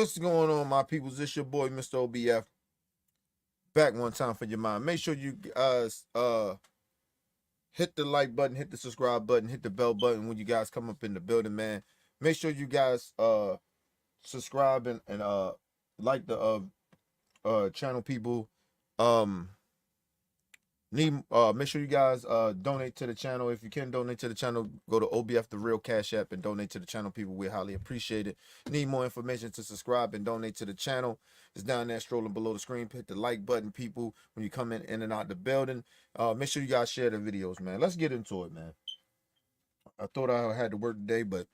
What's going on, my peoples? It's your boy, Mr. OBF. Back one time for your mind. Make sure you guys hit the like button, hit the subscribe button, hit the bell button when you guys come up in the building, man. Make sure you guys subscribe and like the channel, people. Um Make sure you guys donate to the channel. If you can donate to the channel, go to OBF the Real Cash App and donate to the channel, people. We highly appreciate it. Need more information to subscribe and donate to the channel. It's down there scrolling below the screen. Hit the like button, people, when you come in and out the building. Make sure you guys share the videos, man. Let's get into it, man. I thought I had to work today, but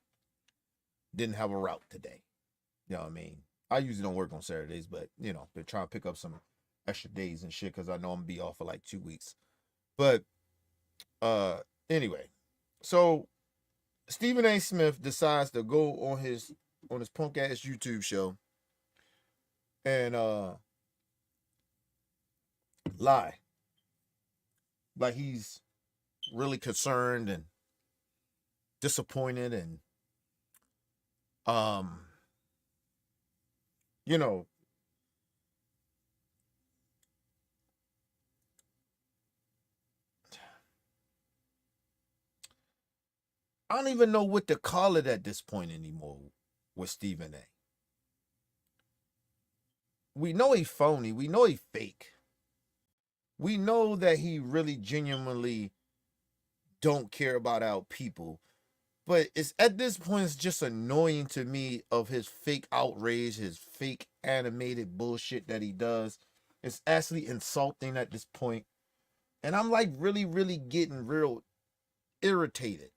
didn't have a route today. You know what I mean? I usually don't work on Saturdays, but you know, been trying to pick up some extra days and shit because I know I'm gonna be off for like 2 weeks. But anyway, so Stephen A. Smith decides to go on his punk ass YouTube show and lie like he's really concerned and disappointed and you know, I don't even know what to call it at this point anymore with Stephen A. We know he phony. We know he fake. We know that he really genuinely don't care about our people. But it's at this point, it's just annoying to me of his fake outrage, his fake animated bullshit that he does. It's actually insulting at this point. And I'm like really, really getting real irritated.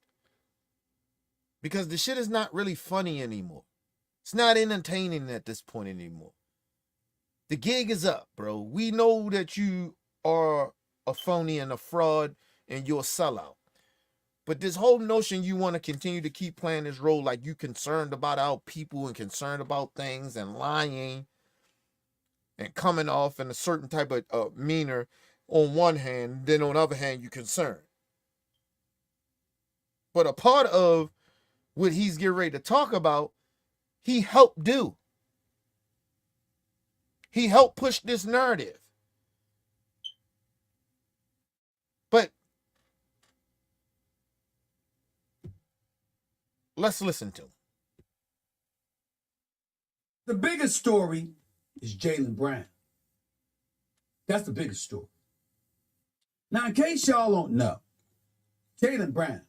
Because the shit is not really funny anymore. It's not entertaining at this point anymore. The gig is up, bro. We know that you are a phony and a fraud and you're a sellout. But this whole notion you want to continue to keep playing this role like you concerned about our people and concerned about things and lying and coming off in a certain type of meaner on one hand, then on the other hand, you concerned. But a part of what he's getting ready to talk about, he helped do. He helped push this narrative. But let's listen to him. The biggest story is Jaylen Brown. That's the biggest story. Now, in case y'all don't know, Jaylen Brown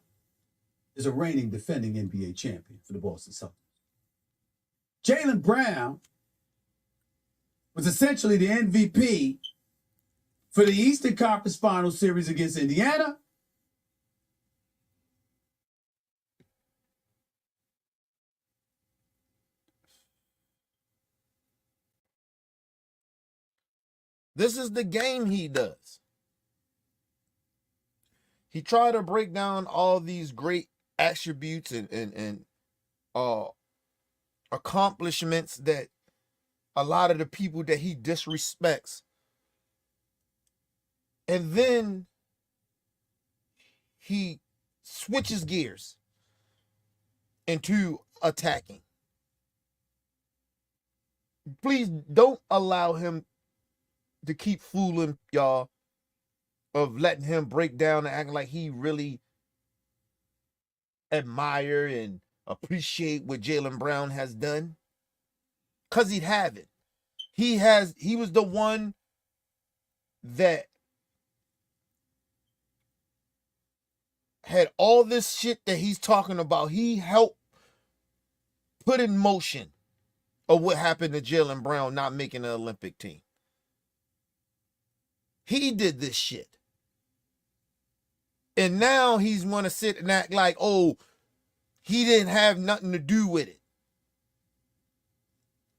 is a reigning defending NBA champion for the Boston Celtics. Jaylen Brown was essentially the MVP for the Eastern Conference Final Series against Indiana. This is the game he does. He tried to break down all these great attributes and accomplishments that a lot of the people that he disrespects. And then he switches gears into attacking. Please don't allow him to keep fooling y'all of letting him break down and acting like he really admire and appreciate what Jaylen Brown has done. Because he haven't. He was the one that had all this shit that he's talking about. He helped put in motion of what happened to Jaylen Brown not making the Olympic team. He did this shit. And now he's want to sit and act like, oh, he didn't have nothing to do with it.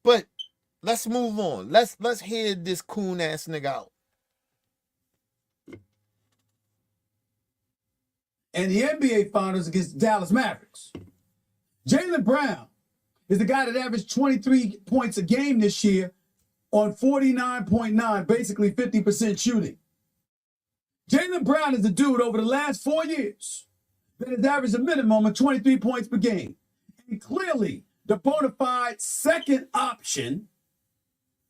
But let's move on. Let's hear this coon ass nigga out. And the NBA Finals against the Dallas Mavericks. Jaylen Brown is the guy that averaged 23 points a game this year on 49.9, basically 50% shooting. Jaylen Brown is the dude over the last 4 years that has averaged a minimum of 23 points per game. And clearly, the bona fide second option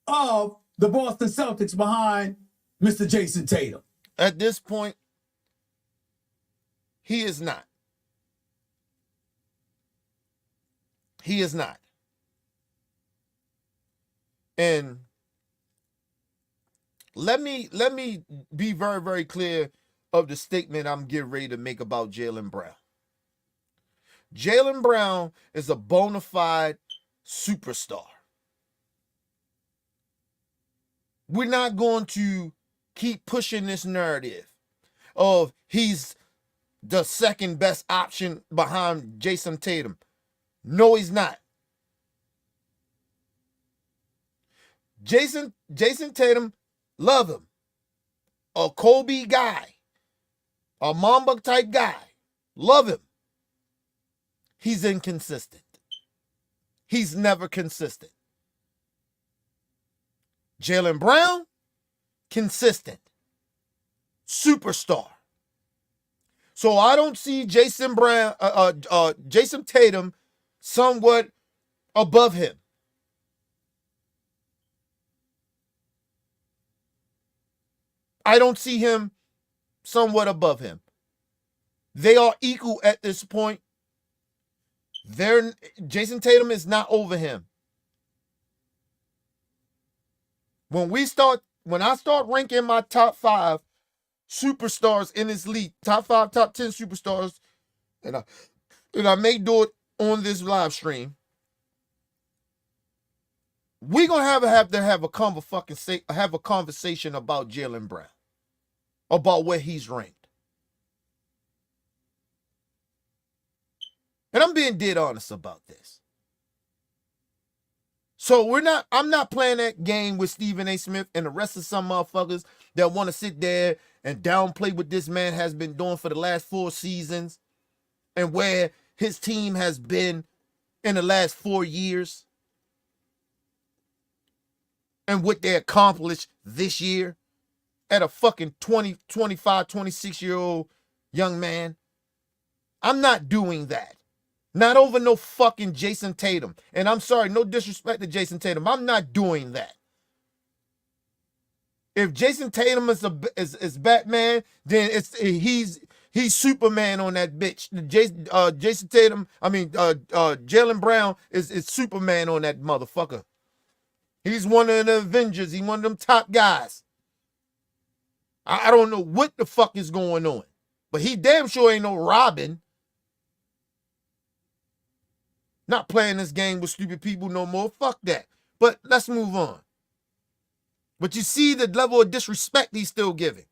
of the Boston Celtics behind Mr. Jason Tatum? At this point, he is not. He is not. And let me be very, very clear of the statement I'm getting ready to make about Jaylen Brown. Jaylen Brown is a bona fide superstar. We're not going to keep pushing this narrative of he's the second best option behind Jason Tatum. No, he's not. Jason Tatum, love him. A Kobe guy. A Mamba type guy. Love him. He's inconsistent. He's never consistent. Jaylen Brown, consistent. Superstar. So I don't see Jason Tatum somewhat above him. I don't see him somewhat above him. They are equal at this point. Jason Tatum is not over him. When I start ranking my top 5 superstars in this league, top 5, top 10 superstars, and I may do it on this live stream, we're gonna have to have a conversation about Jaylen Brown, about where he's ranked. And I'm being dead honest about this. So I'm not playing that game with Stephen A. Smith and the rest of some motherfuckers that want to sit there and downplay what this man has been doing for the last 4 seasons and where his team has been in the last 4 years and what they accomplished this year at a fucking 20, 25, 26-year-old young man. I'm not doing that. Not over no fucking Jason Tatum. And I'm sorry, no disrespect to Jason Tatum. I'm not doing that. If Jason Tatum is Batman, then he's Superman on that bitch. Jason Tatum, Jaylen Brown is Superman on that motherfucker. He's one of the Avengers. He's one of them top guys. I don't know what the fuck is going on. But he damn sure ain't no Robin. Not playing this game with stupid people no more. Fuck that. But let's move on. But you see the level of disrespect he's still giving.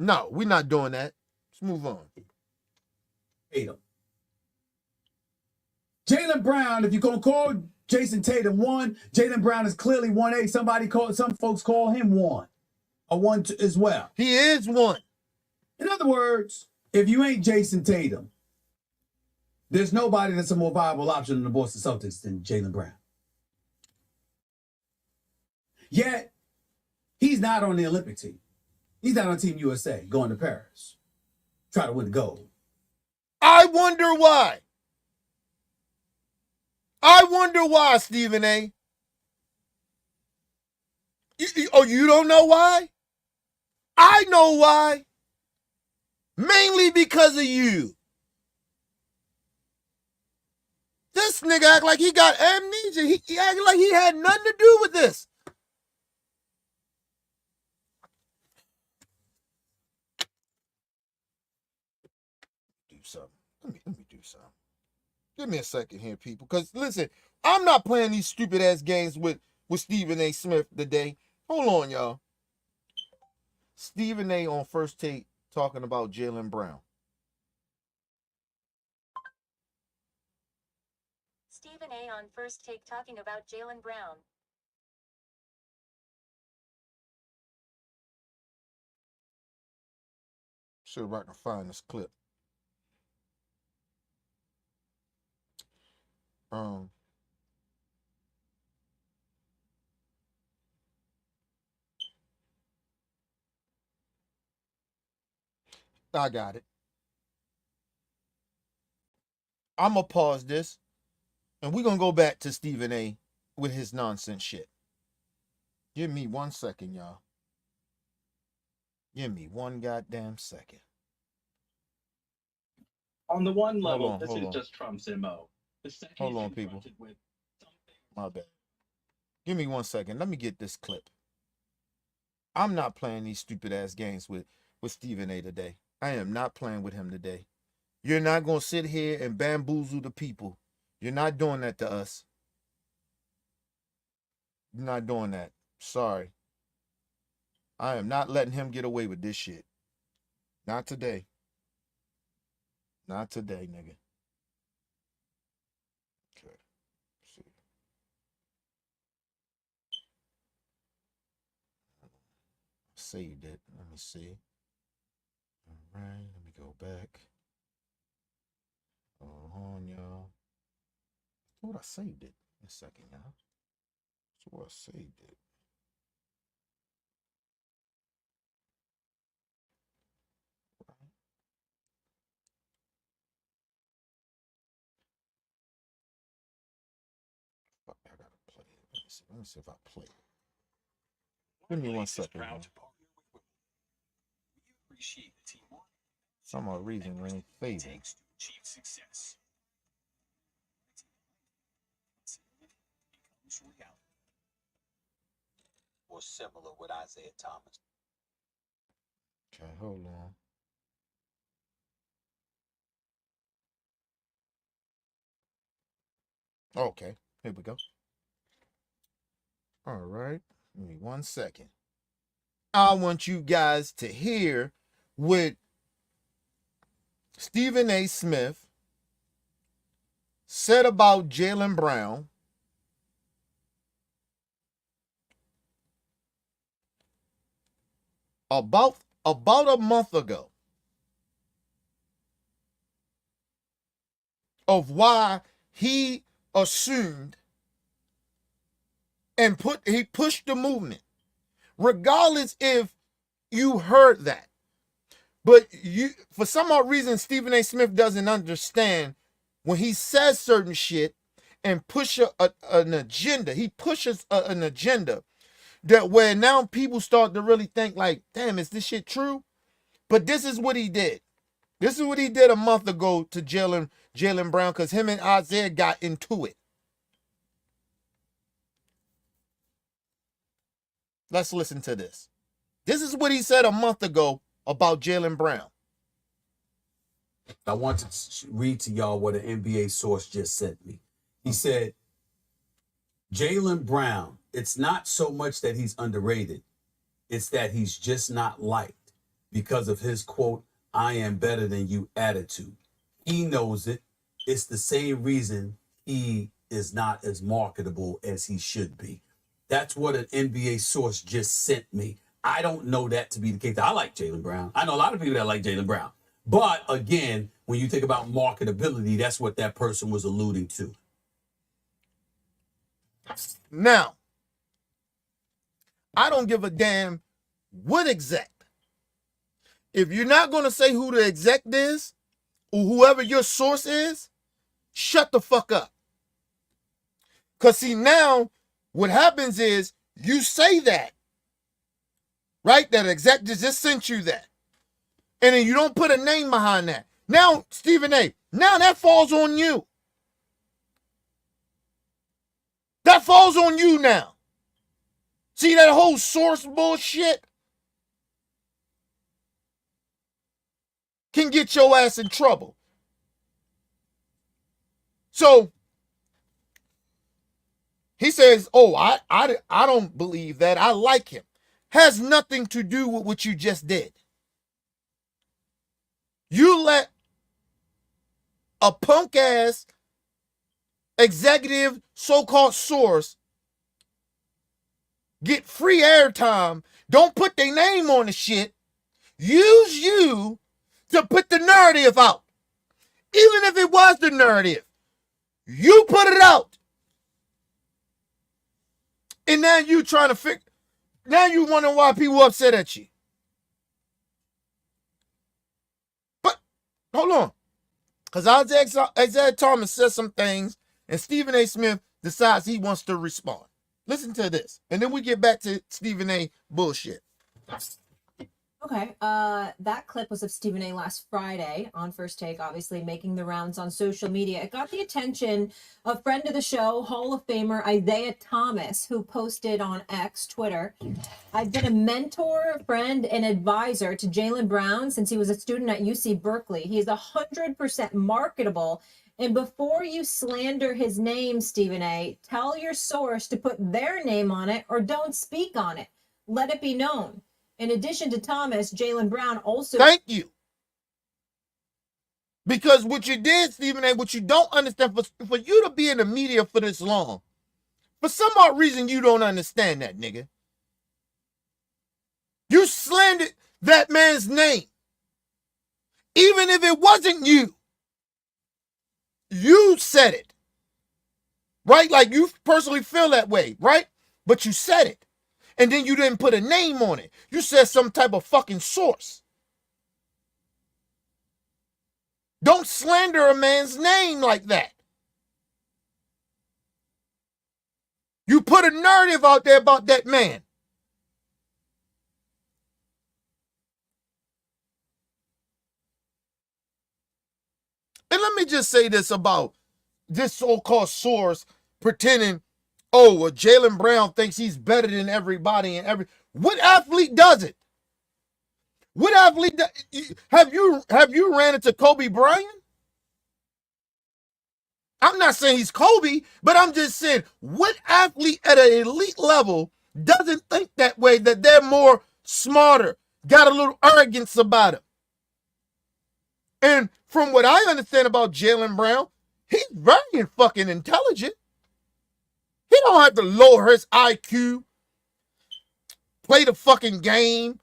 No, we're not doing that. Let's move on. Jaylen Brown, if you're going to call Jason Tatum 1, Jaylen Brown is clearly 1A. Some folks call him 1. A 1 as well. He is 1. In other words, if you ain't Jason Tatum, there's nobody that's a more viable option in the Boston Celtics than Jaylen Brown. Yet, he's not on the Olympic team. He's not on Team USA going to Paris. Try to win the gold. I wonder why. I wonder why, Stephen A. You don't know why? I know why. Mainly because of you. This nigga act like he got amnesia. He act like he had nothing to do with this. Do something. Let me do something. Give me a second here, people. Because, listen, I'm not playing these stupid-ass games with Stephen A. Smith today. Hold on, y'all. Stephen A. on First Take talking about Jaylen Brown. Stephen A. on First Take talking about Jaylen Brown. See if I can find this clip. I got it. I'm going to pause this And we're going to go back to Stephen A. with his nonsense shit. Give me 1 second, y'all. Give me 1 goddamn second. On the one level, on, this hold is on. just Trump's MO. The second Hold he's on, people. confronted with something My bad. Give me 1 second. Let me get this clip. I'm not playing these stupid ass games with Stephen A. today. I am not playing with him today. You're not going to sit here and bamboozle the people. You're not doing that to us. You're not doing that. Sorry. I am not letting him get away with this shit. Not today. Not today, nigga. Okay. Let's see. Saved it. Let me see. All right. Let me go back. Hold on, y'all. I thought I saved it. In a second, y'all. So I saved it. Fuck, I gotta play it. Let me see if I play it. Give me 1 second. Some odd reason we ain't fading. Or similar with Isaiah Thomas. Okay, hold on. Okay, here we go. All right, give me 1 second. I want you guys to hear what Stephen A. Smith said about Jaylen Brown about a month ago, of why he assumed and he pushed the movement, regardless if you heard that. But for some odd reason, Stephen A. Smith doesn't understand when he says certain shit and push an agenda. He pushes an agenda that where now people start to really think like, damn, is this shit true? But this is what he did. This is what he did a month ago to Jaylen Brown, because him and Isaiah got into it. Let's listen to this. This is what he said a month ago about Jaylen Brown. I want to read to y'all what an NBA source just sent me. He said, Jaylen Brown, it's not so much that he's underrated. It's that he's just not liked because of his, quote, I am better than you attitude. He knows it. It's the same reason he is not as marketable as he should be. That's what an NBA source just sent me. I don't know that to be the case. I like Jaylen Brown. I know a lot of people that like Jaylen Brown. But again, when you think about marketability, that's what that person was alluding to. Now, I don't give a damn what exec. If you're not going to say who the exec is, or whoever your source is, shut the fuck up. Because see, now what happens is you say that, right? That exec just sent you that. And then you don't put a name behind that. Now, Stephen A., now that falls on you. That falls on you now. See that whole source bullshit can get your ass in trouble. So he says, oh, I don't believe that. I like him. Has nothing to do with what you just did. You let a punk ass executive so-called source get free airtime. Don't put their name on the shit. Use you to put the narrative out. Even if it was the narrative, you put it out. And now you trying to fix. Now you wondering why people upset at you. But hold on, because Isaiah Thomas said some things And Stephen A. Smith decides he wants to respond. Listen to this. And then we get back to Stephen A. bullshit. Okay, that clip was of Stephen A. last Friday on First Take, obviously making the rounds on social media. It got the attention of friend of the show, Hall of Famer Isaiah Thomas, who posted on X, Twitter, "I've been a mentor, friend, and advisor to Jaylen Brown since he was a student at UC Berkeley. He is 100% marketable. And before you slander his name, Stephen A., tell your source to put their name on it or don't speak on it. Let it be known." In addition to Thomas, Jaylen Brown also... Thank you. Because what you did, Stephen A., what you don't understand, for you to be in the media for this long, for some odd reason you don't understand that, nigga. You slandered that man's name. Even if it wasn't you. You said it. Right? Like you personally feel that way, right? But you said it. And then you didn't put a name on it. You said some type of fucking source. Don't slander a man's name like that. You put a narrative out there about that man. And let me just say this about this so-called source pretending, oh, well, Jaylen Brown thinks he's better than everybody and what athlete does it? What athlete have you ran into Kobe Bryant? I'm not saying he's Kobe, but I'm just saying what athlete at an elite level doesn't think that way, that they're more smarter, got a little arrogance about them. And from what I understand about Jaylen Brown, he's very fucking intelligent. He don't have to lower his IQ, play the fucking game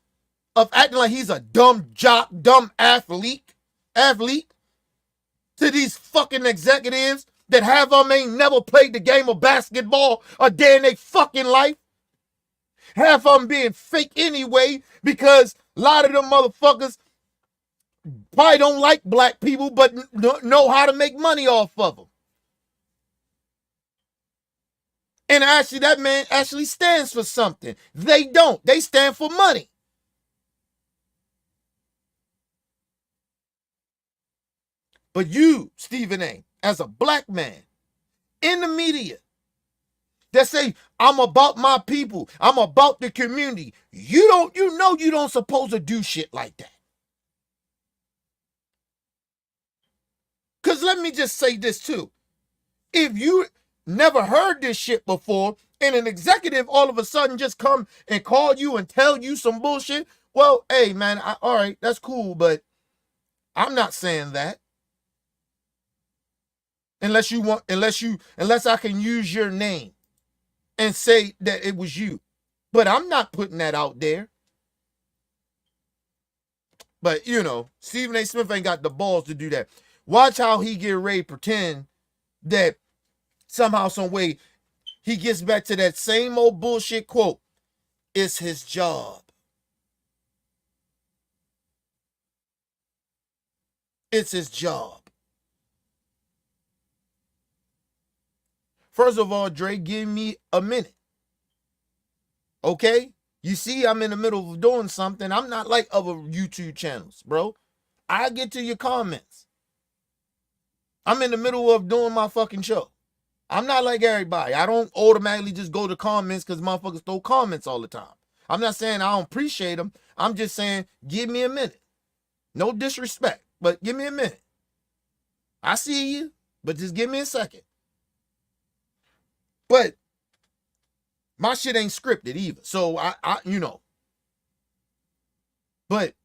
of acting like he's a dumb jock, dumb athlete to these fucking executives that have them ain't never played the game of basketball a day in their fucking life. Half of them being fake anyway because a lot of them motherfuckers probably don't like black people but know how to make money off of them. And actually, that man actually stands for something. They don't. They stand for money. But you, Stephen A., as a black man in the media that say, I'm about my people, I'm about the community, you don't supposed to do shit like that. Because let me just say this too. If you never heard this shit before and an executive all of a sudden just come and call you and tell you some bullshit, well, hey, man, all right, that's cool, but I'm not saying that. Unless I can use your name and say that it was you. But I'm not putting that out there. But, Stephen A. Smith ain't got the balls to do that. Watch how he get ready to pretend that somehow, some way, he gets back to that same old bullshit quote. It's his job. It's his job. First of all, Dre, give me a minute. Okay? You see, I'm in the middle of doing something. I'm not like other YouTube channels, bro. I get to your comments. I'm in the middle of doing my fucking show. I'm not like everybody. I don't automatically just go to comments because motherfuckers throw comments all the time. I'm not saying I don't appreciate them. I'm just saying, give me a minute. No disrespect, but give me a minute. I see you, but just give me a second. But my shit ain't scripted either. So I But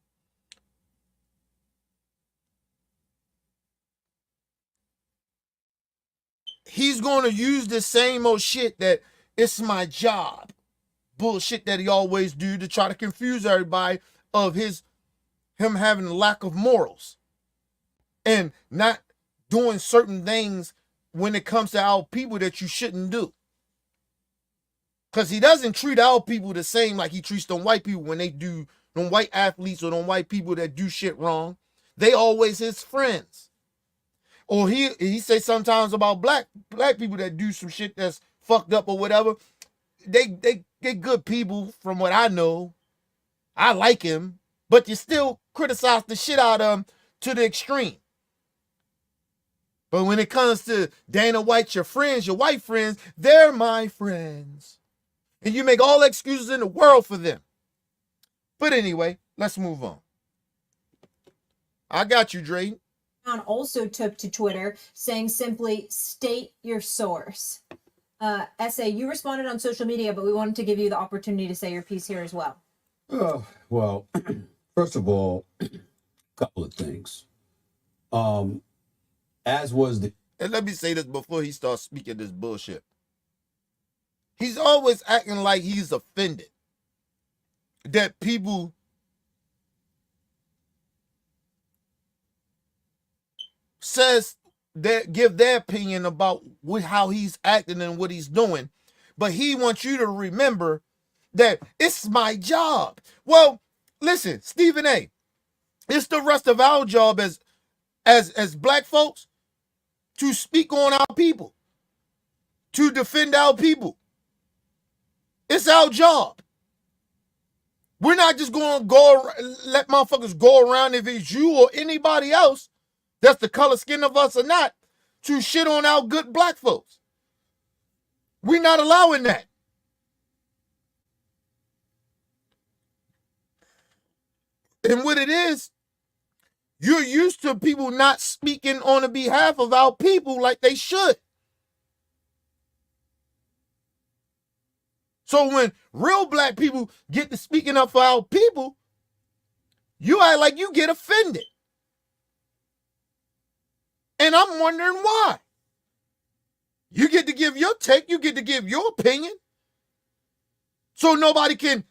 he's going to use the same old shit that it's my job bullshit that he always do to try to confuse everybody of him having a lack of morals and not doing certain things when it comes to our people that you shouldn't do. Because he doesn't treat our people the same like he treats them white people when they do, them white athletes or them white people that do shit wrong. They always his friends. or he say sometimes about black people that do some shit that's fucked up or whatever. They good people from what I know. I like him, but you still criticize the shit out of him to the extreme. But when it comes to Dana White, your friends, your white friends, they're my friends. And you make all the excuses in the world for them. But anyway, let's move on. I got you, Dre. Brown also took to Twitter saying simply, state your source. Essay, you responded on social media, but we wanted to give you the opportunity to say your piece here as well. Well, first of all, a couple of things. As was the And let me say this before he starts speaking this bullshit. He's always acting like he's offended that people says that give their opinion about how he's acting and what he's doing, but he wants you to remember that it's my job. Well, listen, Stephen A., it's the rest of our job as black folks to speak on our people, to defend our people. It's our job. We're not just going to let motherfuckers go around, if it's you or anybody else that's the color skin of us or not, to shit on our good black folks. We're not allowing that. And what it is, you're used to people not speaking on the behalf of our people like they should. So when real black people get to speaking up for our people, you act like you get offended. And I'm wondering why. You get to give your take, you get to give your opinion. So nobody can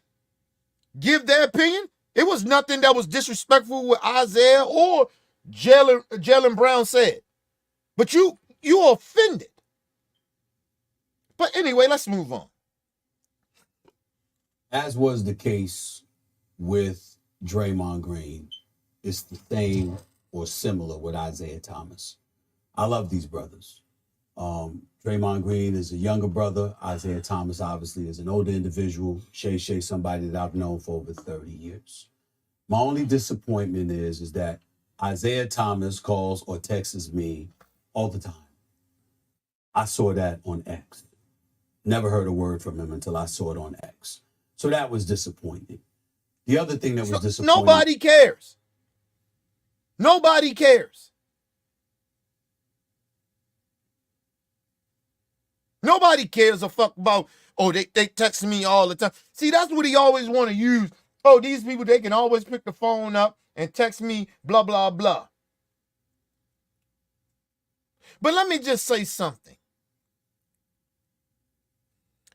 give their opinion. It was nothing that was disrespectful with Isaiah or Jaylen Brown said. But you offended. But anyway, let's move on. As was the case with Draymond Green, it's the same or similar with Isaiah Thomas. I love these brothers. Draymond Green is a younger brother. Isaiah Thomas obviously is an older individual. Shay, somebody that I've known for over 30 years. My only disappointment is that Isaiah Thomas calls or texts me all the time. I saw that on X. Never heard a word from him until I saw it on X. So that was disappointing. The other thing that was disappointing. Nobody cares. Nobody cares. Nobody cares a fuck about, oh, they text me all the time. See, that's what he always want to use. Oh, these people, they can always pick the phone up and text me, blah, blah, blah. But let me just say something.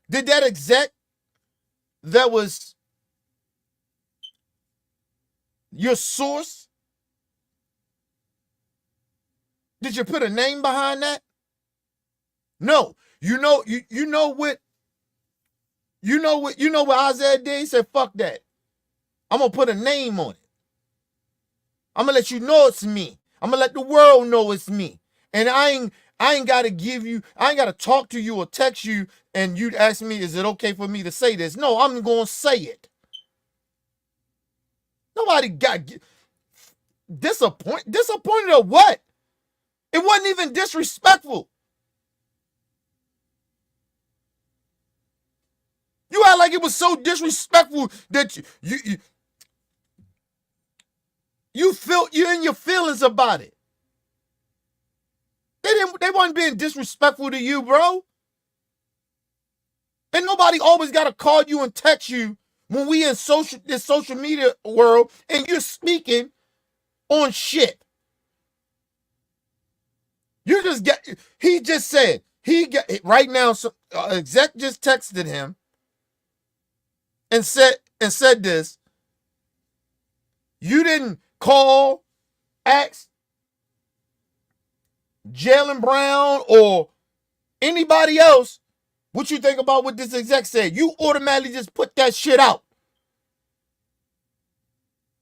Did that exec that was your source, did you put a name behind that? No. You know what Isaiah did? He said, fuck that. I'm gonna put a name on it. I'm gonna let you know it's me. I'm gonna let the world know it's me. And I ain't gotta talk to you or text you and you'd ask me, is it okay for me to say this? No, I'm gonna say it. Nobody got disappointed or what? It wasn't even disrespectful. You act like it was so disrespectful that you felt you're in your feelings about it. They weren't being disrespectful to you, bro. And nobody always gotta call you and text you when we in this social media world and you're speaking on shit. You just he just said, right now, exec just texted him and said this. You didn't call, ask Jaylen Brown or anybody else what you think about what this exec said. You automatically just put that shit out.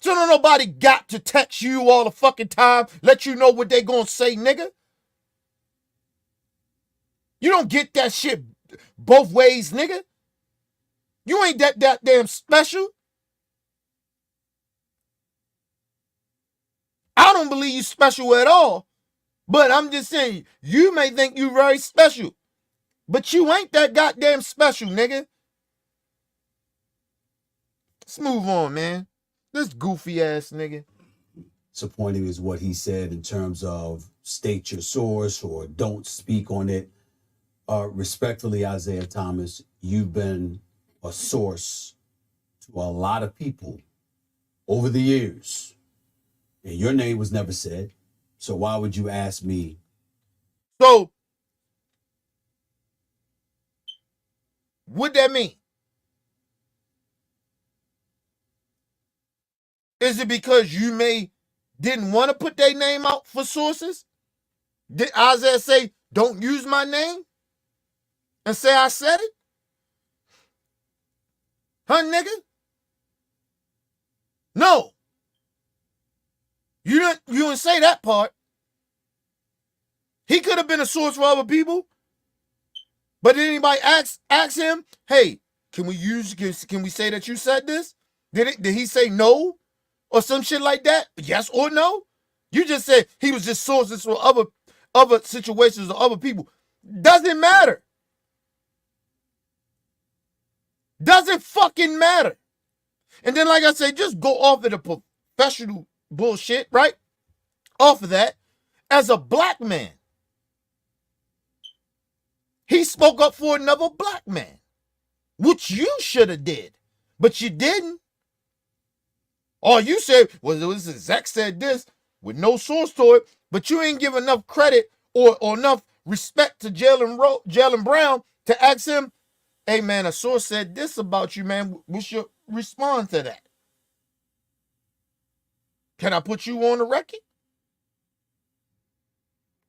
So nobody got to text you all the fucking time, let you know what they gonna say, nigga. You don't get that shit both ways, nigga. You ain't that damn special. I don't believe you special at all. But I'm just saying, you may think you very special. But you ain't that goddamn special, nigga. Let's move on, man. This goofy ass nigga. Disappointing is what he said in terms of state your source or don't speak on it. Respectfully, Isaiah Thomas, you've been a source to a lot of people over the years, and your name was never said. So why would you ask me? So, what that mean? Is it because you didn't want to put their name out for sources? Did Isaiah say, don't use my name? And say I said it? Huh, nigga? No. You didn't say that part. He could have been a source for other people. But did anybody ask him, hey, can we say that you said this? Did he say no? Or some shit like that? Yes or no? You just said he was just sources for other situations or other people. Doesn't matter. Doesn't fucking matter. And then, like I said, just go off of the professional bullshit, right? Off of that. As a black man, he spoke up for another black man, which you should have did, but you didn't. All you said was Zach said this with no source to it, but you ain't give enough credit or enough respect to Jaylen Brown to ask him, hey man, a source said this about you, man. What's your response to that? Can I put you on the record?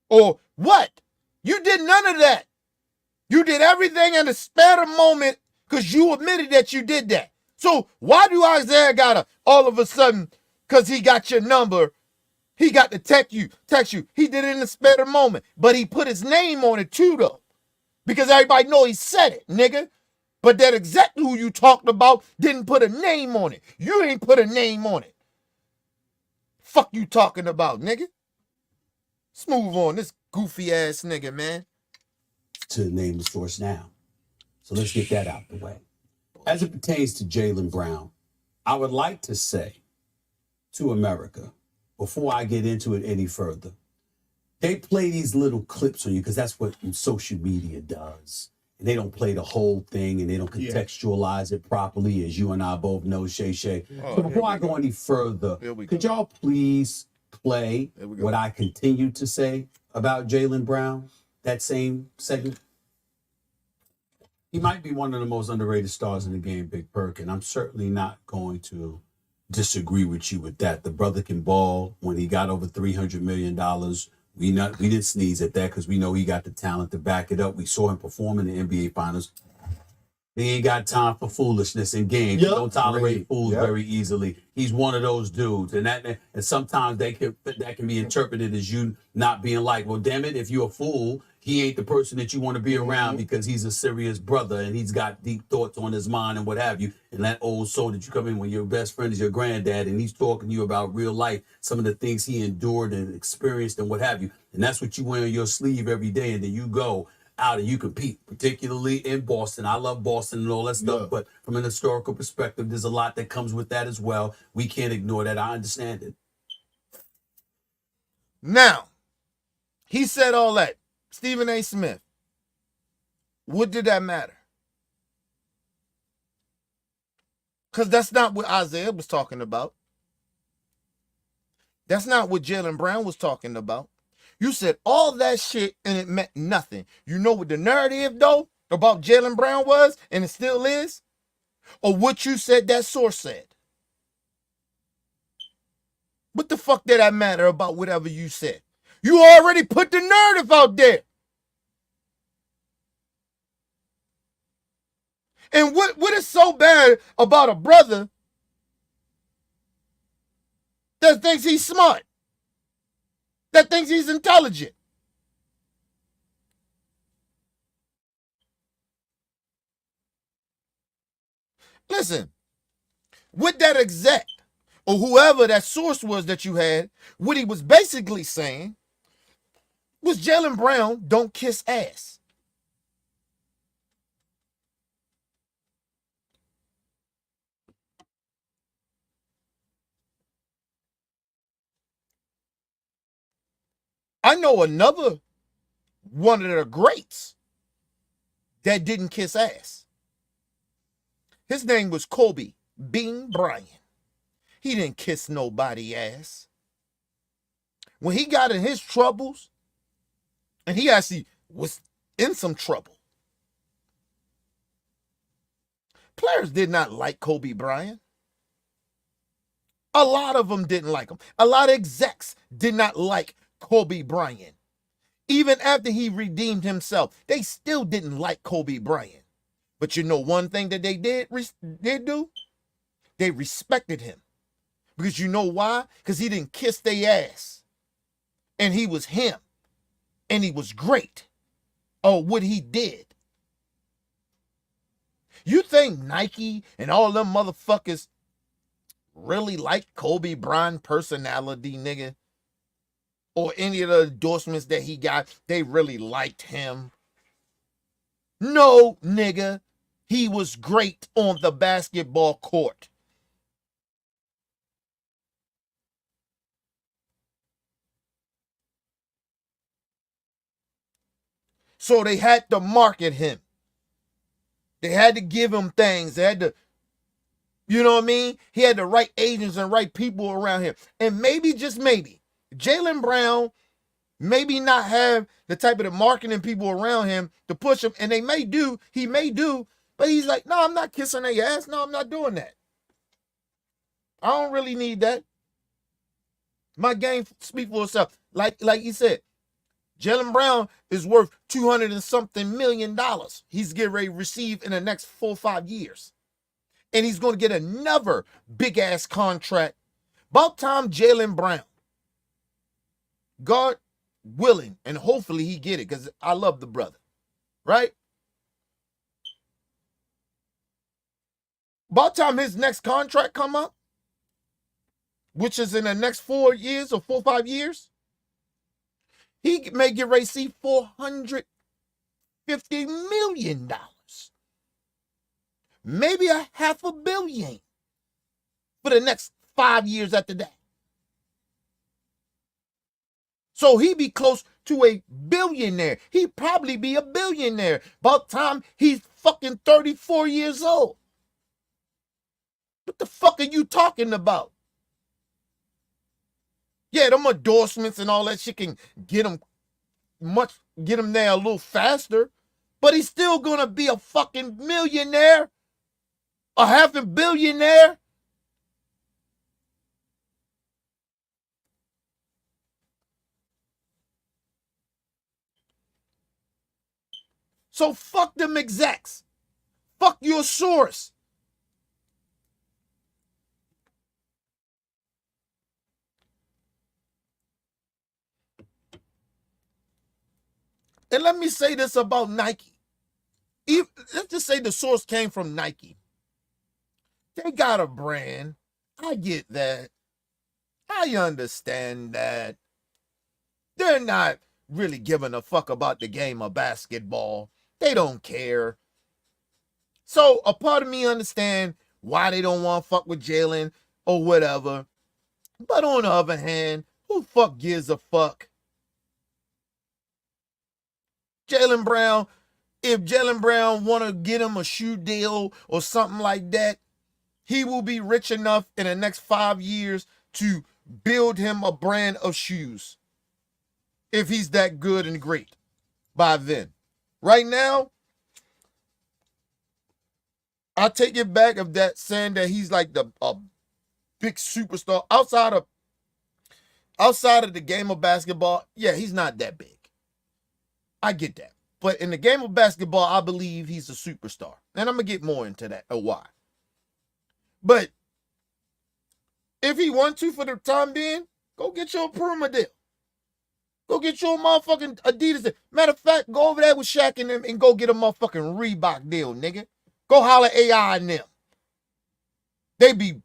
Or what? You did none of that. You did everything in the spare of moment because you admitted that you did that. So why do Isaiah gotta all of a sudden, because he got your number, he got to text you. He did it in the spare of moment, but he put his name on it too, though. Because everybody know he said it, nigga. But that exactly who you talked about didn't put a name on it. You ain't put a name on it. Fuck you talking about, nigga. Let's move on. This goofy ass nigga, man. To name the source now. So let's get that out the way. As it pertains to Jaylen Brown, I would like to say to America, before I get into it any further, they play these little clips on you because that's what social media does. And they don't play the whole thing and they don't contextualize it properly, as you and I both know, Shay. So before I go any further, could y'all please play what I continue to say about Jaylen Brown, that same segment? He might be one of the most underrated stars in the game, Big Perk, and I'm certainly not going to disagree with you with that. The brother can ball. When he got over $300 million, we didn't sneeze at that because we know he got the talent to back it up. We saw him perform in the NBA Finals. He ain't got time for foolishness in games. He don't tolerate fools very easily. He's one of those dudes, and sometimes that can be interpreted as you not being like, well, damn it, if you're a fool, he ain't the person that you want to be around because he's a serious brother and he's got deep thoughts on his mind and what have you. And that old soul that you come in when your best friend is your granddad and he's talking to you about real life, some of the things he endured and experienced and what have you. And that's what you wear on your sleeve every day. And then you go out and you compete, particularly in Boston. I love Boston and all that stuff, but from an historical perspective, there's a lot that comes with that as well. We can't ignore that. I understand it. Now, he said all that. Stephen A. Smith. What did that matter? Because that's not what Isaiah was talking about. That's not what Jaylen Brown was talking about. You said all that shit and it meant nothing. You know what the narrative, though, about Jaylen Brown was, and it still is? Or what you said that source said? What the fuck did that matter about whatever you said? You already put the narrative out there. And what is so bad about a brother that thinks he's smart, that thinks he's intelligent? Listen, with that exec or whoever that source was that you had, what he was basically saying was Jaylen Brown don't kiss ass. I know another one of the greats that didn't kiss ass. His name was Kobe Bean Bryant. He didn't kiss nobody ass. When he got in his troubles, and he actually was in some trouble, players did not like Kobe Bryant. A lot of them didn't like him. A lot of execs did not like Kobe Bryant. Even after he redeemed himself, they still didn't like Kobe Bryant. But you know one thing that they did do? They respected him. Because you know why? Because he didn't kiss their ass. And he was him. And he was great. Oh, what he did. You think Nike and all them motherfuckers really like Kobe Bryant personality, nigga? Or any of the endorsements that he got, they really liked him? No, nigga. He was great on the basketball court. So they had to market him. They had to give him things. They had to, you know what I mean? He had the right agents and right people around him. And maybe, just maybe, Jaylen Brown maybe not have the type of the marketing people around him to push him. And he may do, but he's like, no, I'm not kissing their ass. No, I'm not doing that. I don't really need that. My game speaks for itself. Like you said, Jaylen Brown is worth $200 and something million. He's getting ready to receive in the next 4 or 5 years. And he's going to get another big ass contract. About time Jaylen Brown, God willing, and hopefully he get it, because I love the brother, right? About time his next contract come up, which is in the next 4 years or 4 or 5 years, he may get ready to see $450 million. Maybe $500 million for the next 5 years after that. So he be close to a billionaire. He'd probably be a billionaire about time he's fucking 34 years old. What the fuck are you talking about? Yeah, them endorsements and all that shit can get him there a little faster, but he's still gonna be a fucking millionaire, a $500 million. So fuck them execs. Fuck your source. And let me say this about Nike. Let's just say the source came from Nike. They got a brand. I get that. I understand that. They're not really giving a fuck about the game of basketball. They don't care. So a part of me understand why they don't want to fuck with Jaylen or whatever. But on the other hand, who fuck gives a fuck? Jaylen Brown, if Jaylen Brown want to get him a shoe deal or something like that, he will be rich enough in the next 5 years to build him a brand of shoes. If he's that good and great by then. Right now, I take it back of that saying that he's like a big superstar outside of the game of basketball. Yeah, he's not that big. I get that. But in the game of basketball, I believe he's a superstar. And I'm going to get more into that or why. But if he wants to for the time being, go get your Puma deal. Go get your motherfucking Adidas deal. Matter of fact, go over there with Shaq and them and go get a motherfucking Reebok deal, nigga. Go holler AI and them. They be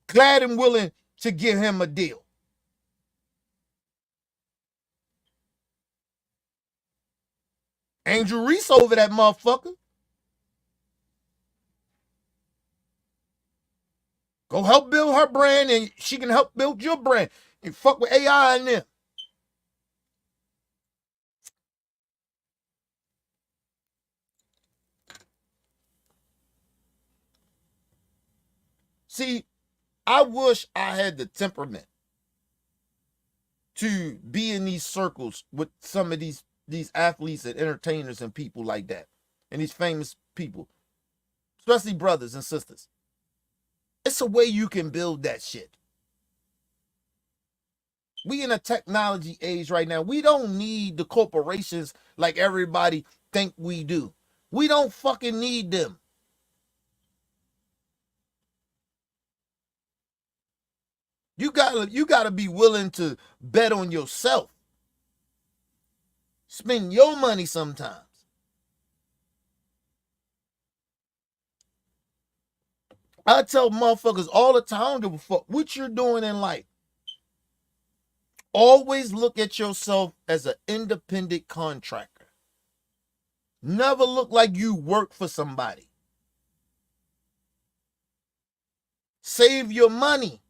glad and willing to give him a deal. Angel Reese over that motherfucker. Go help build her brand and she can help build your brand. You fuck with AI and them. See, I wish I had the temperament to be in these circles with some of these athletes and entertainers and people like that. And these famous people. Especially brothers and sisters. It's a way you can build that shit. We in a technology age right now. We don't need the corporations like everybody think we do. We don't fucking need them. You gotta be willing to bet on yourself. Spend your money sometimes. I tell motherfuckers all the time, I don't give a fuck what you're doing in life. Always look at yourself as an independent contractor. Never look like you work for somebody. Save your money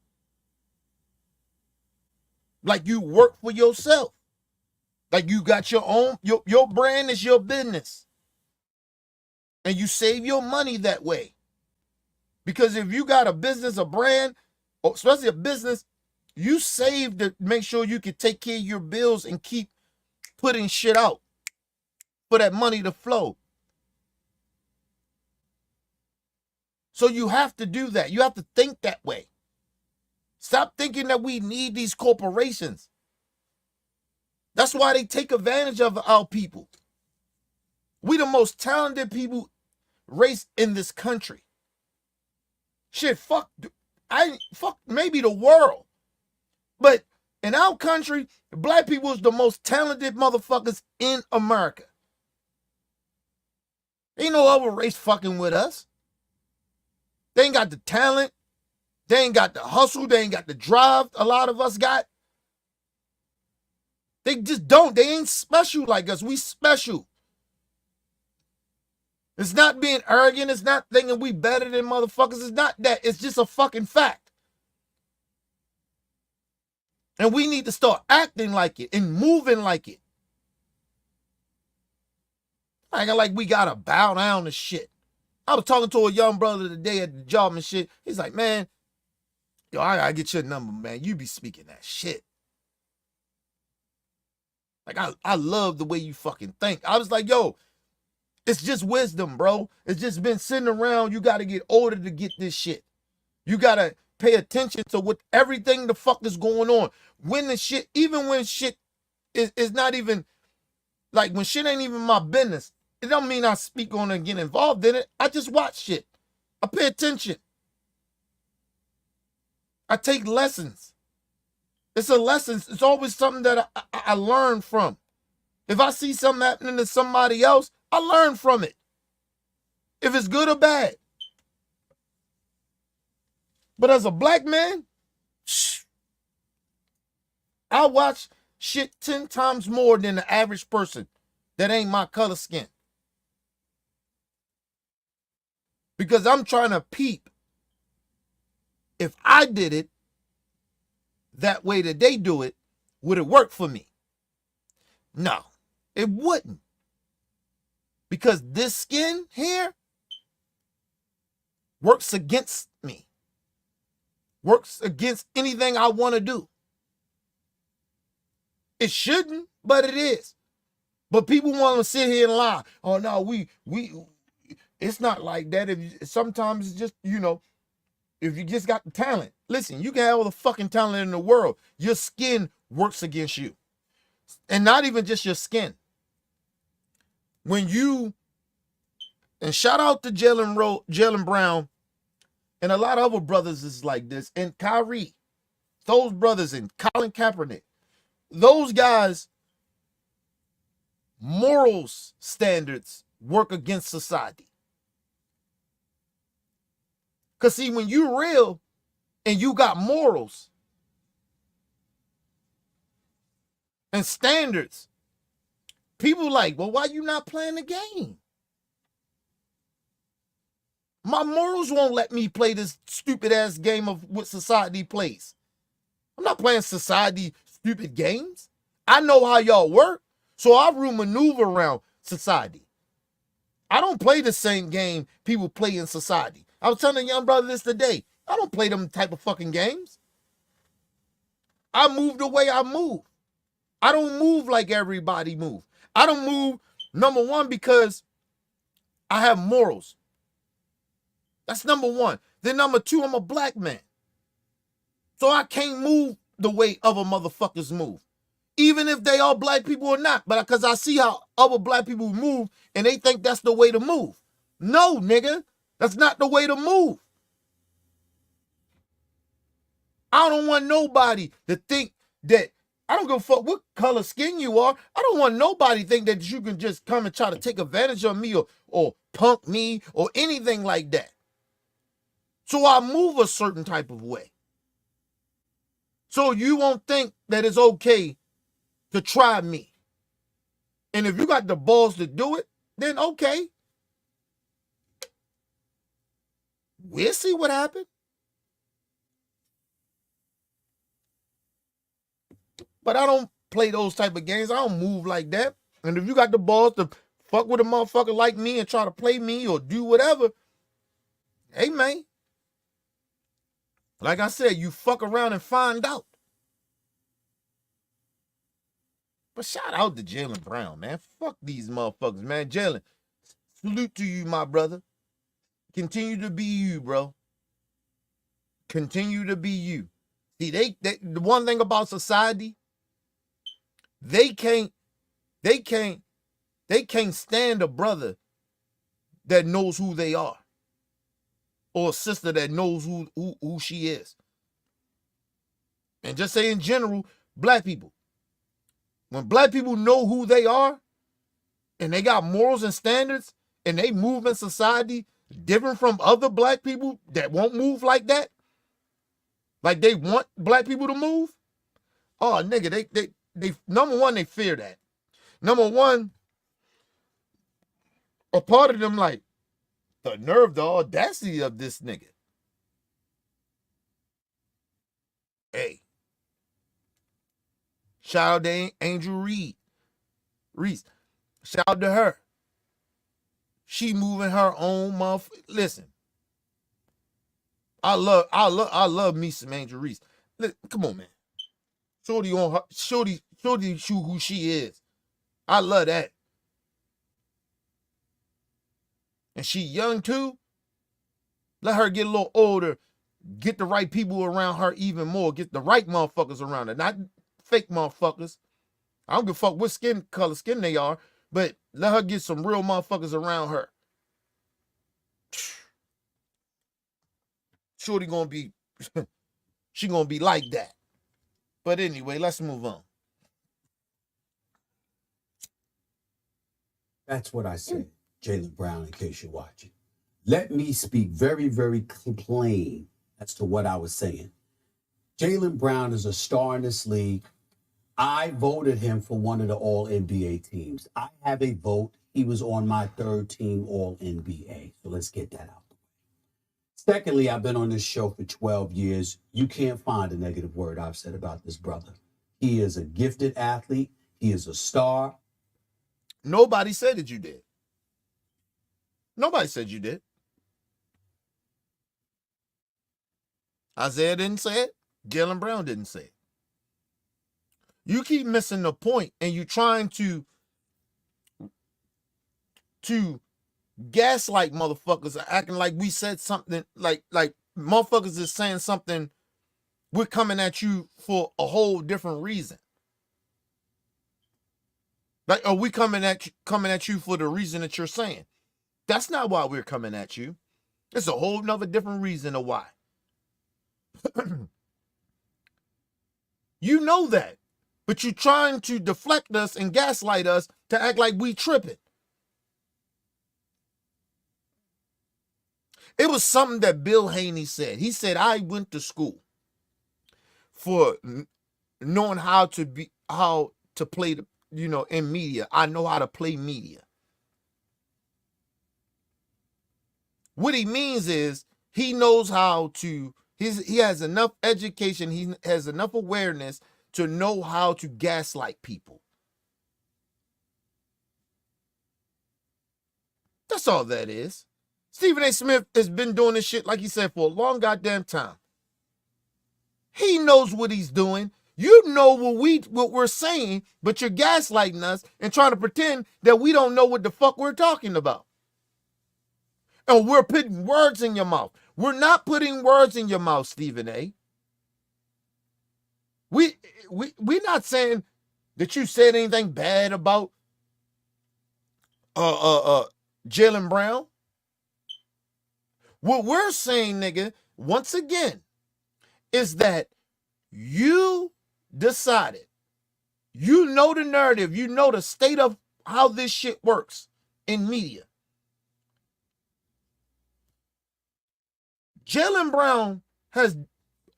like you work for yourself. Like you got your own, your brand is your business. And you save your money that way. Because if you got a business, a brand, or especially a business, you save to make sure you can take care of your bills and keep putting shit out for that money to flow. So you have to do that. You have to think that way. Stop thinking that we need these corporations. That's why they take advantage of our people. We the most talented people race in this country. Shit, fuck maybe the world. But in our country, black people is the most talented motherfuckers in America. Ain't no other race fucking with us. They ain't got the talent. They ain't got the hustle. They ain't got the drive a lot of us got. They just don't. They ain't special like us. We special. It's not being arrogant. It's not thinking we better than motherfuckers. It's not that. It's just a fucking fact. And we need to start acting like it and moving like it. Acting like we gotta bow down to shit. I was talking to a young brother today at the job and shit. He's like, man, yo, I gotta get your number, man. You be speaking that shit. Like, I love the way you fucking think. I was like, yo, it's just wisdom, bro. It's just been sitting around. You gotta get older to get this shit. You gotta pay attention to what everything the fuck is going on. When the shit, even when shit is not even, like when shit ain't even my business, it don't mean I speak on it and get involved in it. I just watch shit. I pay attention. I take lessons. It's a lesson. It's always something that I learn from. If I see something happening to somebody else, I learn from it. If it's good or bad. But as a black man, I watch shit 10 times more than the average person that ain't my color skin. Because I'm trying to peep. If I did it that way that they do it, would it work for me? No, it wouldn't. Because this skin here works against me. Works against anything I want to do. It shouldn't, but it is. But people want to sit here and lie. Oh no, we it's not like that. Sometimes it's just, if you just got the talent. Listen, you can have all the fucking talent in the world. Your skin works against you. And not even just your skin. And shout out to Jaylen Brown and a lot of other brothers is like this. And Kyrie, those brothers, and Colin Kaepernick, those guys, morals standards work against society. Because see, when you real and you got morals and standards, people like, well, why you not playing the game? My morals won't let me play this stupid ass game of what society plays. I'm not playing society stupid games. I know how y'all work, so I will maneuver around society. I don't play the same game people play in society. I was telling a young brother this today. I don't play them type of fucking games. I move the way I move. I don't move like everybody move. I don't move, number one, because I have morals. That's number one. Then number two, I'm a black man. So I can't move the way other motherfuckers move. Even if they are black people or not. But because I see how other black people move and they think that's the way to move. No, nigga. That's not the way to move. I don't want nobody to think that, I don't give a fuck what color skin you are. I don't want nobody to think that you can just come and try to take advantage of me or punk me or anything like that. So I move a certain type of way. So you won't think that it's okay to try me. And if you got the balls to do it, then okay. We'll see what happens. But I don't play those type of games. I don't move like that. And if you got the balls to fuck with a motherfucker like me and try to play me or do whatever, hey, man. Like I said, you fuck around and find out. But shout out to Jaylen Brown, man. Fuck these motherfuckers, man. Jaylen, salute to you, my brother. Continue to be you, bro. Continue to be you. See, the one thing about society, they can't stand a brother that knows who they are. Or a sister that knows who she is. And just say in general, black people. When black people know who they are, and they got morals and standards, and they move in society different from other black people that won't move like that, like they want black people to move, oh, nigga, they number one, they fear that. Number one, a part of them like, the nerve, the audacity of this nigga. Hey. Shout out to Angel Reese. Shout out to her. She moving her own motherfucker. Listen. I love me some Angel Reese. Listen, come on, man. Shorty on her. Shorty who she is. I love that. And she young too. Let her get a little older. Get the right people around her even more. Get the right motherfuckers around her. Not fake motherfuckers. I don't give a fuck what color skin they are. But let her get some real motherfuckers around her. Shorty gonna be, she gonna be like that. But anyway, let's move on. That's what I said, Jaylen Brown, in case you're watching. Let me speak very, very plain as to what I was saying. Jaylen Brown is a star in this league. I voted him for one of the All-NBA teams. I have a vote. He was on my third team All-NBA. So let's get that out. Secondly, I've been on this show for 12 years. You can't find a negative word I've said about this brother. He is a gifted athlete. He is a star. Nobody said that you did. Nobody said you did. Isaiah didn't say it. Jaylen Brown didn't say it. You keep missing the point, and you trying to gaslight motherfuckers, acting like we said something, like motherfuckers is saying something. We're coming at you for a whole different reason. Like, are we coming at you for the reason that you're saying? That's not why we're coming at you. It's a whole nother different reason of why. You know that, but you're trying to deflect us and gaslight us to act like we tripping. It was something that Bill Haney said. He said, I went to school for knowing how to play the, in media. I know how to play media. What he means is he knows how to, he has enough education, he has enough awareness to know how to gaslight people. That's all that is. Stephen A. Smith has been doing this shit, like he said, for a long goddamn time. He knows what he's doing. You know what we're saying, but you're gaslighting us and trying to pretend that we don't know what the fuck we're talking about. And we're putting words in your mouth. We're not putting words in your mouth, Stephen A. We're not saying that you said anything bad about Jaylen Brown. What we're saying, nigga, once again, is that you decided, you know the narrative, you know the state of how this shit works in media. Jaylen Brown has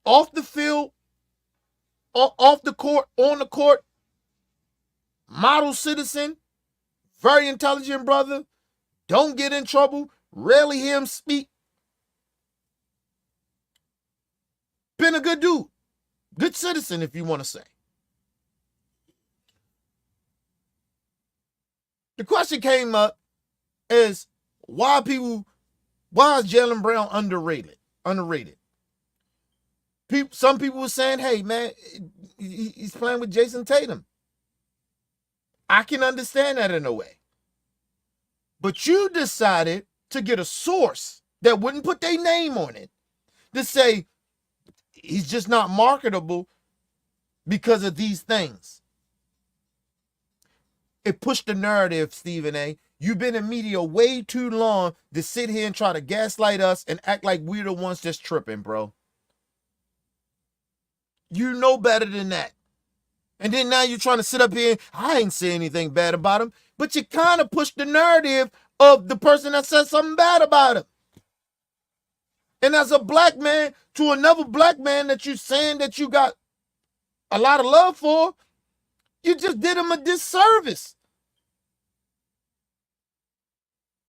off the field, off the court, on the court, model citizen, very intelligent brother, don't get in trouble, rarely hear him speak. Been a good dude, good citizen, if you want to say. The question came up is why is Jaylen Brown underrated? Some people were saying, hey, man, he's playing with Jason Tatum. I can understand that in a way. But you decided to get a source that wouldn't put their name on it to say he's just not marketable because of these things. It pushed the narrative, Stephen A. You've been in media way too long to sit here and try to gaslight us and act like we're the ones just tripping, bro. You know better than that. And then now you're trying to sit up here and I ain't say anything bad about him, but you kind of push the narrative of the person that said something bad about him. And as a black man to another black man that you're saying that you got a lot of love for, you just did him a disservice.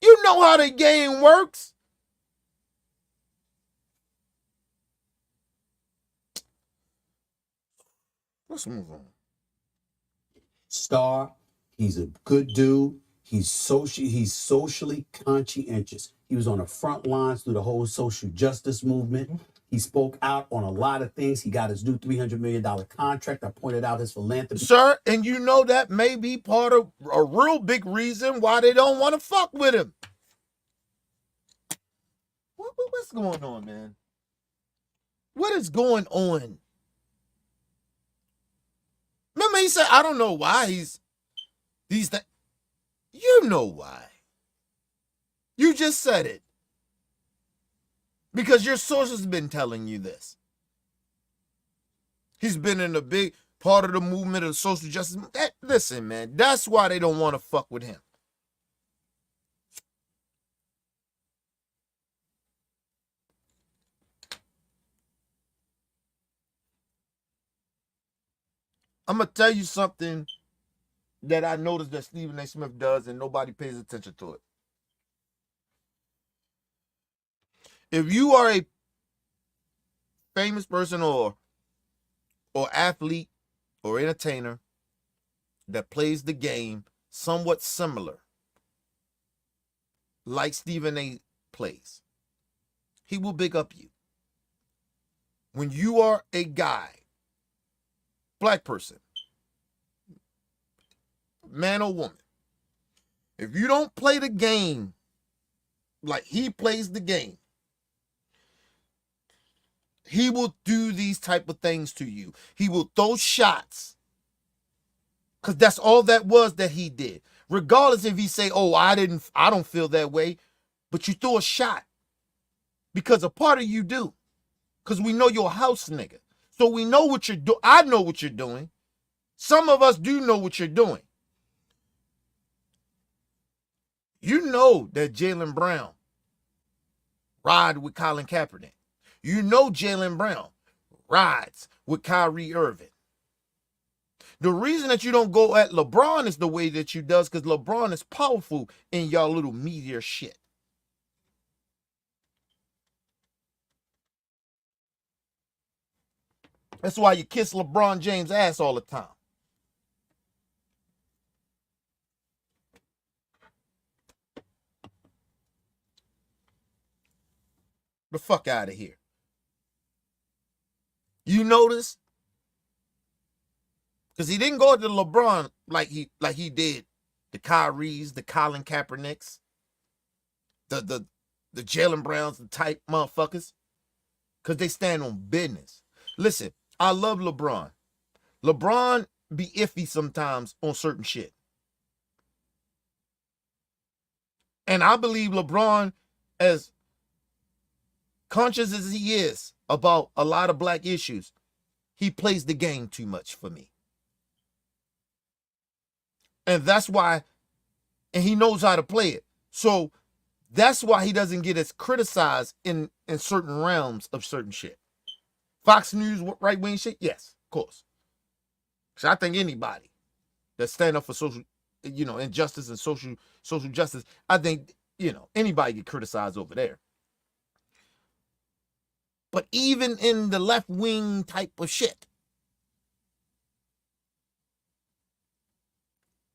You know how the game works. Let's move on. Star, he's a good dude. He's socially conscientious. He was on the front lines through the whole social justice movement. He spoke out on a lot of things. He got his new $300 million contract. I pointed out his philanthropy. Sir, and you know that may be part of a real big reason why they don't want to fuck with him. What's going on, man? What is going on? Remember he said, I don't know why these things. You know why. You just said it. Because your source has been telling you this. He's been in a big part of the movement of social justice. Listen, man, that's why they don't want to fuck with him. I'm going to tell you something that I noticed that Stephen A. Smith does and nobody pays attention to it. If you are a famous person or athlete or entertainer that plays the game somewhat similar, like Stephen A. plays, he will big up you. When you are a guy, black person, man or woman, if you don't play the game like he plays the game, he will do these type of things to you. He will throw shots. Because that's all that was that he did. Regardless if he say, oh, I don't feel that way. But you threw a shot. Because a part of you do. Because we know you're a house nigga. So we know what you're doing. I know what you're doing. Some of us do know what you're doing. You know that Jaylen Brown ride with Colin Kaepernick. You know Jaylen Brown rides with Kyrie Irving. The reason that you don't go at LeBron is the way that you does because LeBron is powerful in y'all little media shit. That's why you kiss LeBron James' ass all the time. The fuck out of here. You notice? Because he didn't go to LeBron like he did the Kyries, the Colin Kaepernicks, the Jaylen Browns, the type motherfuckers. Because they stand on business. Listen, I love LeBron. LeBron be iffy sometimes on certain shit. And I believe LeBron, as conscious as he is about a lot of black issues, he plays the game too much for me. And that's why, and he knows how to play it. So that's why he doesn't get as criticized in certain realms of certain shit. Fox News, right-wing shit? Yes, of course. So I think anybody that stand up for social, injustice and social justice, I think, anybody get criticized over there. But even in the left-wing type of shit,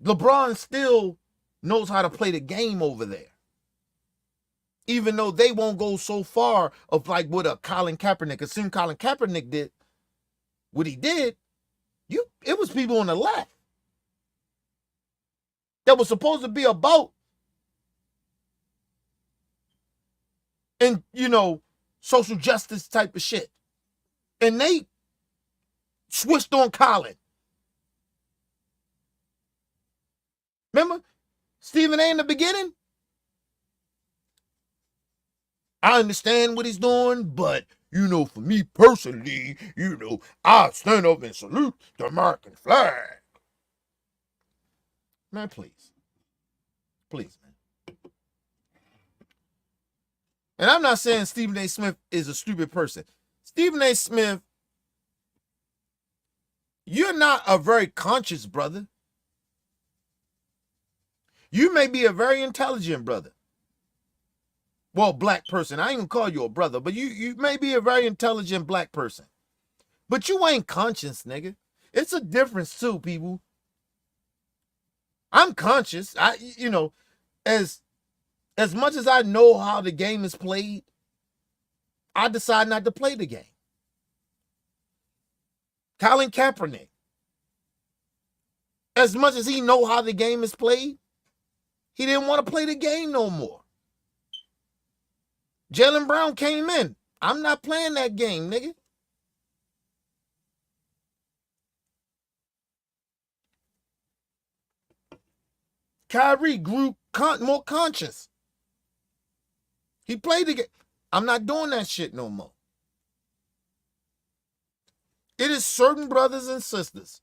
LeBron still knows how to play the game over there. Even though they won't go so far of like what a Colin Kaepernick, assume Colin Kaepernick did, what he did, it was people on the left that was supposed to be about, and social justice type of shit. And they switched on Colin. Remember Stephen A in the beginning? I understand what he's doing, but, for me personally, I stand up and salute the American flag. Man, please. Please, man. And I'm not saying Stephen A. Smith is a stupid person. Stephen A. Smith, you're not a very conscious brother. You may be a very intelligent brother. Well, black person. I ain't gonna call you a brother, but you may be a very intelligent black person. But you ain't conscious, nigga. It's a difference too, people. I'm conscious. As much as I know how the game is played, I decide not to play the game. Colin Kaepernick, as much as he know how the game is played, he didn't want to play the game no more. Jaylen Brown came in. I'm not playing that game, nigga. Kyrie grew more conscious. He played the game. I'm not doing that shit no more. It is certain brothers and sisters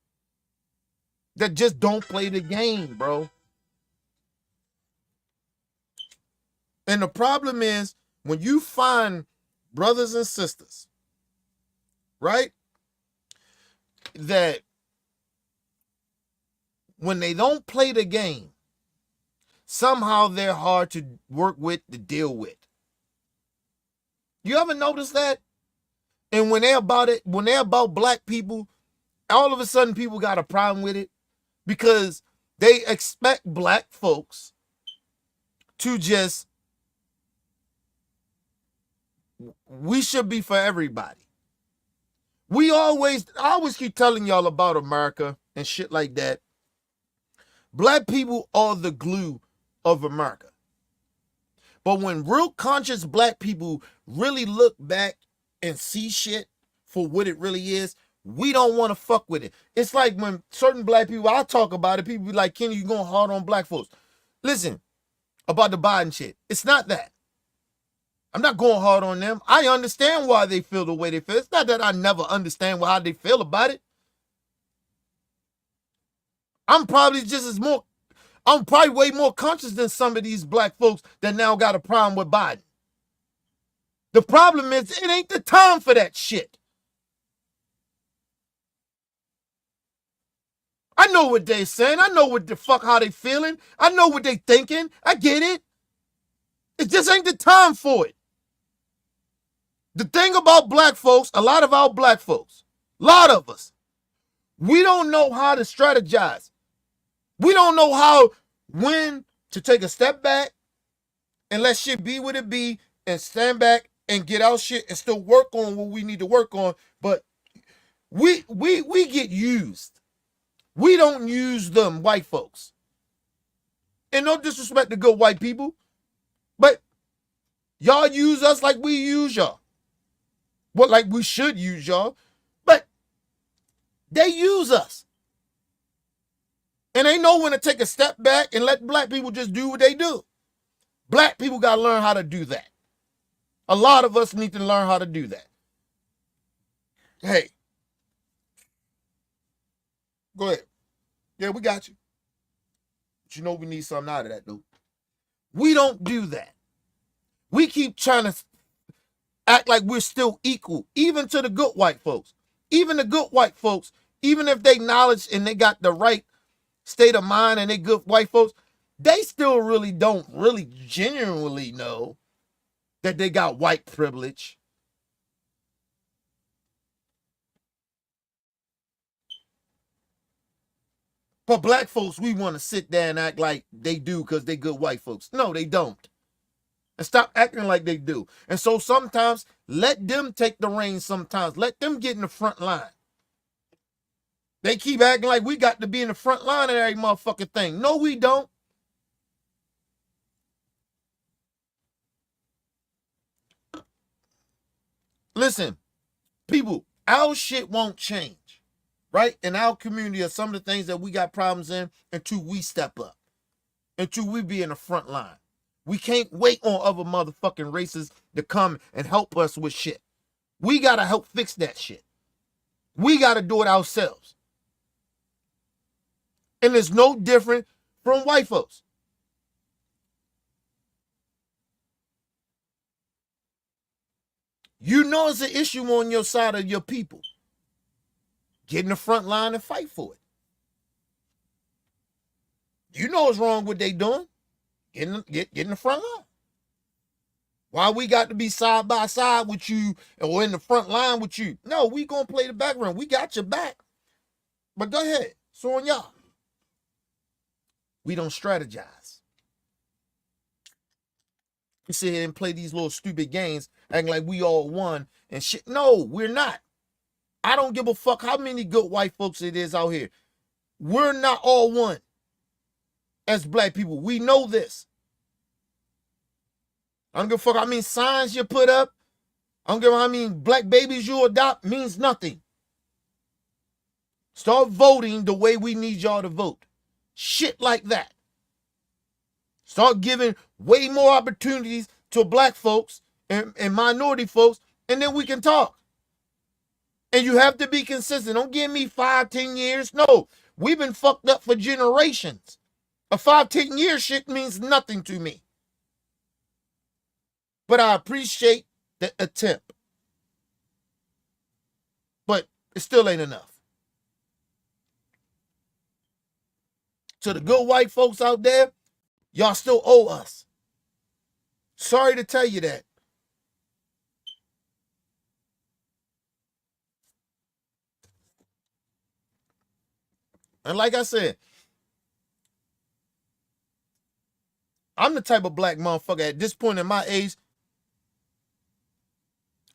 that just don't play the game, bro. And the problem is, when you find brothers and sisters, right, that when they don't play the game, somehow they're hard to work with, to deal with. You ever notice that? And when they're about black people, all of a sudden people got a problem with it because they expect black folks to just, we should be for everybody. I always keep telling y'all about America and shit like that. Black people are the glue of America. But when real conscious black people really look back and see shit for what it really is, we don't want to fuck with it. It's like when certain black people, I talk about it, people be like, Kenny, you going hard on black folks. Listen, about the Biden shit, it's not that. I'm not going hard on them. I understand why they feel the way they feel. It's not that I never understand how they feel about it. I'm probably way more conscious than some of these black folks that now got a problem with Biden. The problem is it ain't the time for that shit. I know what they saying. I know what the fuck how they feeling. I know what they thinking. I get it. It just ain't the time for it. The thing about black folks, a lot of our black folks, a lot of us, we don't know how to strategize. We don't know how, when to take a step back and let shit be what it be and stand back and get our shit and still work on what we need to work on. But we get used. We don't use them white folks. And no disrespect to good white people, but y'all use us like we use y'all. Well, like we should use y'all, but they use us. And they know when to take a step back and let black people just do what they do. Black people got to learn how to do that. A lot of us need to learn how to do that. Hey, go ahead. Yeah, we got you. But you know we need something out of that, though. We don't do that. We keep trying to act like we're still equal, even to the good white folks. Even the good white folks, even if they knowledge and they got the right state of mind and they good white folks, they still really don't really genuinely know that they got white privilege. But black folks, we want to sit there and act like they do because they good white folks. No, they don't. And stop acting like they do. And so sometimes let them take the reins sometimes. Let them get in the front line. They keep acting like we got to be in the front line of every motherfucking thing. No, we don't. Listen, people, our shit won't change, right? In our community are some of the things that we got problems in until we step up, until we be in the front line. We can't wait on other motherfucking races to come and help us with shit. We got to help fix that shit. We got to do it ourselves. And it's no different from white folks. You know it's an issue on your side of your people. Get in the front line and fight for it. You know what's wrong with what they doing. Get in the front line. Why we got to be side by side with you or in the front line with you? No, we gonna play the background. We got your back. But go ahead. So on y'all. We don't strategize. We sit here and play these little stupid games, acting like we all won and shit. No, we're not. I don't give a fuck how many good white folks it is out here. We're not all one. As black people, we know this. I don't give a fuck how many signs you put up. I don't give a fuck how many black babies you adopt. Means nothing. Start voting the way we need y'all to vote. Shit like that. Start giving way more opportunities to black folks and minority folks, and then we can talk. And you have to be consistent. Don't give me 5-10 years. No, we've been fucked up for generations. A 5-10 year shit means nothing to me. But I appreciate the attempt. But it still ain't enough. To the good white folks out there, y'all still owe us. Sorry to tell you that. And like I said, I'm the type of black motherfucker at this point in my age,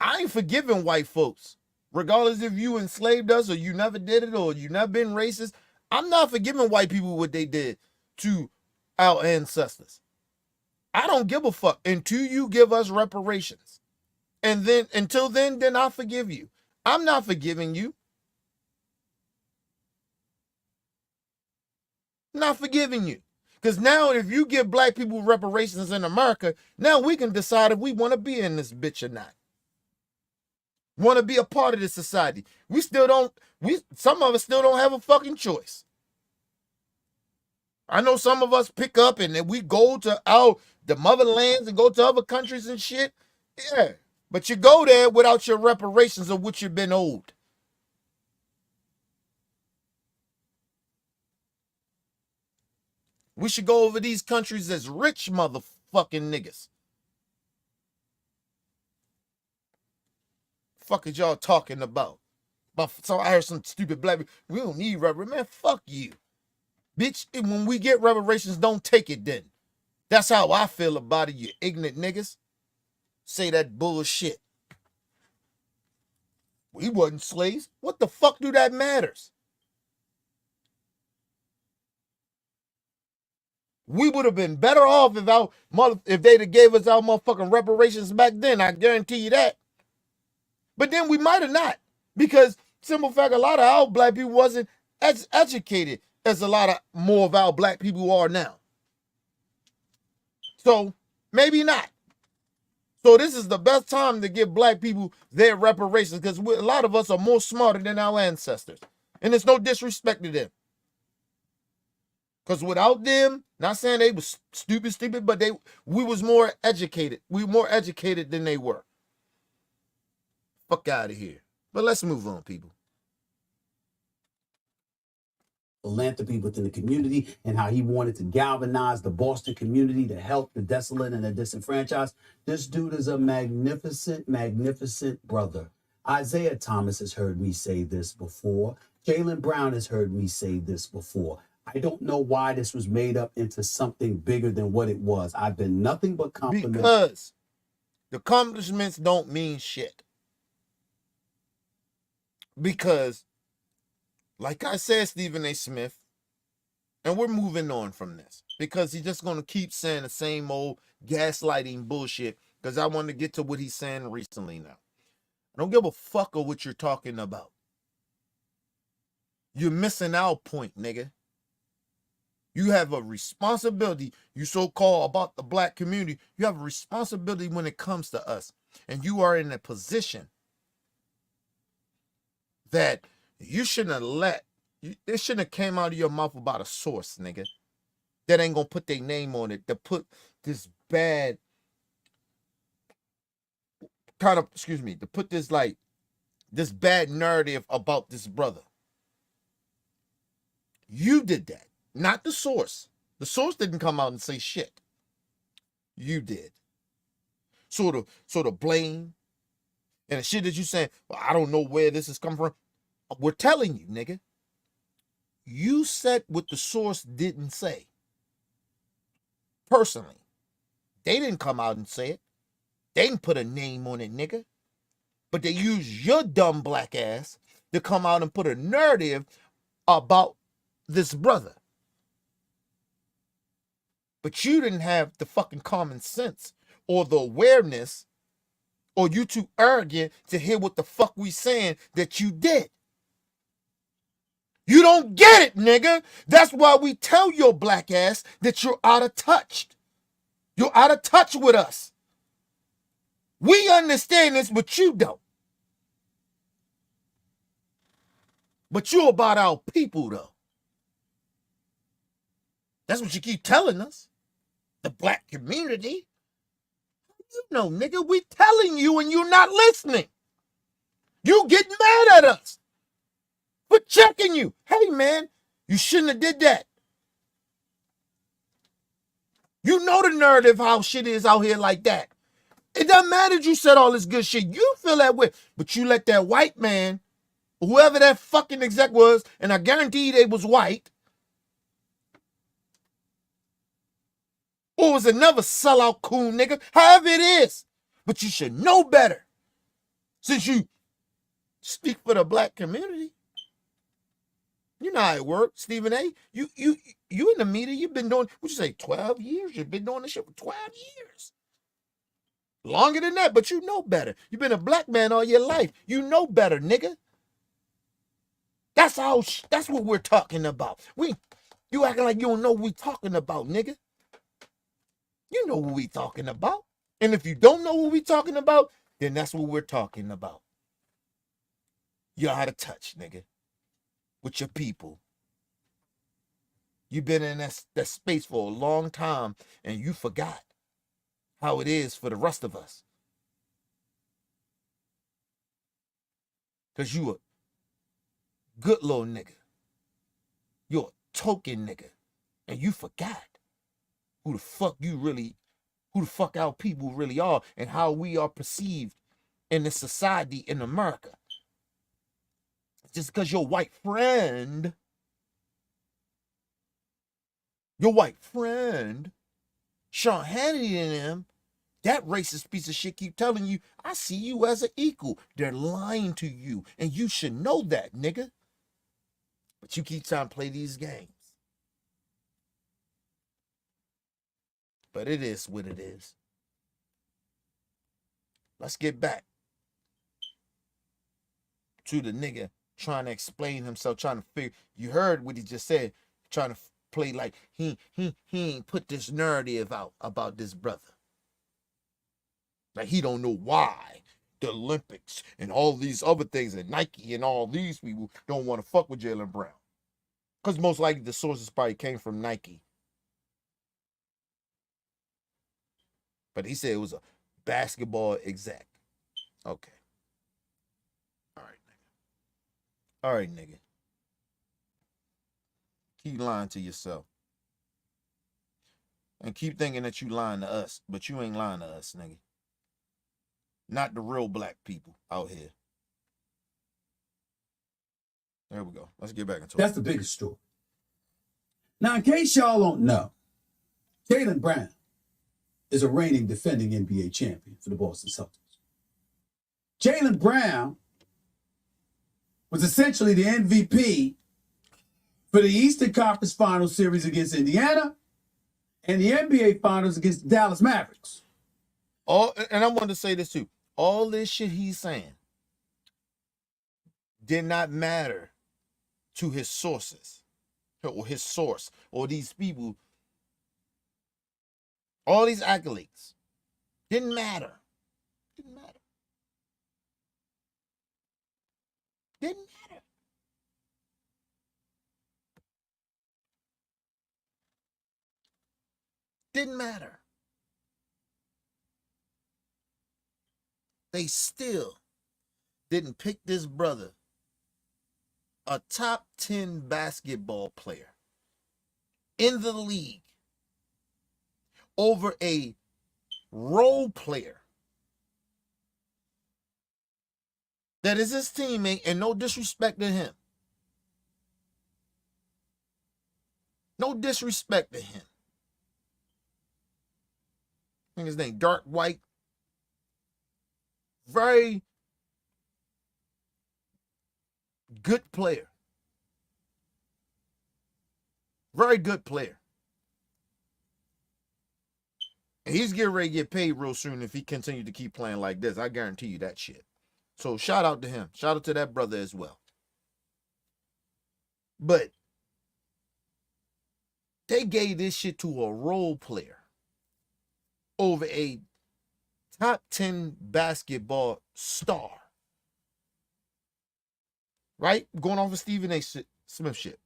I ain't forgiving white folks. Regardless if you enslaved us or you never did it or you never been racist, I'm not forgiving white people what they did to our ancestors. I don't give a fuck until you give us reparations. And then until then I'll forgive you. I'm not forgiving you. Not forgiving you. Because now if you give black people reparations in America, now we can decide if we want to be in this bitch or not. Want to be a part of this society. Some of us still don't have a fucking choice. I know some of us pick up and then we go to the motherlands and go to other countries and shit. Yeah. But you go there without your reparations of what you've been owed. We should go over these countries as rich motherfucking niggas. Fuck is y'all talking about? So I heard some stupid black people. We don't need reparations. Man, fuck you. Bitch, when we get reparations, don't take it then. That's how I feel about it, you ignorant niggas. Say that bullshit. We wasn't slaves. What the fuck do that matters? We would have been better off if they'd have gave us our motherfucking reparations back then. I guarantee you that. But then we might have not. Because, simple fact, a lot of our black people wasn't as educated as a lot of more of our black people are now. So, maybe not. So this is the best time to give black people their reparations because a lot of us are more smarter than our ancestors. And it's no disrespect to them. Because without them, not saying they was stupid, but we was more educated. We were more educated than they were. Fuck out of here. But let's move on, people. Philanthropy within the community and how he wanted to galvanize the Boston community to help the desolate and the disenfranchised. This dude is a magnificent, magnificent brother. Isaiah Thomas has heard me say this before. Jaylen Brown has heard me say this before. I don't know why this was made up into something bigger than what it was. I've been nothing but complimented. Because the accomplishments don't mean shit. Because, like I said, Stephen A. Smith, and we're moving on from this because he's just going to keep saying the same old gaslighting bullshit because I want to get to what he's saying recently now. I don't give a fuck of what you're talking about. You're missing our point, nigga. You have a responsibility, you so-called about the black community. You have a responsibility when it comes to us. And you are in a position that you shouldn't have it shouldn't have came out of your mouth about a source, nigga. That ain't gonna put their name on it. To put this bad to put this bad narrative about this brother. You did that, not the source. The source didn't come out and say shit. You did. Sort of blame. And the shit that you saying, well, I don't know where this is coming from. We're telling you, nigga. You said what the source didn't say. Personally. They didn't come out and say it. They didn't put a name on it, nigga. But they used your dumb black ass to come out and put a narrative about this brother. But you didn't have the fucking common sense or the awareness, or you too arrogant to hear what the fuck we saying that you did. You don't get it, nigga. That's why we tell your black ass that you're out of touch. You're out of touch with us. We understand this, but you don't. But you're about our people, though. That's what you keep telling us. The black community. You know, nigga, we telling you and you're not listening. You get mad at us for checking you. Hey, man, you shouldn't have did that. You know the narrative how shit is out here like that. It doesn't matter if you said all this good shit. You feel that way. But you let that white man, whoever that fucking exec was, and I guarantee they was white, or was another sellout coon nigga, however it is. But you should know better. Since you speak for the black community. You know how it works, Stephen A. You in the media, you've been doing, what you say, 12 years? You've been doing this shit for 12 years. Longer than that, but you know better. You've been a black man all your life. You know better, nigga. That's what we're talking about. You acting like you don't know what we talking about, nigga. You know what we talking about. And if you don't know what we talking about, then that's what we're talking about. You're out of touch, nigga, with your people. You've been in that space for a long time, and you forgot how it is for the rest of us. Because you a good little nigga. You're a token nigga. And you forgot who the fuck our people really are and how we are perceived in this society in America. Just because your white friend, Sean Hannity and them, that racist piece of shit keep telling you, I see you as an equal. They're lying to you, and you should know that, nigga. But you keep trying to play these games. But it is what it is. Let's get back to the nigga trying to explain himself, trying to figure. You heard what he just said, trying to play like he ain't put this narrative out about this brother. Like he don't know why the Olympics and all these other things and Nike and all these people don't want to fuck with Jaylen Brown. Because most likely the sources probably came from Nike. But he said it was a basketball exec. Okay. All right, nigga. Keep lying to yourself. And keep thinking that you lying to us, but you ain't lying to us, nigga. Not the real black people out here. There we go. Let's get back into it. That's the biggest story. Now, in case y'all don't know, Jaylen Brown is a reigning defending NBA champion for the Boston Celtics. Jaylen Brown was essentially the MVP for the Eastern Conference Finals series against Indiana and the NBA Finals against the Dallas Mavericks. And I wanted to say this too. All this shit he's saying did not matter to his sources or his source or these people. All these accolades didn't matter. Didn't matter. Didn't matter. Didn't matter. They still didn't pick this brother, a top 10 basketball player in the league, over a role player that is his teammate, and no disrespect to him. No disrespect to him. I think his name, Dark White. Very good player. Very good player. And he's getting ready to get paid real soon if he continues to keep playing like this. I guarantee you that shit. So shout out to him. Shout out to that brother as well. But they gave this shit to a role player over a top 10 basketball star. Right? Going off of Stephen A. Smith shit.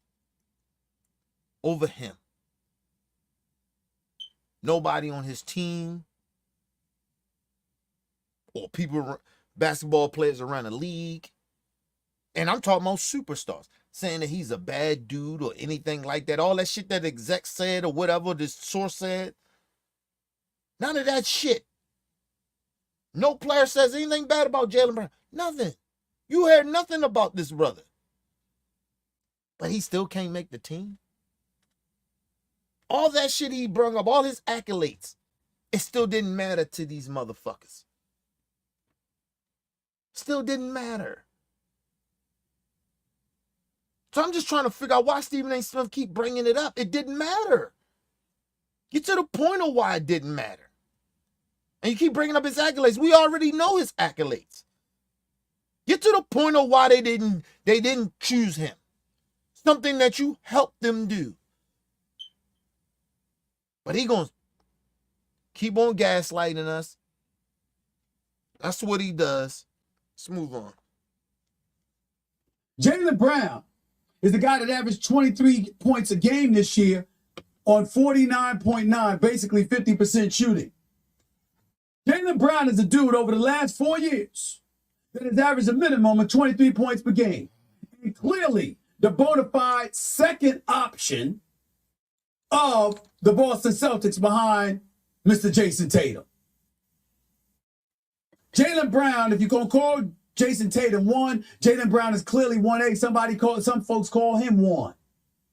Over him. Nobody on his team or people, basketball players around the league. And I'm talking about superstars. Saying that he's a bad dude or anything like that. All that shit that exec said or whatever this source said. None of that shit. No player says anything bad about Jaylen Brown. Nothing. You heard nothing about this brother. But he still can't make the team. All that shit he brought up, all his accolades, it still didn't matter to these motherfuckers. Still didn't matter. So I'm just trying to figure out why Stephen A. Smith keep bringing it up. It didn't matter. Get to the point of why it didn't matter. And you keep bringing up his accolades. We already know his accolades. Get to the point of why they didn't choose him. Something that you helped them do. But he gonna keep on gaslighting us. That's what he does. Let's move on. Jaylen Brown is the guy that averaged 23 points a game this year on 49.9, basically 50% shooting. Jaylen Brown is a dude over the last 4 years that has averaged a minimum of 23 points per game. And clearly, the bona fide second option of the Boston Celtics behind Mr. Jason Tatum. Jaylen Brown, if you're going to call Jason Tatum 1, Jaylen Brown is clearly 1A. Some folks call him 1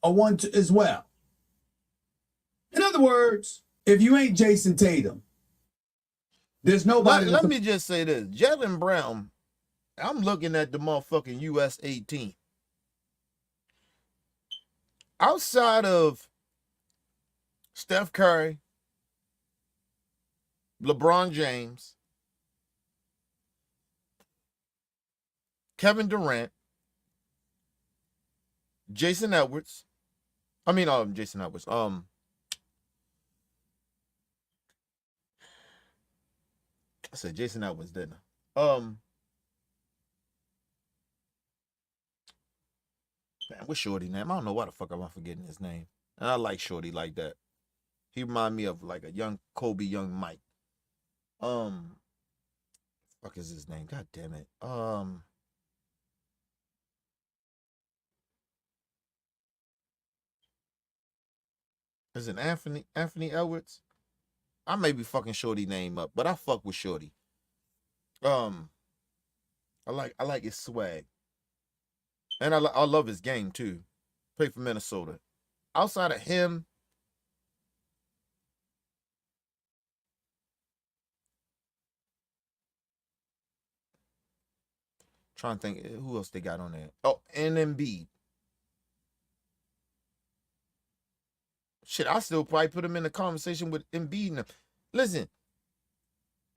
or 1 as well. In other words, if you ain't Jason Tatum, there's nobody. Let me just say this. Jaylen Brown, I'm looking at the motherfucking US 18. Outside of Steph Curry, LeBron James, Kevin Durant, Jason Edwards. Jason Edwards. I said Jason Edwards, didn't I? Man, what's Shorty name? I don't know why the fuck I'm forgetting his name. And I like Shorty like that. He remind me of like a young Kobe, young Mike. Fuck is his name? God damn it. Is it Anthony Edwards? I may be fucking Shorty name up, but I fuck with Shorty. I like his swag. And I love his game too. Played for Minnesota. Outside of him, trying to think who else they got on there. Oh, and Embiid. Shit, I still probably put him in the conversation with Embiid. Listen,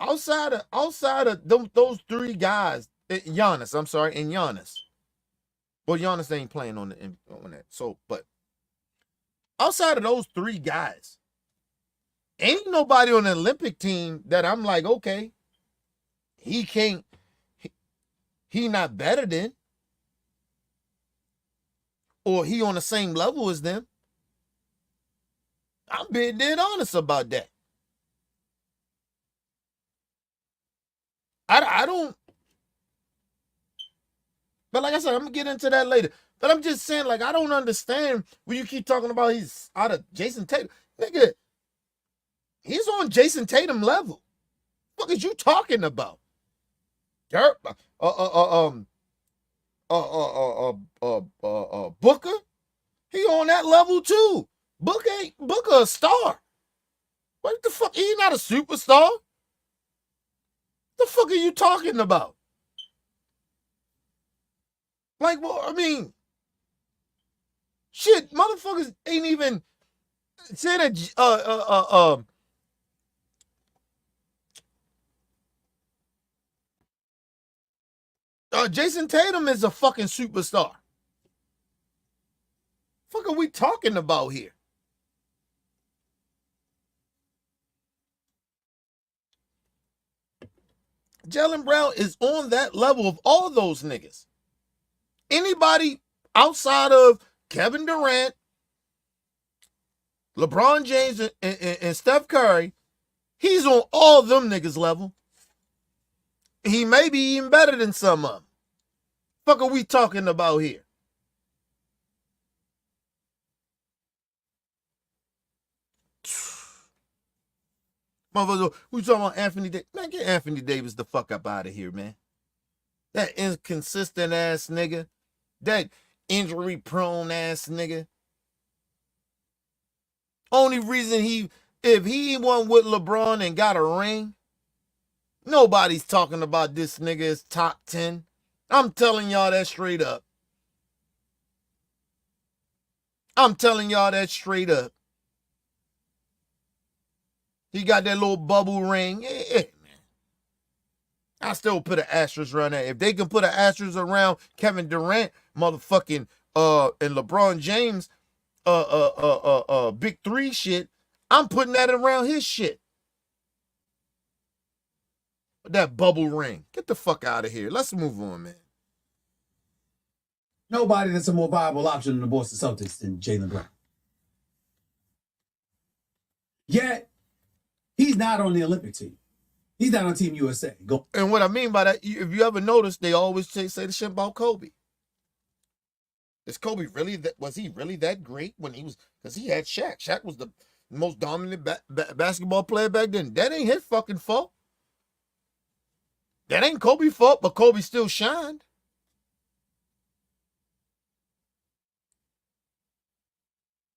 outside of those three guys, Giannis. I'm sorry, and Giannis. Well, Giannis ain't playing on that. So, but outside of those three guys, ain't nobody on the Olympic team that I'm like, okay, he not better than, or he on the same level as them. I'm being dead honest about that. I don't. But like I said, I'm gonna get into that later. But I'm just saying, like, I don't understand when you keep talking about he's out of Jason Tatum. Nigga, he's on Jason Tatum level. What is you talking about? Booker? He on that level too. Booker a star. What the fuck? He not a superstar. The fuck are you talking about? Like, well, I mean, shit, motherfuckers ain't even said that. Jason Tatum is a fucking superstar. Fuck are we talking about here? Jaylen Brown is on that level of all those niggas. Anybody outside of Kevin Durant, LeBron James, and Steph Curry, he's on all them niggas level. He may be even better than some of them. Fuck are we talking about here? Motherfucker, we talking about Anthony Davis. Man, get Anthony Davis the fuck up out of here, man. That inconsistent ass nigga. That injury prone ass nigga. Only reason if he won with LeBron and got a ring, nobody's talking about this nigga as top 10. I'm telling y'all that straight up. I'm telling y'all that straight up. He got that little bubble ring. Yeah, man. I still put an asterisk around that. If they can put an asterisk around Kevin Durant, motherfucking and LeBron James, big three shit, I'm putting that around his shit. That bubble ring. Get the fuck out of here. Let's move on, man. Nobody that's a more viable option in the Boston Celtics than Jaylen Brown. Yet, he's not on the Olympic team. He's not on Team USA. Go. And what I mean by that, if you ever notice, they always say the shit about Kobe. Is Kobe really that? Was he really that great when he was? Because he had Shaq. Shaq was the most dominant basketball player back then. That ain't his fucking fault. That ain't Kobe's fault, but Kobe still shined.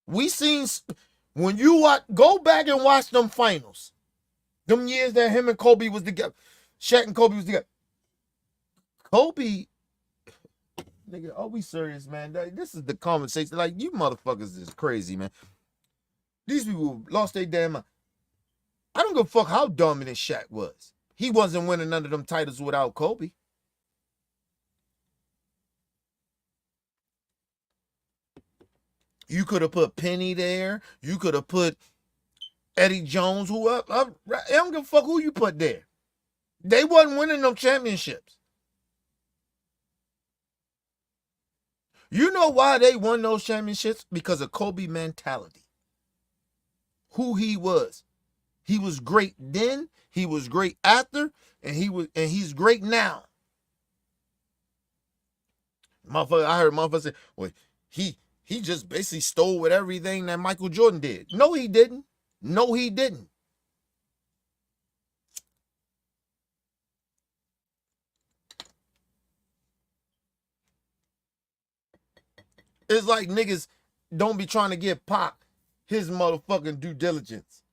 We seen when you go back and watch them finals. Them years that him and Kobe was together, Shaq and Kobe was together. Kobe, nigga, are we serious, man? This is the conversation. Like, you motherfuckers is crazy, man. These people lost their damn mind. I don't give a fuck how dominant Shaq was. He wasn't winning none of them titles without Kobe. You could have put Penny there. You could have put Eddie Jones. I don't give a fuck who you put there. They wasn't winning them championships. You know why they won those championships? Because of Kobe mentality. Who he was. He was great then, he was great after, and he's great now. Motherfucker, I heard motherfuckers say, well, he just basically stole with everything that Michael Jordan did. No, he didn't. No, he didn't. It's like niggas don't be trying to give Pac his motherfucking due diligence.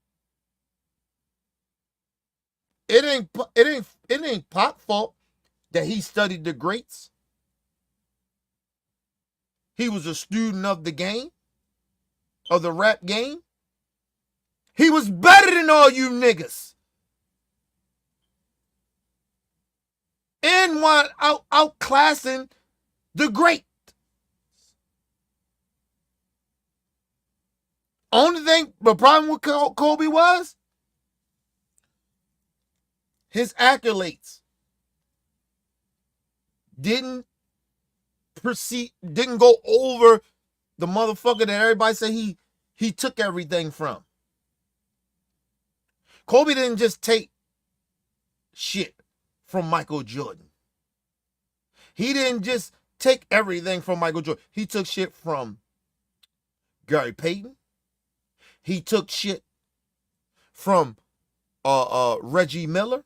It ain't Pac's fault that he studied the greats. He was a student of the game, of the rap game. He was better than all you niggas. And while outclassing the great. Only thing, the problem with Kobe was his accolades didn't go over the motherfucker that everybody say he took everything from. Kobe didn't just take shit from Michael Jordan. He didn't just take everything from Michael Jordan. He took shit from Gary Payton. He took shit from Reggie Miller.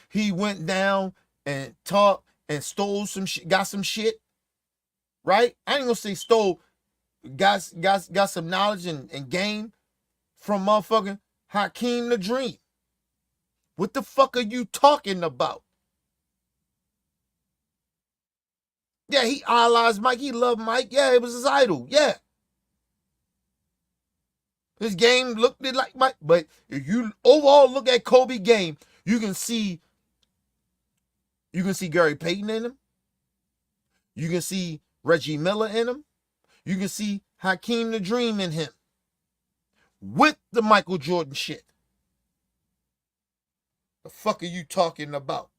He went down and talked and stole some shit, got some shit, right? I ain't gonna say stole, got some knowledge and game from motherfucking Hakeem the Dream. What the fuck are you talking about? Yeah, he idolized Mike. He loved Mike. Yeah, it was his idol. Yeah. His game looked like Mike. But if you overall look at Kobe game, you can see Gary Payton in him. You can see Reggie Miller in him. You can see Hakeem the Dream in him. With the Michael Jordan shit. The fuck are you talking about?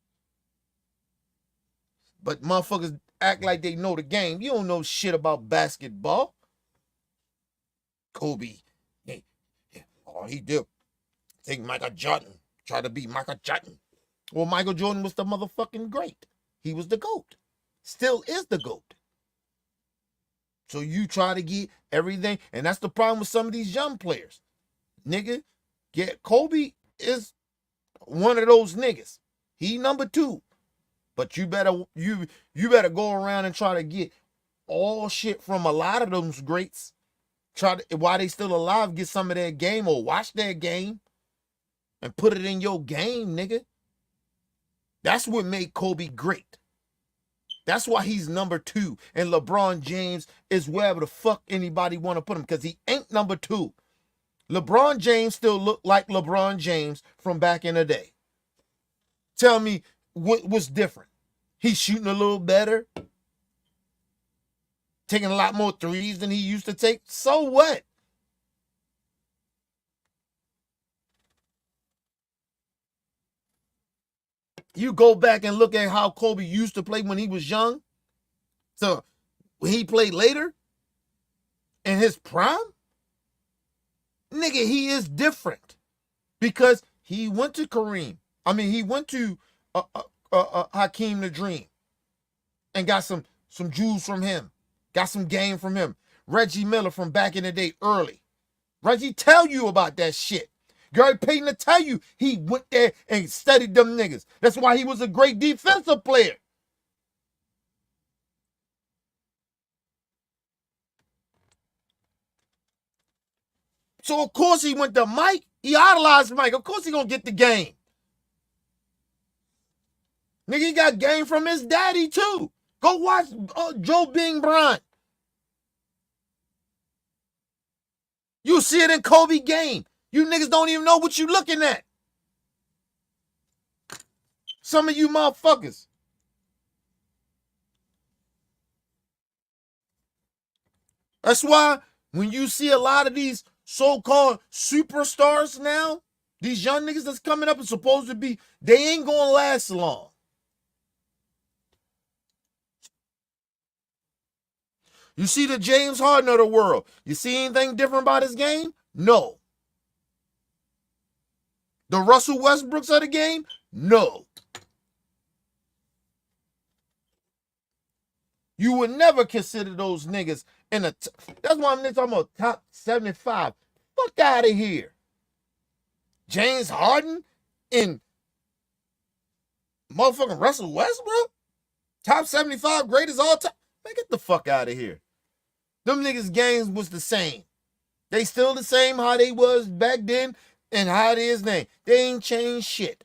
But motherfuckers act like they know the game. You don't know shit about basketball. Kobe. All he did, think Michael Jordan. Try to be Michael Jordan. Well, Michael Jordan was the motherfucking great. He was the GOAT. Still is the GOAT. So you try to get everything, and that's the problem with some of these young players. Nigga, Kobe is one of those niggas. He number 2. But you better go around and try to get all shit from a lot of those greats. While they still alive, get some of their game or watch their game and put it in your game, nigga. That's what made Kobe great. That's why he's number 2. And LeBron James is wherever the fuck anybody want to put him, because he ain't number 2. LeBron James still look like LeBron James from back in the day. Tell me what's different. He's shooting a little better. Taking a lot more threes than he used to take. So what? You go back and look at how Kobe used to play when he was young. So when he played later in his prime, nigga, he is different because he went to Kareem. I mean, he went to Hakeem the Dream and got some jewels from him, got some game from him. Reggie Miller from back in the day, early. Reggie tell you about that shit. Gary Payton to tell you he went there and studied them niggas. That's why he was a great defensive player. So of course he went to Mike. He idolized Mike. Of course he gonna get the game. Nigga, he got game from his daddy too. Go watch Joe Bing Bryant. You see it in Kobe game. You niggas don't even know what you looking at. Some of you motherfuckers. That's why when you see a lot of these so-called superstars now, these young niggas that's coming up and supposed to be, they ain't gonna last long. You see the James Harden of the world. You see anything different about his game? No. The Russell Westbrooks of the game? No. You would never consider those niggas in a... That's why I'm talking about top 75. Fuck out of here. James Harden and motherfucking Russell Westbrook? Top 75 greatest all time? Man, get the fuck out of here. Them niggas' games was the same. They still the same how they was back then and how it is now. They ain't changed shit.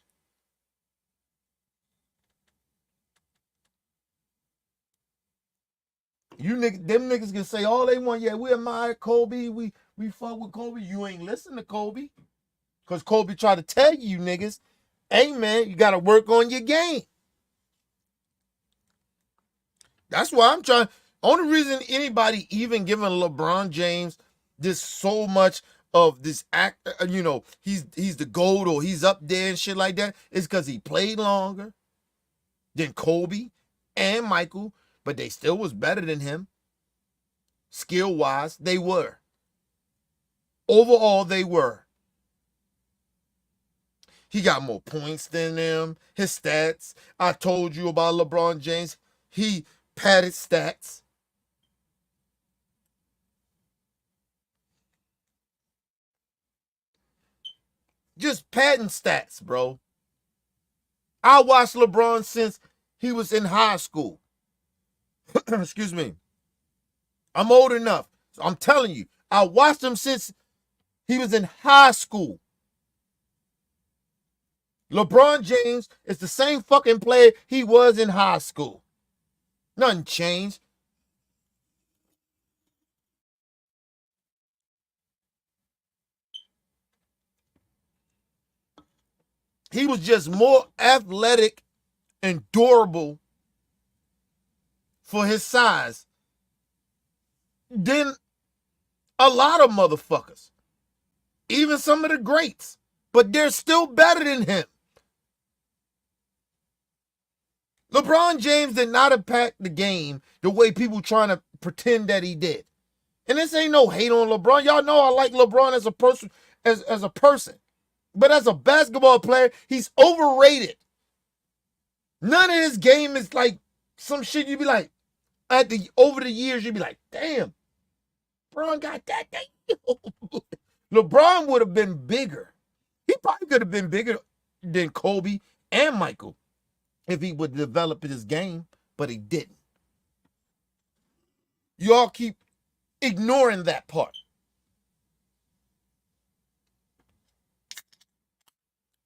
Them niggas can say all they want. Yeah, we admire Kobe. We fuck with Kobe. You ain't listen to Kobe. Because Kobe tried to tell you niggas, hey man, you got to work on your game. That's why I'm trying. Only reason anybody even giving LeBron James this so much of this act, he's the GOAT or he's up there and shit like that, is because he played longer than Kobe and Michael, but they still was better than him. Skill-wise, they were. Overall, they were. He got more points than them. His stats. I told you about LeBron James. He padded stats. Just padding stats, bro. I watched LeBron since he was in high school. Excuse me. I'm old enough. So I'm telling you, I watched him since he was in high school. LeBron James is the same fucking player he was in high school. Nothing changed. He was just more athletic and durable for his size than a lot of motherfuckers. Even some of the greats. But they're still better than him. LeBron James did not impact the game the way people trying to pretend that he did. And this ain't no hate on LeBron. Y'all know I like LeBron as a person, as a person. But as a basketball player, he's overrated. None of his game is like some shit you'd be like, over the years, you'd be like, damn, LeBron got that thing. LeBron would have been bigger. He probably could have been bigger than Kobe and Michael if he would develop his game, but he didn't. Y'all keep ignoring that part.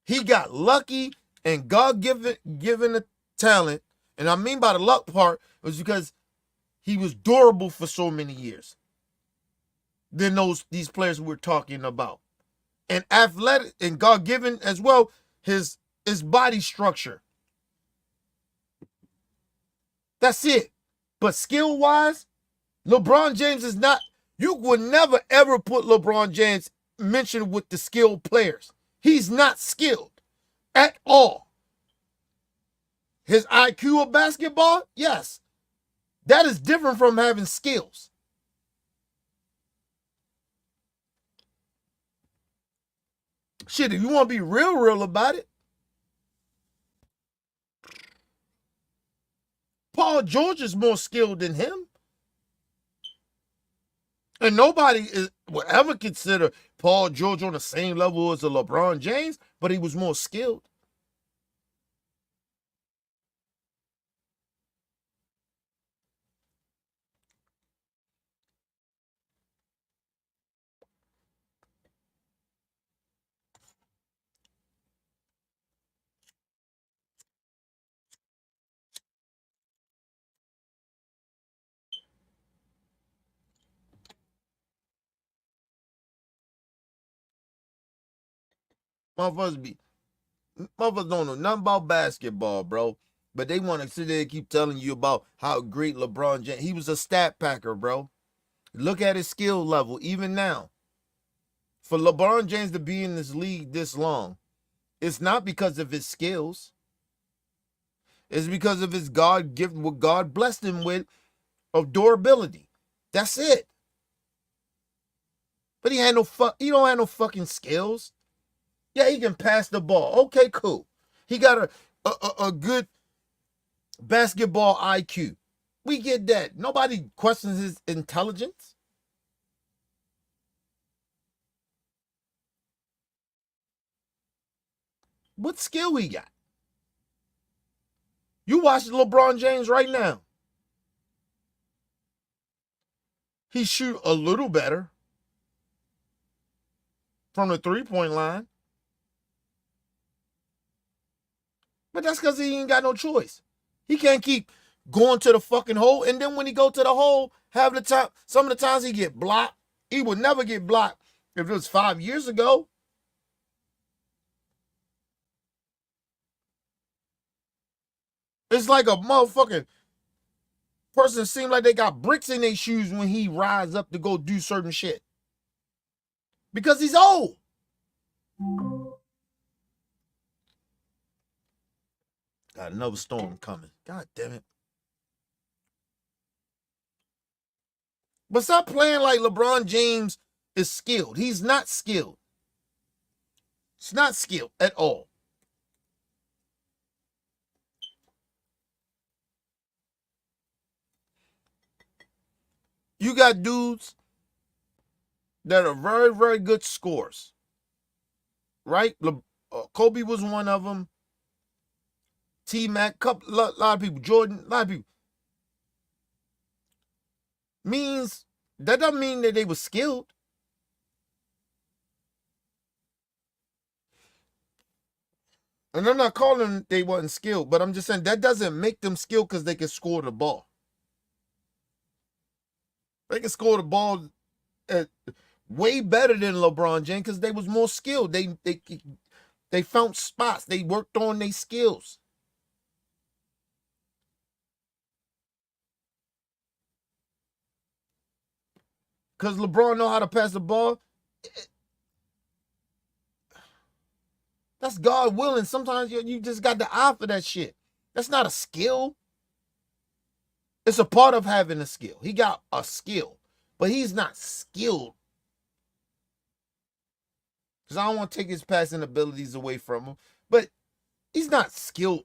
He got lucky and God given the talent, and I mean by the luck part was because he was durable for so many years than these players we're talking about. And athletic and God given as well, his body structure. That's it. But skill wise, LeBron James is not. You would never ever put LeBron James mentioned with the skilled players. He's not skilled at all. His IQ of basketball, yes. That is different from having skills. Shit, if you want to be real about it, Paul George is more skilled than him. And nobody will ever consider Paul George on the same level as a LeBron James, but he was more skilled. Motherfuckers don't know nothing about basketball, bro. But they want to sit there and keep telling you about how great LeBron James. He was a stat packer, bro. Look at his skill level, even now. For LeBron James to be in this league this long, it's not because of his skills. It's because of his God gift, what God blessed him with of durability. That's it. But he don't have no fucking skills. Yeah, he can pass the ball. Okay, cool. He got a good basketball IQ. We get that. Nobody questions his intelligence. What skill he got? You watch LeBron James right now. He shoot a little better from the three-point line. But that's because he ain't got no choice. He can't keep going to the fucking hole. And then when he go to the hole, some of the times he get blocked. He would never get blocked if it was 5 years ago. It's like a motherfucking person seems like they got bricks in their shoes when he rides up to go do certain shit. Because he's old. Got another storm coming. God damn it. But stop playing like LeBron James is skilled. He's not skilled. It's not skilled at all. You got dudes that are very, very good scorers. Right? Kobe was one of them. T-Mac, a lot of people. Jordan, a lot of people. That doesn't mean that they were skilled. And I'm not calling them they wasn't skilled, but I'm just saying that doesn't make them skilled because they can score the ball. They can score the ball way better than LeBron James because they was more skilled. They found spots. They worked on their skills. Because LeBron know how to pass the ball. That's God willing. Sometimes you just got the eye for that shit. That's not a skill. It's a part of having a skill. He got a skill, but he's not skilled. Because I don't want to take his passing abilities away from him. But he's not skilled.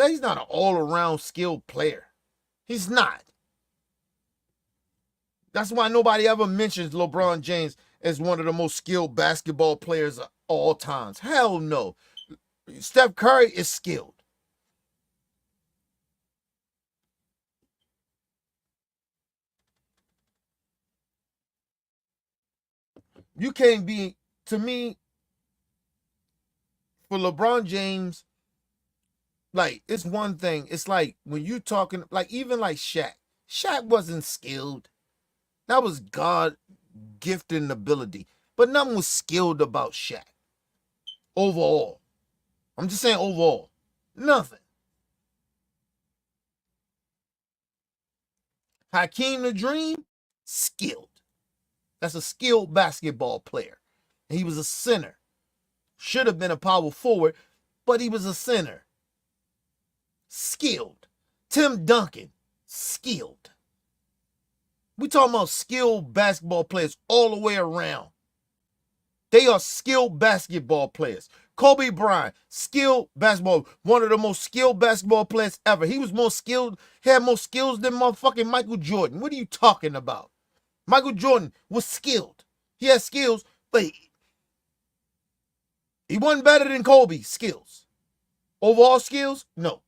He's not an all-around skilled player. He's not. That's why nobody ever mentions LeBron James as one of the most skilled basketball players of all times. Hell no. Steph Curry is skilled. You can't be, to me, for LeBron James, like, it's one thing. It's like when you talking, like, even like Shaq. Shaq wasn't skilled. That was God gifted ability. But nothing was skilled about Shaq. Overall. I'm just saying overall. Nothing. Hakeem the Dream, skilled. That's a skilled basketball player. And he was a center. Should have been a power forward, but he was a center. Skilled. Tim Duncan, skilled. We talking about skilled basketball players all the way around. They are skilled basketball players. Kobe Bryant, skilled basketball, one of the most skilled basketball players ever. He was more skilled, had more skills than motherfucking Michael Jordan. What are you talking about? Michael Jordan was skilled. He had skills, but he wasn't better than Kobe skills. Overall skills, no.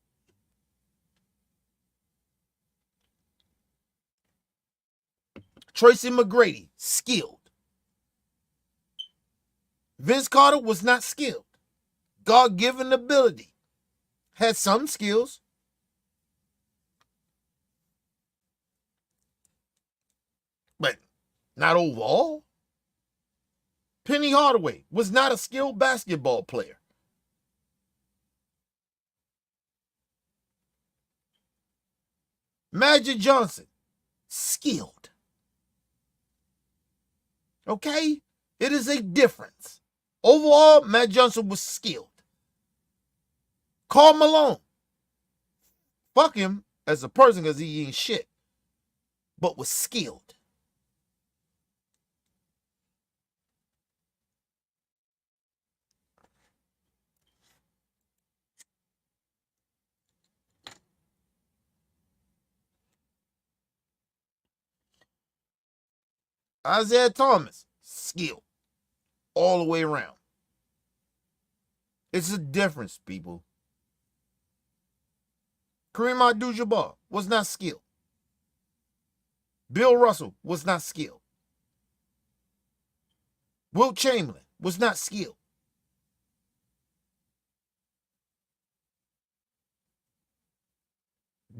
Tracy McGrady, skilled. Vince Carter was not skilled. God-given ability. Had some skills. But not overall. Penny Hardaway was not a skilled basketball player. Magic Johnson, skilled. Okay? It is a difference. Overall, Magic Johnson was skilled. Karl Malone, fuck him as a person because he ain't shit, but was skilled. Isaiah Thomas, skilled. All the way around. It's a difference, people. Kareem Abdul-Jabbar was not skilled. Bill Russell was not skilled. Wilt Chamberlain was not skilled.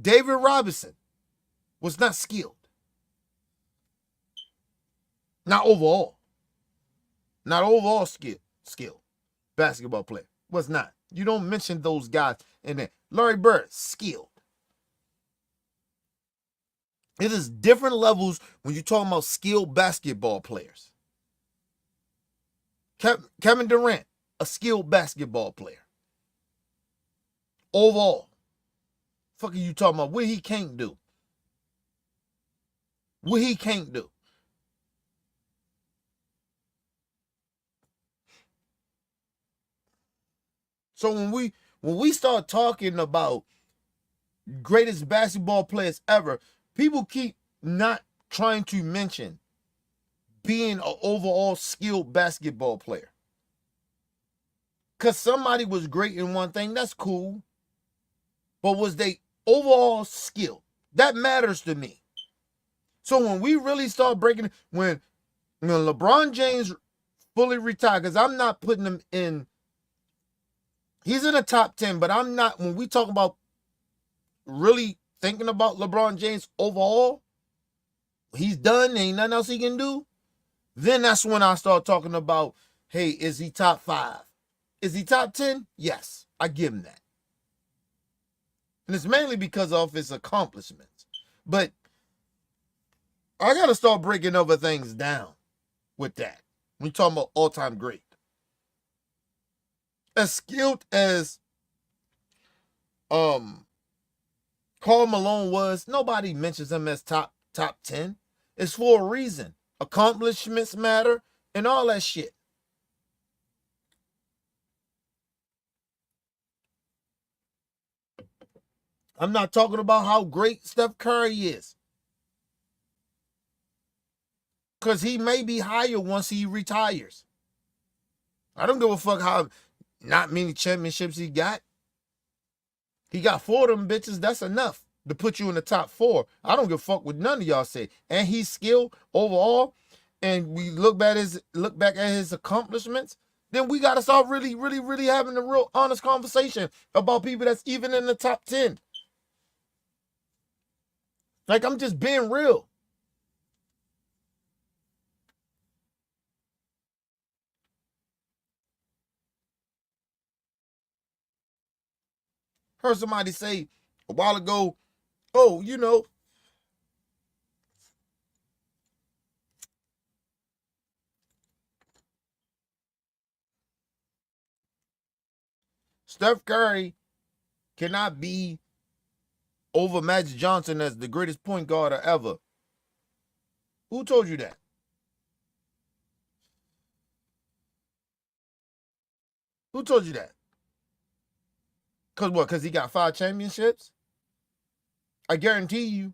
David Robinson was not skilled. Not overall. Not overall skill. Basketball player. Was not. You don't mention those guys in there. Larry Bird, skilled. It is different levels when you're talking about skilled basketball players. Kevin Durant, a skilled basketball player. Overall. Fuck are you talking about? What he can't do? What he can't do? So when we start talking about greatest basketball players ever, people keep not trying to mention being an overall skilled basketball player. Because somebody was great in one thing, that's cool. But was they overall skilled? That matters to me. So when we really start breaking, when LeBron James fully retired, because I'm not putting him in, he's in the top 10, but I'm not, when we talk about really thinking about LeBron James overall, he's done, ain't nothing else he can do, then that's when I start talking about, hey, is he top 5? Is he top 10? Yes, I give him that. And it's mainly because of his accomplishments. But I got to start breaking other things down with that. When you're talking about all-time great. As skilled as Karl Malone was, nobody mentions him as top 10. It's for a reason. Accomplishments matter and all that shit. I'm not talking about how great Steph Curry is. Because he may be higher once he retires. I don't give a fuck how not many championships he got. He got 4 of them bitches. That's enough to put you in the top 4. I don't give a fuck what none of y'all say. And he's skilled overall. And we look back at his accomplishments. Then we got to start really, really, really having a real honest conversation about people that's even in the top 10. Like, I'm just being real. Heard somebody say a while ago, oh, Steph Curry cannot be over Magic Johnson as the greatest point guard ever. Who told you that? Who told you that? Cause what? Cause he got 5 championships? I guarantee you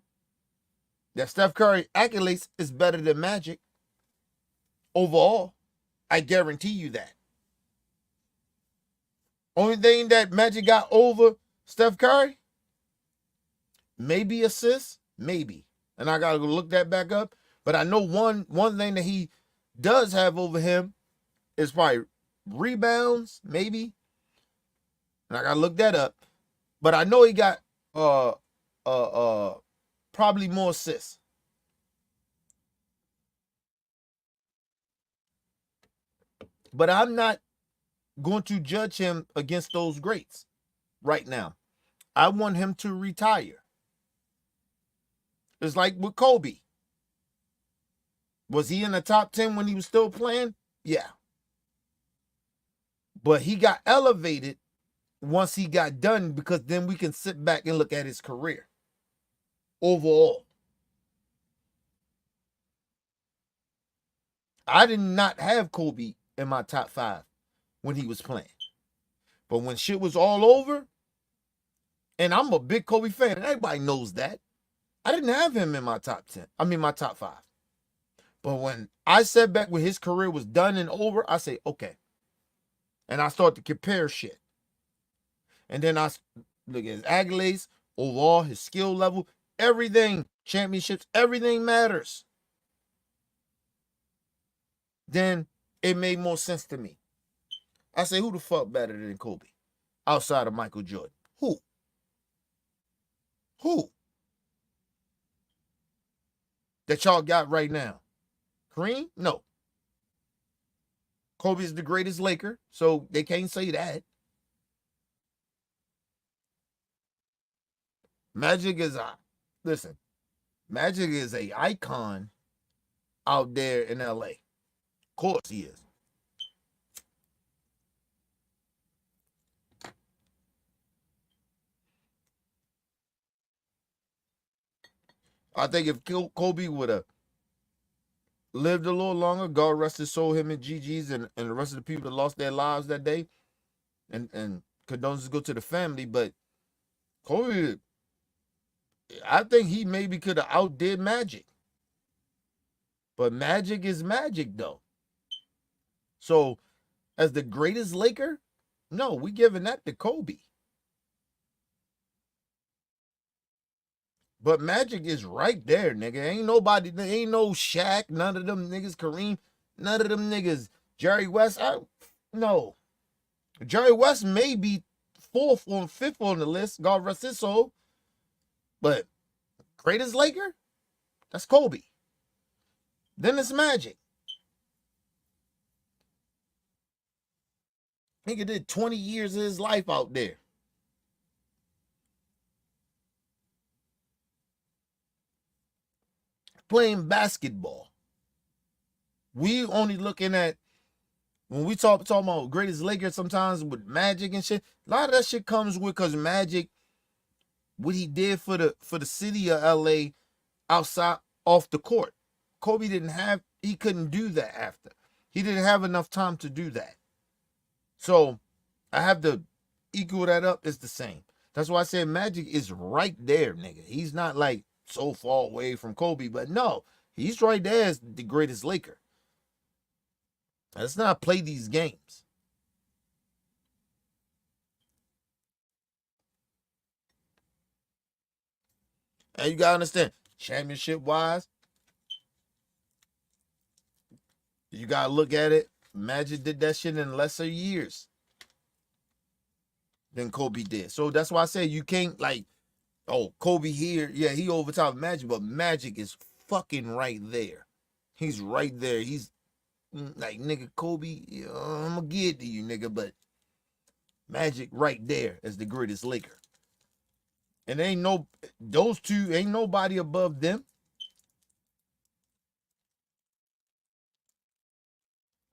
that Steph Curry accolades is better than Magic overall. I guarantee you that. Only thing that Magic got over Steph Curry, maybe assists, maybe. And I gotta go look that back up. But I know one thing that he does have over him is probably rebounds, maybe. And I gotta look that up. But I know he got probably more assists. But I'm not going to judge him against those greats right now. I want him to retire. It's like with Kobe. Was he in the top 10 when he was still playing? Yeah. But he got elevated once he got done, because then we can sit back and look at his career overall. I did not have Kobe in my top 5 when he was playing. But when shit was all over, and I'm a big Kobe fan, and everybody knows that, I didn't have him in my top 10. I mean, my top 5. But when I sat back when his career was done and over, I say, okay. And I start to compare shit. And then I look at his accolades, overall, his skill level, everything, championships, everything matters. Then it made more sense to me. I say, who the fuck better than Kobe outside of Michael Jordan? Who? That y'all got right now? Kareem? No. Kobe's the greatest Laker, so they can't say that. Magic is Magic is a icon out there in LA. Of course he is. I think if Kobe would have lived a little longer, God rest his soul, him and GG's and the rest of the people that lost their lives that day, and condolences go to the family, but Kobe, I think he maybe could have outdid Magic. But Magic is Magic, though. So, as the greatest Laker, no, we giving that to Kobe. But Magic is right there, nigga. Ain't nobody, ain't no Shaq, none of them niggas, Kareem, none of them niggas. Jerry West, no. Jerry West may be 4th or 5th on the list, God rest his soul. But greatest Laker, that's Kobe. Then it's Magic. Nigga did 20 years of his life out there. Playing basketball. We only looking at, when we talking about greatest Lakers sometimes with Magic and shit, a lot of that shit comes with, because Magic, what he did for the city of LA outside off the court. Kobe he couldn't do that after. He didn't have enough time to do that. So I have to equal that up. It's the same. That's why I said Magic is right there, nigga. He's not like so far away from Kobe, but no, he's right there as the greatest Laker. Let's not play these games. And you gotta understand, championship-wise, you gotta look at it. Magic did that shit in lesser years than Kobe did. So that's why I say you can't, like, oh, Kobe here, yeah, he over top of Magic, but Magic is fucking right there. He's right there. He's like, nigga, Kobe, I'm gonna give it to you, nigga, but Magic right there as the greatest Laker. And those two, ain't nobody above them.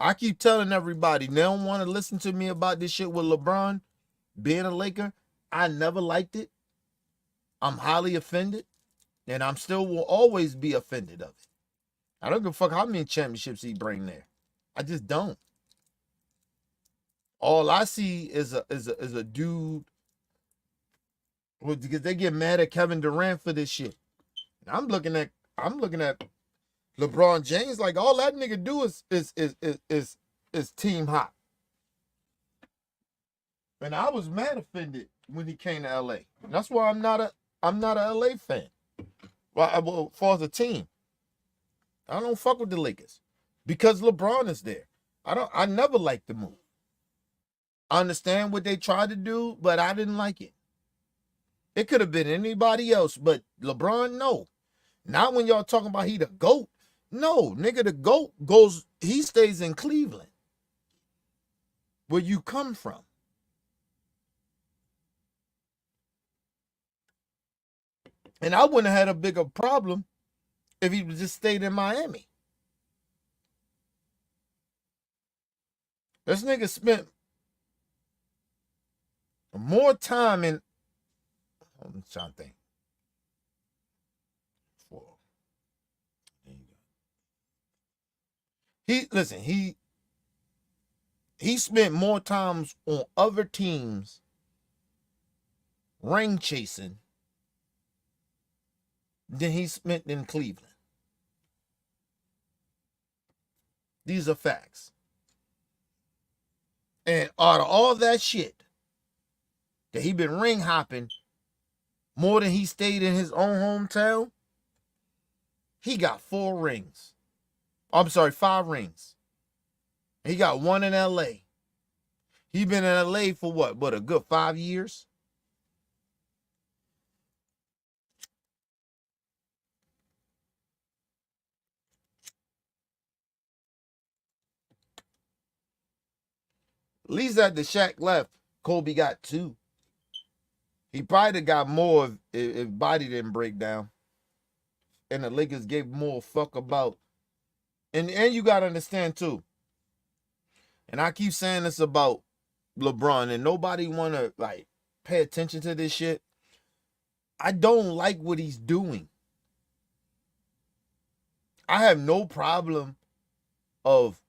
I keep telling everybody, they don't want to listen to me about this shit with LeBron being a Laker. I never liked it. I'm highly offended, and I'm still will always be offended of it. I don't give a fuck how many championships he bring there. I just don't. All I see is a dude because they get mad at Kevin Durant for this shit. I'm looking at LeBron James like all that nigga do is team hop. And I was mad offended when he came to LA. That's why I'm not a LA fan. Well, for the team, I don't fuck with the Lakers because LeBron is there. I never liked the move. I understand what they tried to do, but I didn't like it. It could have been anybody else, but LeBron, no. Not when y'all talking about he the GOAT. No, nigga, the GOAT he stays in Cleveland. Where you come from. And I wouldn't have had a bigger problem if he just stayed in Miami. This nigga spent more time in. I'm trying to think. He spent more times on other teams ring chasing than he spent in Cleveland. These are facts. And out of all that shit that he been ring hopping more than he stayed in his own hometown, he got 4 rings. I'm sorry, 5 rings. He got 1 in LA. He been in LA for what, a good 5 years? At least after Shaq left, Kobe got 2. He probably got more if body didn't break down. And the Lakers gave more fuck about. And you got to understand too. And I keep saying this about LeBron and nobody want to like pay attention to this shit. I don't like what he's doing. I have no problem of,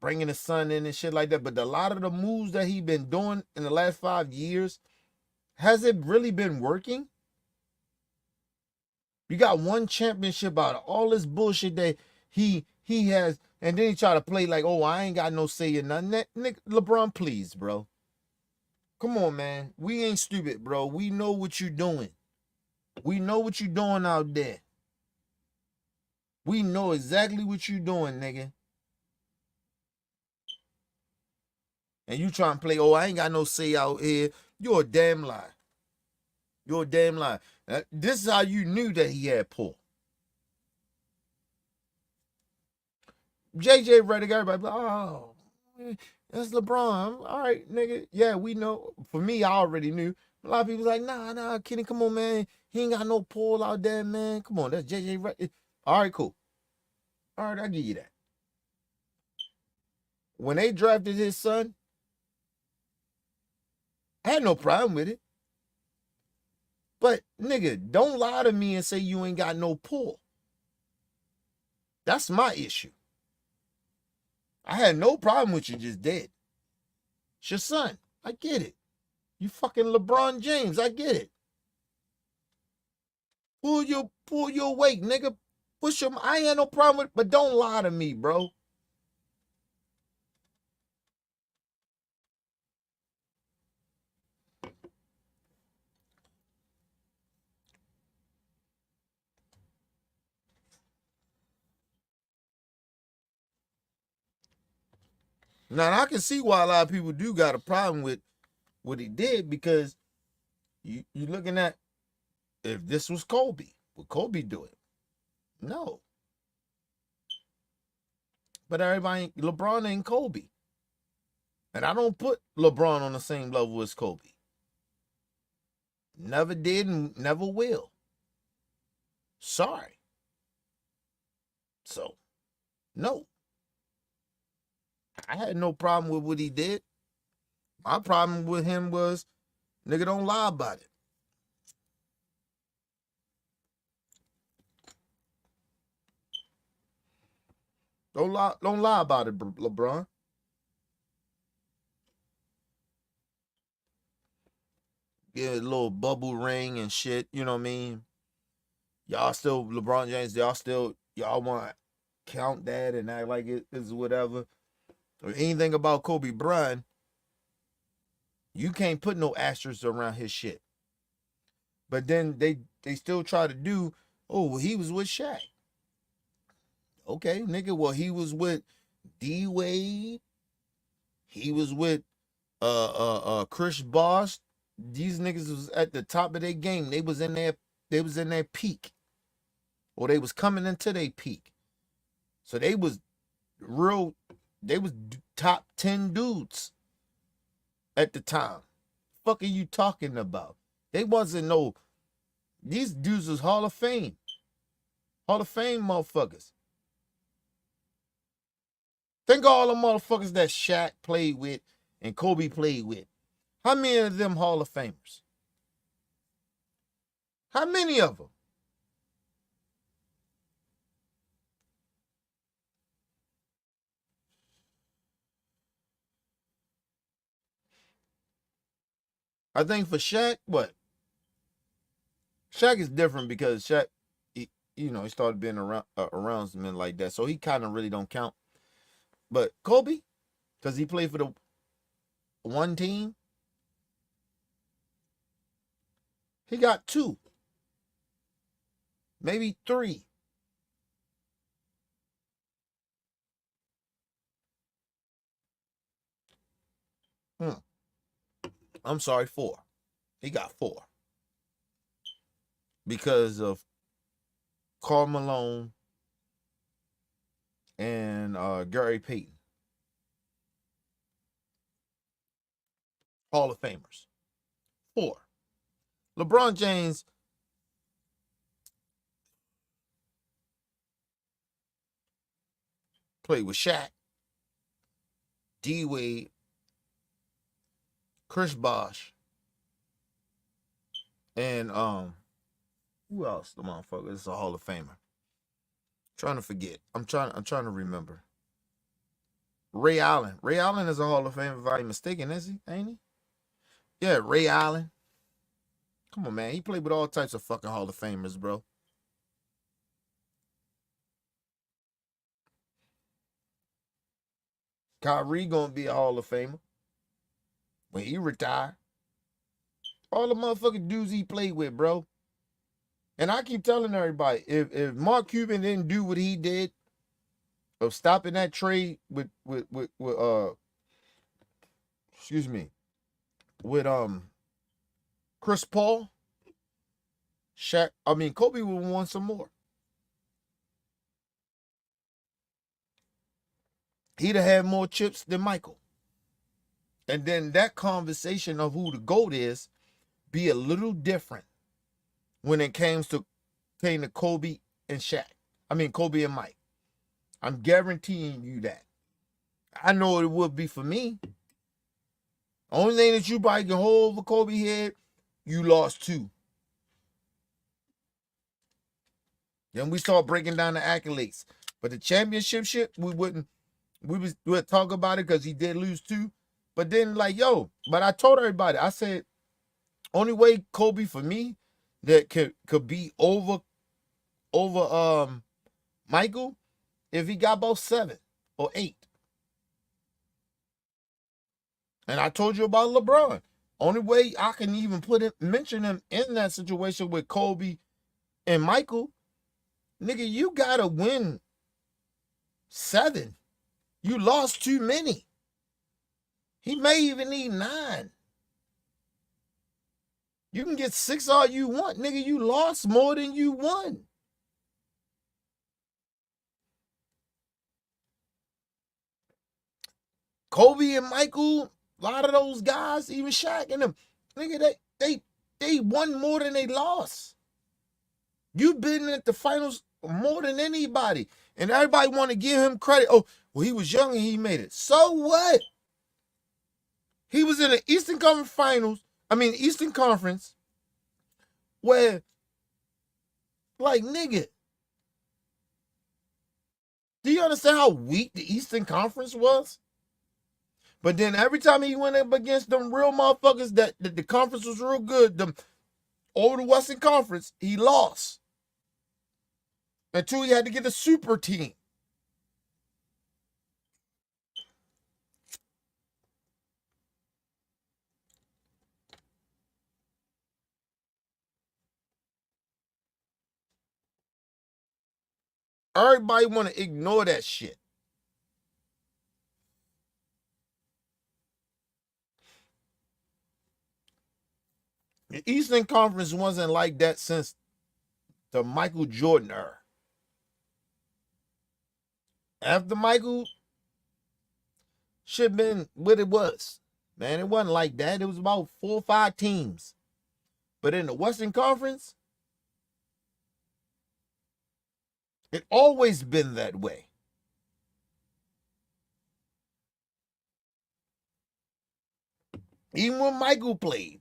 bringing his son in and shit like that. But a lot of the moves that he been doing in the last 5 years, has it really been working? You got 1 championship out of all this bullshit that he has, and then he try to play like, oh, I ain't got no say in nothing. Nick, LeBron, please, bro. Come on, man. We ain't stupid, bro. We know what you doing. We know what you doing out there. We know exactly what you doing, nigga. And you trying to play, oh, I ain't got no say out here. You're a damn lie. You're a damn lie. This is how you knew that he had pull. JJ ready, everybody, oh, that's LeBron. All right, nigga. Yeah, we know. For me, I already knew. A lot of people like, nah, Kenny, come on, man. He ain't got no pull out there, man. Come on, that's JJ ready. All right, cool. All right, I'll give you that. When they drafted his son, I had no problem with it. But, nigga, don't lie to me and say you ain't got no pull. That's my issue. I had no problem with you just dead. It's your son. I get it. You fucking LeBron James. I get it. Pull your weight, nigga. Push your. I ain't had no problem with it, but don't lie to me, bro. Now I can see why a lot of people do got a problem with what he did because you looking at if this was Kobe, would Kobe do it? No. But LeBron ain't Kobe. And I don't put LeBron on the same level as Kobe. Never did and never will. Sorry. So, no. I had no problem with what he did. My problem with him was, nigga, don't lie about it. Don't lie about it, LeBron. Get a little bubble ring and shit. You know what I mean? Y'all still LeBron James. Y'all want to count that and act like it is whatever. Or anything about Kobe Bryant, you can't put no asterisks around his shit. But then they still try to do. Oh, well, he was with Shaq. Okay, nigga. Well, he was with D Wade. He was with Chris Bosh. These niggas was at the top of their game. They was in their peak. Or they was coming into their peak. So they was top 10 dudes at the time. Fuck are you talking about? They wasn't no, these dudes was Hall of Fame. Hall of Fame motherfuckers. Think of all the motherfuckers that Shaq played with and Kobe played with. How many of them Hall of Famers? How many of them? I think for Shaq, what? Shaq is different because Shaq, he started being around some men like that, so he kind of really don't count. But Kobe, because he played for the one team, he got 2, maybe 3. I'm sorry, 4. He got 4 because of Karl Malone and Gary Payton, Hall of Famers. 4. LeBron James played with Shaq, D Wade, Chris Bosh, and who else? The motherfucker is a Hall of Famer. Trying to forget. I'm trying to remember. Ray Allen. Ray Allen is a Hall of Famer, if I'm mistaken, is he? Ain't he? Yeah, Ray Allen. Come on, man. He played with all types of fucking Hall of Famers, bro. Kyrie gonna be a Hall of Famer when he retire. All the motherfucking dudes he played with, bro. And I keep telling everybody, if Mark Cuban didn't do what he did of stopping that trade with excuse me, with Chris Paul, Kobe would want some more. He'd have had more chips than Michael. And then that conversation of who the GOAT is be a little different when it came to Kobe and Shaq. Kobe and Mike. I'm guaranteeing you that. I know it would be for me. Only thing that you probably can hold over Kobe head, you lost 2. Then we start breaking down the accolades. But the championship shit, we would talk about it because he did lose 2. But then but I told everybody, I said, only way Kobe for me that could be over Michael if he got about 7 or 8. And I told you about LeBron. Only way I can even mention him in that situation with Kobe and Michael, nigga, you gotta win 7. You lost too many. He may even need 9. You can get 6 all you want, nigga. You lost more than you won. Kobe and Michael, a lot of those guys, even Shaq and them, nigga, they won more than they lost. You've been at the finals more than anybody. And everybody want to give him credit. Oh, well, he was young and he made it. So what? He was in the Eastern Conference where, nigga, Do you understand how weak the Eastern Conference was? But then every time he went up against them real motherfuckers that the conference was real good, them over the Western Conference, he lost. Until he had to get a super team. Everybody want to ignore that shit. The Eastern Conference wasn't like that since the Michael Jordan era. After Michael, should have been what it was. Man, it wasn't like that. It was about 4 or 5 teams. But in the Western Conference, it always been that way. Even when Michael played.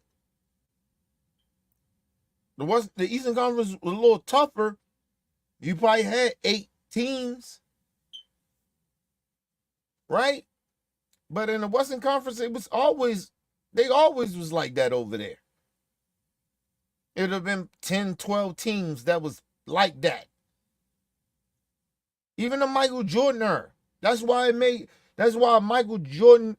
The Eastern Conference was a little tougher. You probably had 8 teams. Right? But in the Western Conference, it was always, they always was like that over there. It would have been 10, 12 teams that was like that. Even the Michael Jordan era. That's why Michael Jordan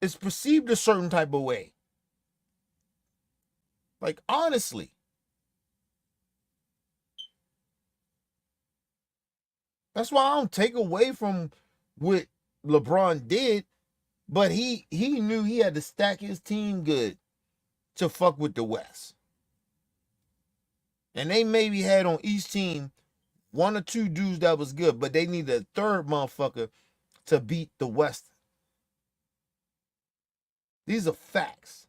is perceived a certain type of way. Like, honestly. That's why I don't take away from what LeBron did, but he knew he had to stack his team good to fuck with the West. And they maybe had on each team 1 or 2 dudes that was good, but they needed a third motherfucker to beat the West. These are facts.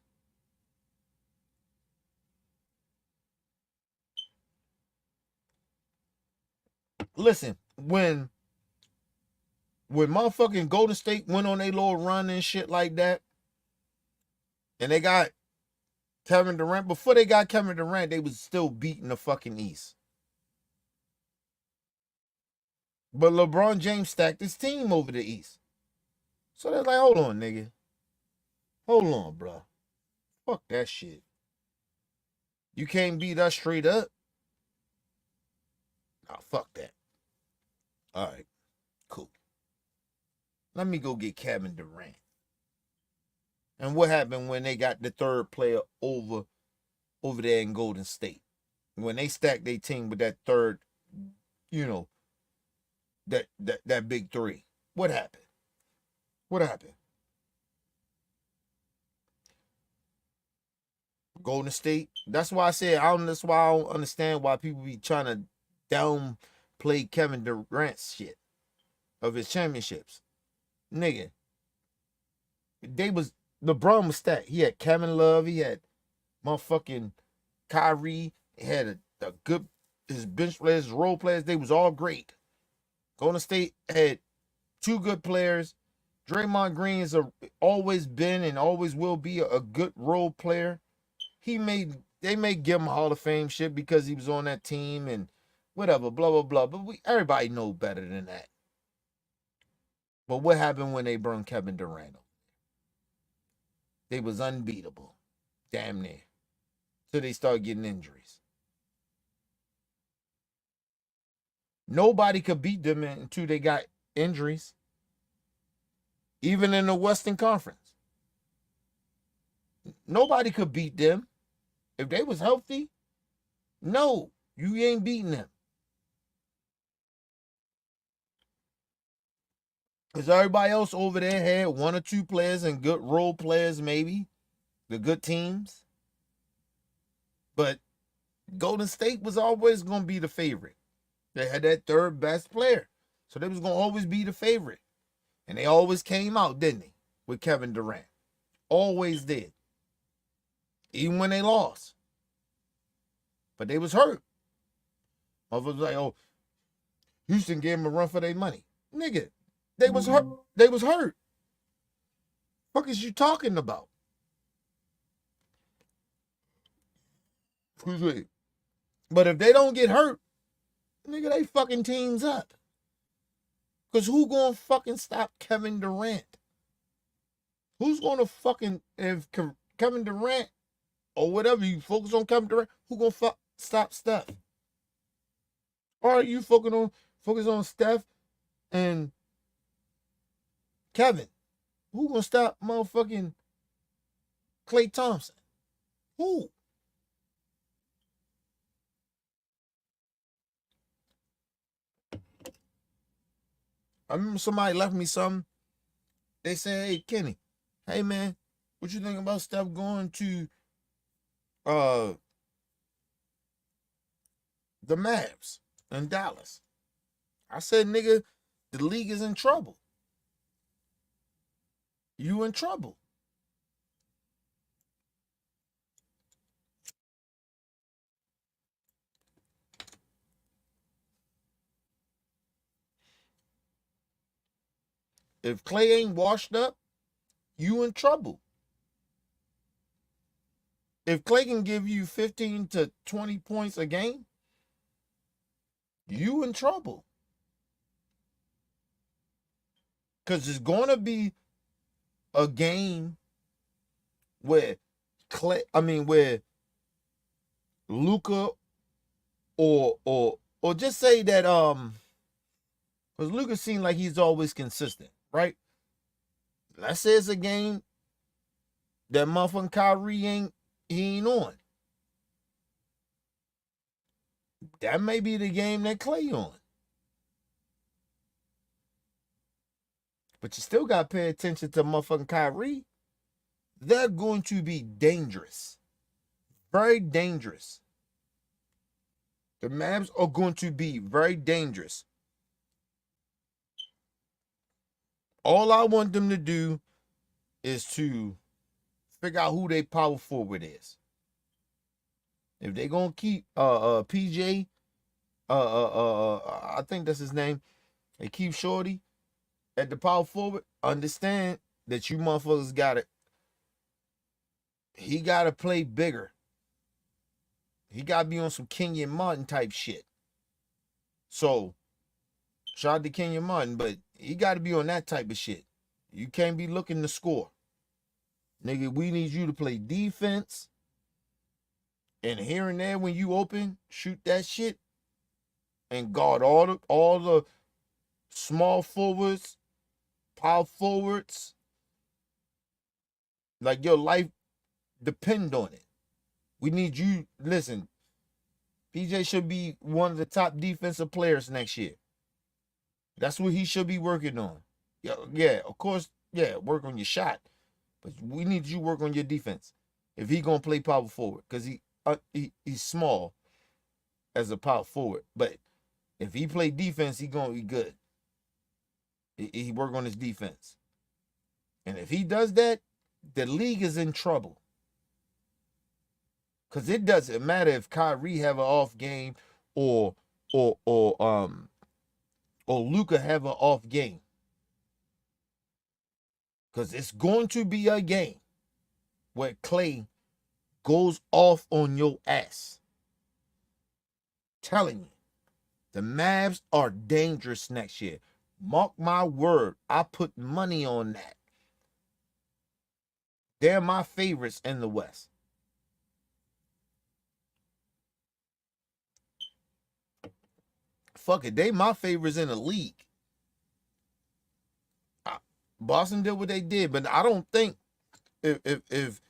Listen, when motherfucking Golden State went on a little run and shit like that, and they got Kevin Durant, before they got Kevin Durant, they was still beating the fucking East. But LeBron James stacked his team over the East. So they're like, hold on, nigga. Hold on, bro. Fuck that shit. You can't beat us straight up. Nah, fuck that. All right, cool. Let me go get Kevin Durant. And what happened when they got the third player over there in Golden State? When they stacked their team with that third, you know, that big 3. What happened? What happened? Golden State. That's why I said that's why I don't understand why people be trying to downplay Kevin Durant's shit of his championships. Nigga. LeBron was stacked. He had Kevin Love, he had motherfucking Kyrie, he had a good, his bench players, his role players, they was all great. Golden State had 2 good players. Draymond Green is always been and always will be a good role player. They may give him Hall of Fame shit because he was on that team and whatever, blah, blah, blah. But everybody know better than that. But what happened when they brought Kevin Durant? They was unbeatable. Damn near. So they started getting injuries. Nobody could beat them until they got injuries. Even in the Western Conference. Nobody could beat them. If they was healthy, no, you ain't beating them. Because everybody else over there had 1 or 2 players and good role players, maybe. The good teams. But Golden State was always going to be the favorite. They had that third best player. So they was going to always be the favorite. And they always came out, didn't they? With Kevin Durant. Always did. Even when they lost. But they was hurt. Motherfuckers was like, oh, Houston gave them a run for their money. Nigga, they was hurt. They was hurt. Fuck is you talking about? Excuse me. But if they don't get hurt, Nigga, they fucking teams up. Because who gonna fucking stop Kevin Durant? Who's gonna fucking, if Kevin Durant or whatever, you focus on Kevin Durant, who gonna stop Steph? Or are you focus on Steph and Kevin? Who gonna stop motherfucking Klay Thompson? Who? I remember somebody left me something. They said, "Hey Kenny, hey man, what you think about Steph going to the Mavs in Dallas?" I said, "Nigga, the league is in trouble. You in trouble." If Klay ain't washed up, you in trouble. If Klay can give you 15 to 20 points a game, you in trouble. Because it's going to be a game where where Luka or just say that because Luka seems like he's always consistent, right? Let's say it's a game that motherfucking Kyrie ain't on. That may be the game that Klay on. But you still got to pay attention to motherfucking Kyrie. They're going to be dangerous. Very dangerous. The Mavs are going to be very dangerous. All I want them to do is to figure out who their power forward is. If they're gonna keep PJ, I think that's his name, they keep Shorty at the power forward, understand that you motherfuckers he gotta play bigger. He gotta be on some Kenyon Martin type shit. So shout out to Kenyon Martin, but he gotta be on that type of shit. You can't be looking to score. Nigga, we need you to play defense. And here and there when you open, shoot that shit. And guard all the small forwards, power forwards. Like your life depend on it. We need you. Listen, PJ should be one of the top defensive players next year. That's what he should be working on. Yeah, of course, yeah, work on your shot. But we need you to work on your defense. If he gonna play power forward, because he's small as a power forward. But if he play defense, he gonna be good. He work on his defense. And if he does that, the league is in trouble. Because it doesn't matter if Kyrie have an off game or Luka have an off game. Because it's going to be a game where Klay goes off on your ass. Telling you, the Mavs are dangerous next year. Mark my word, I put money on that. They're my favorites in the West. Fuck it, they my favorites in the league. Boston did what they did, but I don't think if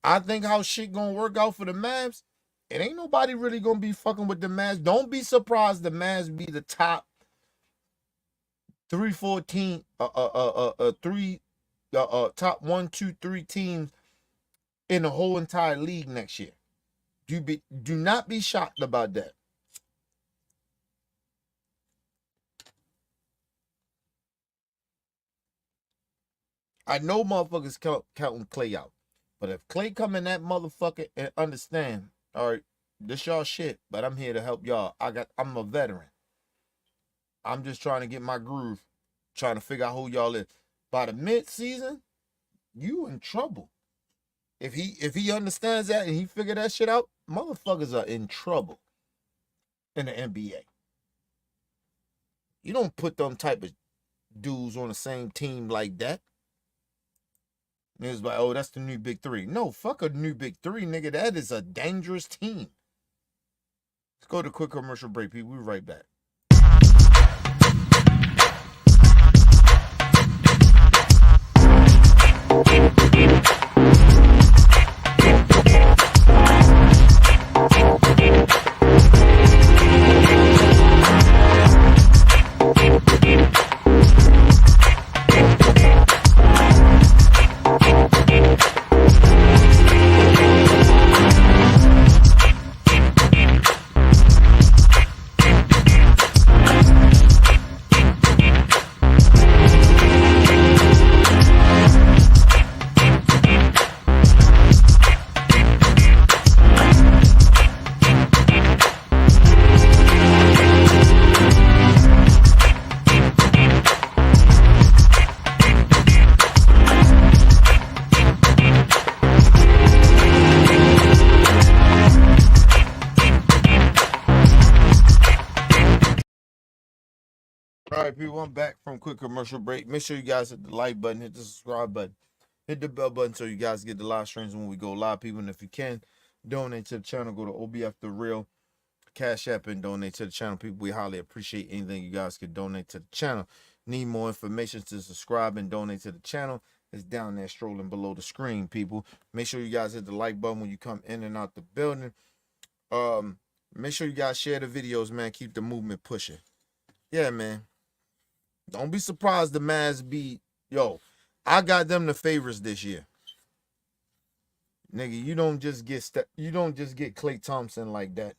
I think how shit gonna work out for the Mavs, it ain't nobody really gonna be fucking with the Mavs. Don't be surprised the Mavs be the top 3-4 top 1, 2, 3 teams in the whole entire league next year. Do not be shocked about that. I know motherfuckers counting Klay out. But if Klay come in that motherfucker and understand, all right, this y'all shit, but I'm here to help y'all. I'm a veteran. I'm just trying to get my groove, trying to figure out who y'all is. By the mid-season, you in trouble. If he understands that and he figure that shit out, motherfuckers are in trouble in the NBA. You don't put them type of dudes on the same team like that. And it's like, oh, that's the new big three. No, fuck a new big three, nigga. That is a dangerous team. Let's go to quick commercial break, people. We'll be right back. All right, people, I'm back from quick commercial break. Make sure you guys hit the like button, hit the subscribe button, hit the bell button so you guys get the live streams when we go live, people. And if you can, donate to the channel. Go to OBF The Real, Cash App, and donate to the channel, people. We highly appreciate anything you guys could donate to the channel. Need more information to subscribe and donate to the channel? It's down there strolling below the screen, people. Make sure you guys hit the like button when you come in and out the building. Make sure you guys share the videos, man. Keep the movement pushing. Yeah, man. Don't be surprised the Mavs beat. Yo, I got them the favorites this year. Nigga, you don't just get Klay Thompson like that.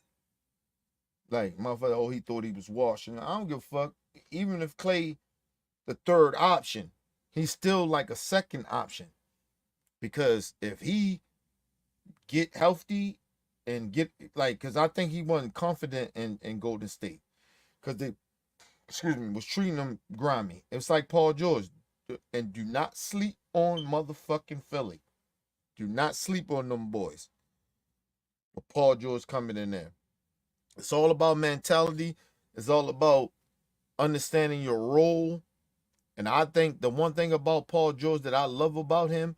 Like, motherfucker, oh, he thought he was washing. I don't give a fuck. Even if Klay the third option, he's still like a second option. Because if he get healthy and get, like, because I think he wasn't confident in Golden State. Because they, was treating him grimy. It's like Paul George. And do not sleep on motherfucking Philly. Do not sleep on them boys. With Paul George coming in there. It's all about mentality. It's all about understanding your role. And I think the one thing about Paul George that I love about him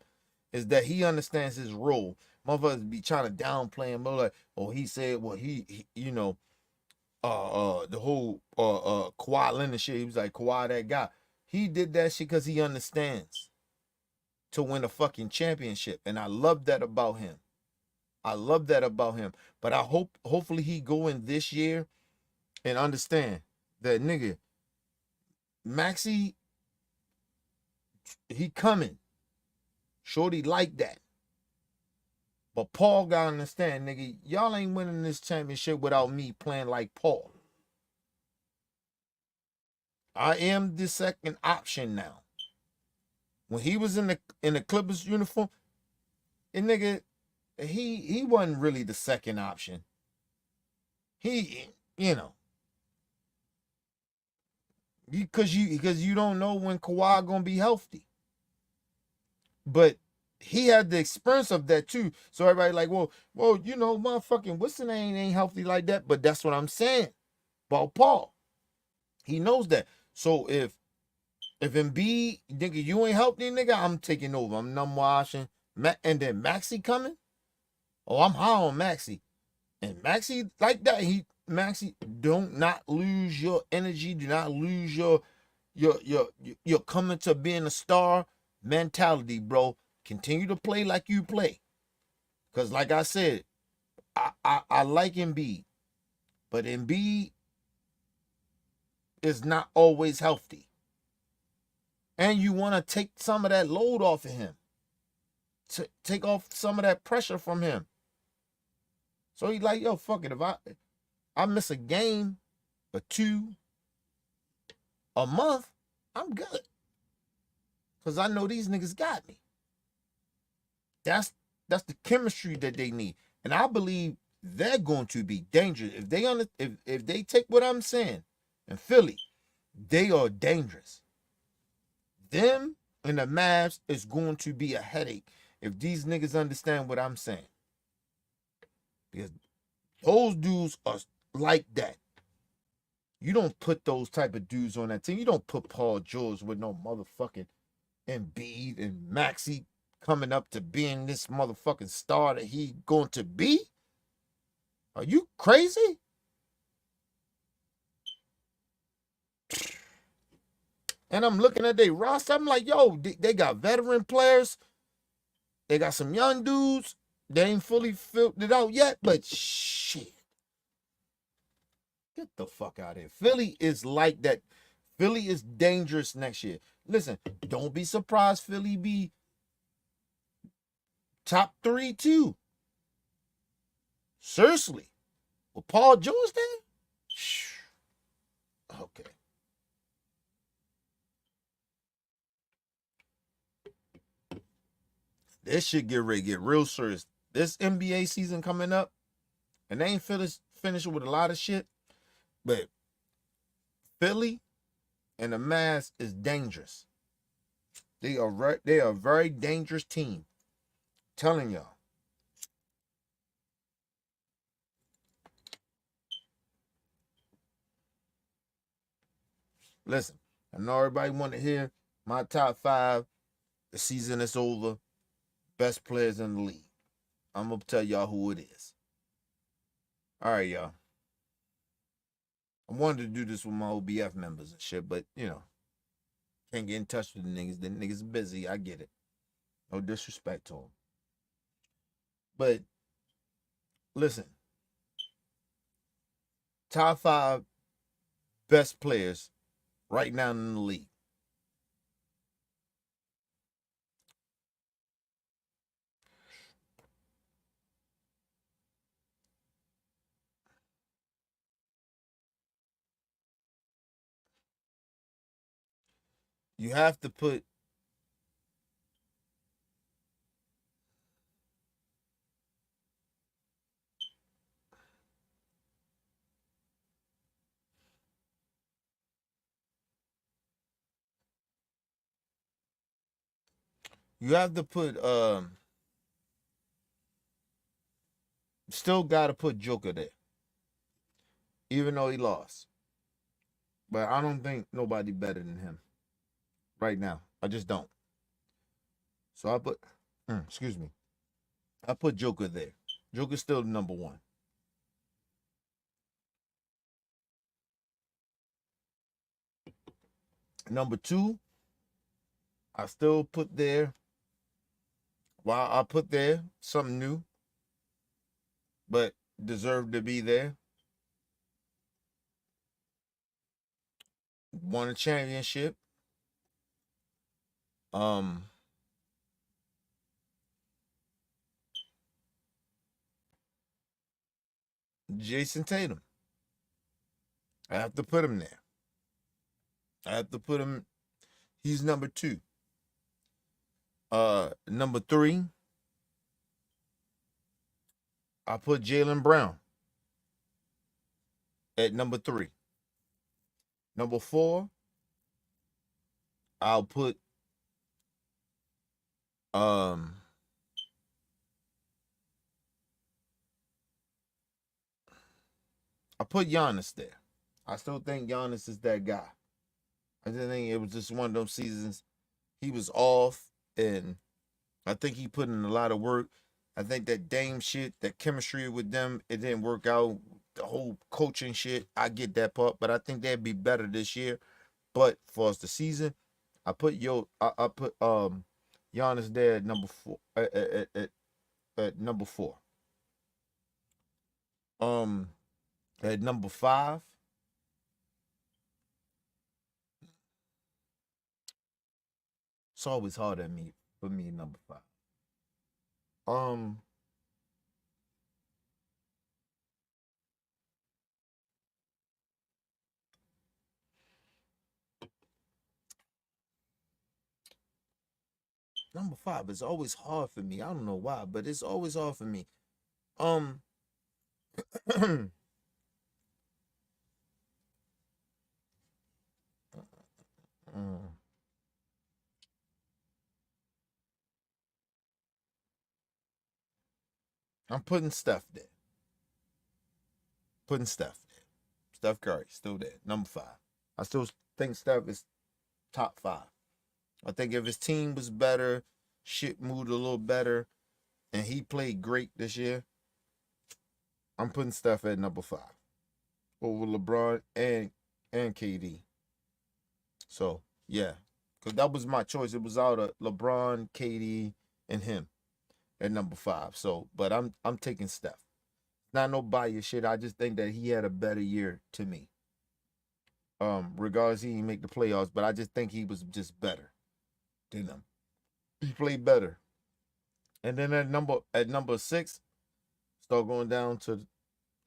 is that he understands his role. Motherfuckers be trying to downplay him. But like, oh, he said, well, he you know, the whole Kawhi Leonard shit. He was like, Kawhi that guy. He did that shit because he understands to win a fucking championship. And I love that about him. I love that about him. But I hopefully he go in this year and understand that, nigga, Maxey, he coming. Shorty like that. But Paul gotta understand, nigga, y'all ain't winning this championship without me playing like Paul. I am the second option now. When he was in the Clippers uniform, and nigga, he wasn't really the second option. He, you know, because you don't know when Kawhi gonna be healthy. But he had the experience of that too. So everybody like, well, you know, motherfucking what's the name ain't healthy like that. But that's what I'm saying about Paul. He knows that. So if Embiid, nigga, you ain't healthy, nigga, I'm taking over. I'm number watching. And then Maxey coming. Oh, I'm high on Maxey. And Maxey like that. Maxey, don't not lose your energy. Do not lose your coming to being a star mentality, bro. Continue to play like you play. Because like I said, I like Embiid. But Embiid is not always healthy. And you want to take some of that load off of him. To take off some of that pressure from him. So he's like, yo, fuck it. If I miss a game or two a month, I'm good. Because I know these niggas got me. That's the chemistry that they need. And I believe they're going to be dangerous. If they take what I'm saying in Philly, they are dangerous. Them and the Mavs is going to be a headache if these niggas understand what I'm saying. Because those dudes are like that. You don't put those type of dudes on that team. You don't put Paul George with no motherfucking Embiid and Maxey coming up to being this motherfucking star that he going to be. Are you crazy? And I'm looking at their roster. I'm like, yo, they got veteran players. They got some young dudes. They ain't fully filled it out yet, but shit. Get the fuck out of here. Philly is like that. Philly is dangerous next year. Listen, don't be surprised Philly be top 3 too. Seriously. With Paul George there? Okay. This shit get ready to get real serious. This NBA season coming up, and they ain't finished with a lot of shit, but Philly and the Mavs is dangerous. They are a very dangerous team. Telling y'all. Listen, I know everybody want to hear my top 5. The season is over. Best players in the league. I'm gonna tell y'all who it is. All right, y'all. I wanted to do this with my OBF members and shit, but can't get in touch with the niggas. The niggas are busy. I get it. No disrespect to them. But listen, top 5 best players right now in the league. You have to put still gotta put Joker there. Even though he lost. But I don't think nobody better than him right now. I just don't. So I put excuse me. I put Joker there. Joker's still number 1. Number 2, I still put there. While I put there something new, but deserved to be there. Won a championship. Jason Tatum. I have to put him there. I have to put him. He's number 2. Number 3, I put Jaylen Brown at number 3. Number 4, I'll put I put Giannis there. I still think Giannis is that guy. I just think it was just one of those seasons he was off, and I think he put in a lot of work. I think that Dame shit, that chemistry with them, it didn't work out. The whole coaching shit, I get that part, but I think they'd be better this year. But for us the season, I put Giannis there at number 4 at number 4. At number 5, it's always hard at me for me number 5. Um, Number 5 is always hard for me. I don't know why, but it's always hard for me. Um, I'm putting Steph there. Putting Steph there. Steph Curry, still there, number 5. I still think Steph is top 5. I think if his team was better, shit moved a little better, and he played great this year, I'm putting Steph at number 5 over LeBron and KD. So yeah, because that was my choice. It was out of LeBron, KD, and him at number 5. So, but I'm taking Steph. Not no bias shit. I just think that he had a better year to me. Regardless, he didn't make the playoffs, but I just think he was just better than them. He played better. And then at number 6, start going down to the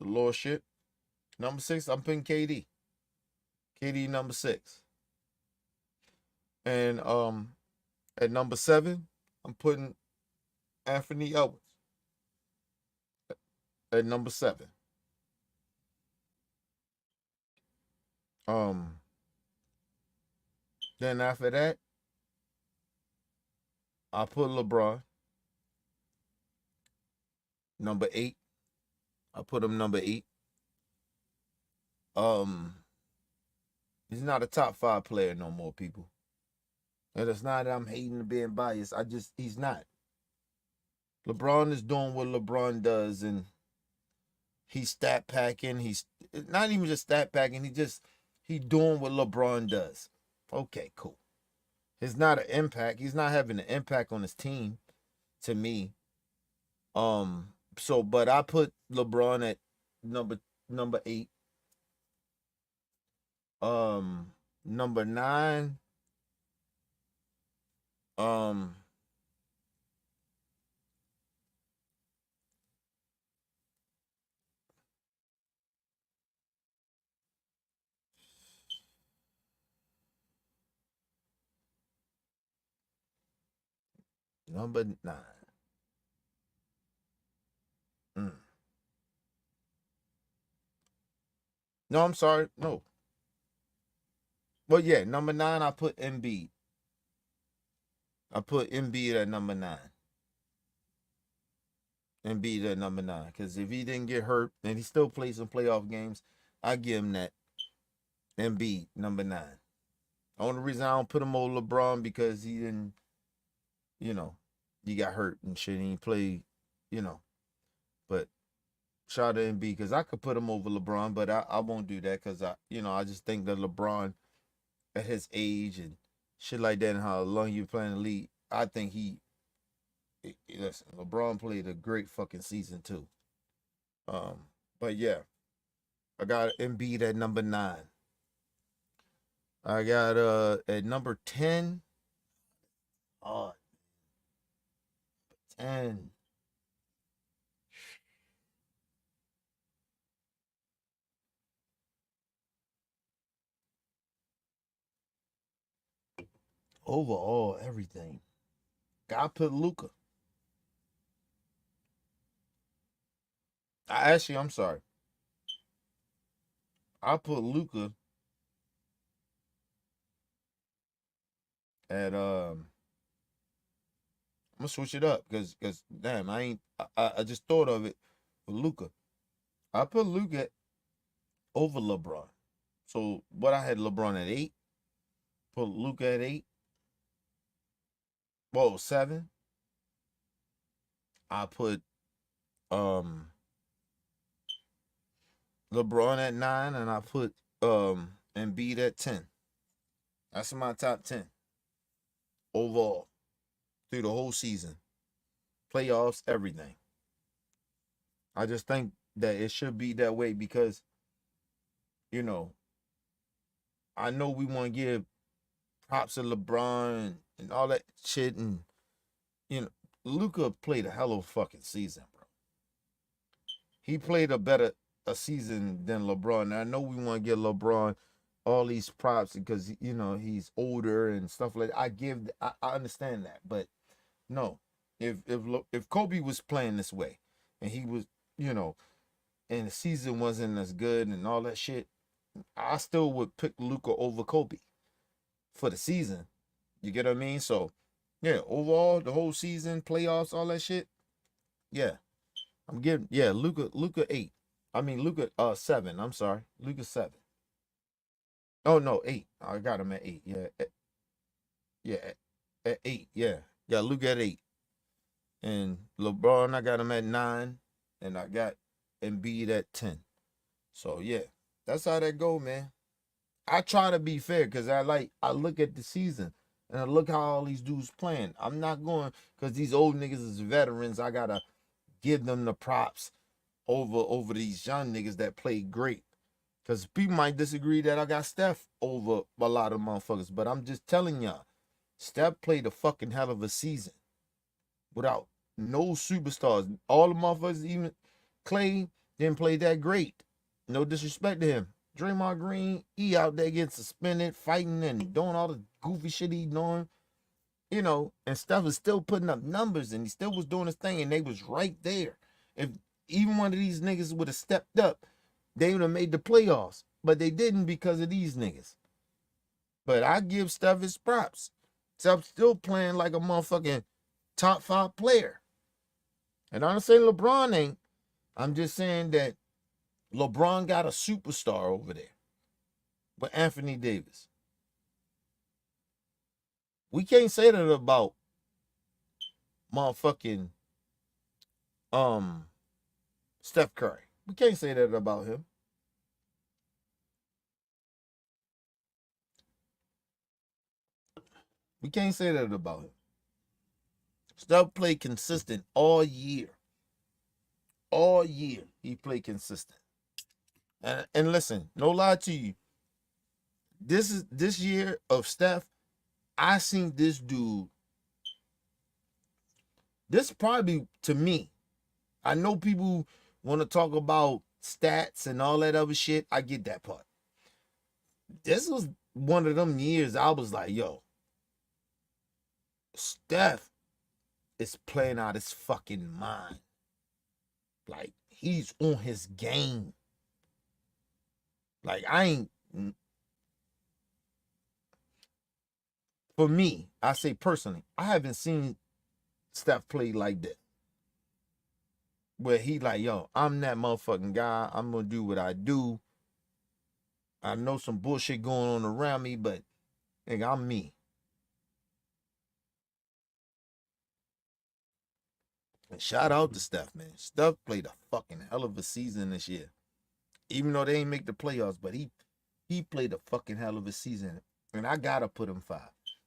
lower shit. Number 6, I'm putting KD. KD number 6. And at number 7, I'm putting Anthony Edwards at number 7. Then after that, I put LeBron number 8. I put him number 8. He's not a top 5 player no more, people. And it's not that I'm hating and being biased. He's not. LeBron is doing what LeBron does, and he's stat packing. He's not even just stat packing. He doing what LeBron does. Okay, cool. It's not an impact. He's not having an impact on his team, to me. So, but I put LeBron at number 8. Number 9. Number 9. No, I'm sorry. No. Well, yeah, number 9, I put Embiid. I put Embiid at number 9. Embiid at number 9. Because if he didn't get hurt and he still plays some playoff games, I give him that. Embiid, number 9. The only reason I don't put him over LeBron because he didn't, he got hurt and shit. And he played, But shout out to Embiid because I could put him over LeBron, but I won't do that because I just think that LeBron at his age and shit like that and how long you playing in the league, I think listen, LeBron played a great fucking season too. But yeah, I got Embiid at number 9. I got at number 10. Oh, 10. Overall, everything. I put Luka. I'm sorry. I put Luka at I'm gonna switch it up because damn, I just thought of it for Luka. I put Luka over LeBron. So what I had LeBron at 8, put Luka at 8. Whoa, 7. I put LeBron at 9 and I put Embiid at 10. That's my top 10 overall through the whole season. Playoffs, everything. I just think that it should be that way because, I know we want to give props to LeBron and all that shit. And, Luka played a hell of a fucking season, bro. He played a season than LeBron. And I know we want to give LeBron all these props because, he's older and stuff like that. I understand that. But no, if Kobe was playing this way and he was, and the season wasn't as good and all that shit, I still would pick Luka over Kobe for the season. You get what I mean? So, yeah, overall, the whole season, playoffs, all that shit, yeah. I'm giving, Luka 8. I mean Luka 7. I'm sorry. Luka 7. Oh no, 8. I got him at 8. Yeah. Yeah. At 8. Yeah. Got Luka at 8. And LeBron, I got him at 9. And I got Embiid at 10. So yeah. That's how that go, man. I try to be fair because I look at the season and I look how all these dudes playing. I'm not going because these old niggas is veterans. I gotta give them the props over these young niggas that play great. Because people might disagree that I got Steph over a lot of motherfuckers, but I'm just telling y'all, Steph played a fucking hell of a season without no superstars. All the motherfuckers, even Clay, didn't play that great. No disrespect to him. Draymond Green, he out there getting suspended, fighting and doing all the goofy shit he doing, and Steph was still putting up numbers and he still was doing his thing and they was right there. If even one of these niggas would have stepped up, they would have made the playoffs. But they didn't because of these niggas. But I give Steph his props. Steph's still playing like a motherfucking top 5 player. And I'm not saying LeBron ain't. I'm just saying that LeBron got a superstar over there with Anthony Davis. We can't say that about motherfucking Steph Curry. We can't say that about him. We can't say that about him. Steph played consistent all year. All year he played consistent. And listen, no lie to you. This year of Steph, I seen this dude. This probably to me. I know people want to talk about stats and all that other shit. I get that part. This was one of them years I was like, yo, Steph is playing out his fucking mind. Like, he's on his game. Like, for me, I say personally, I haven't seen Steph play like this. Where he like, yo, I'm that motherfucking guy. I'm gonna do what I do. I know some bullshit going on around me, but nigga, I'm me. And shout out to Steph, man. Steph played a fucking hell of a season this year. Even though they ain't make the playoffs, but he played a fucking hell of a season. And I gotta put him 5.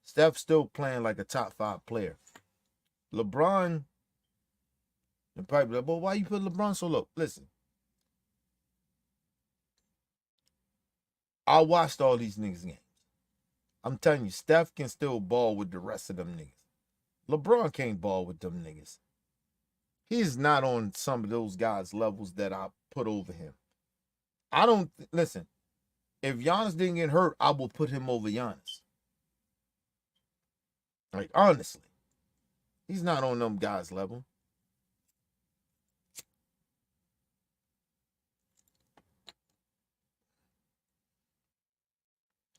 Steph's still playing like a top 5 player. LeBron, and probably like, well, why you put LeBron so low? Listen, I watched all these niggas games. I'm telling you, Steph can still ball with the rest of them niggas. LeBron can't ball with them niggas. He's not on some of those guys' levels that I put over him. I don't listen. If Giannis didn't get hurt, I will put him over Giannis. Like, honestly, he's not on them guys' level.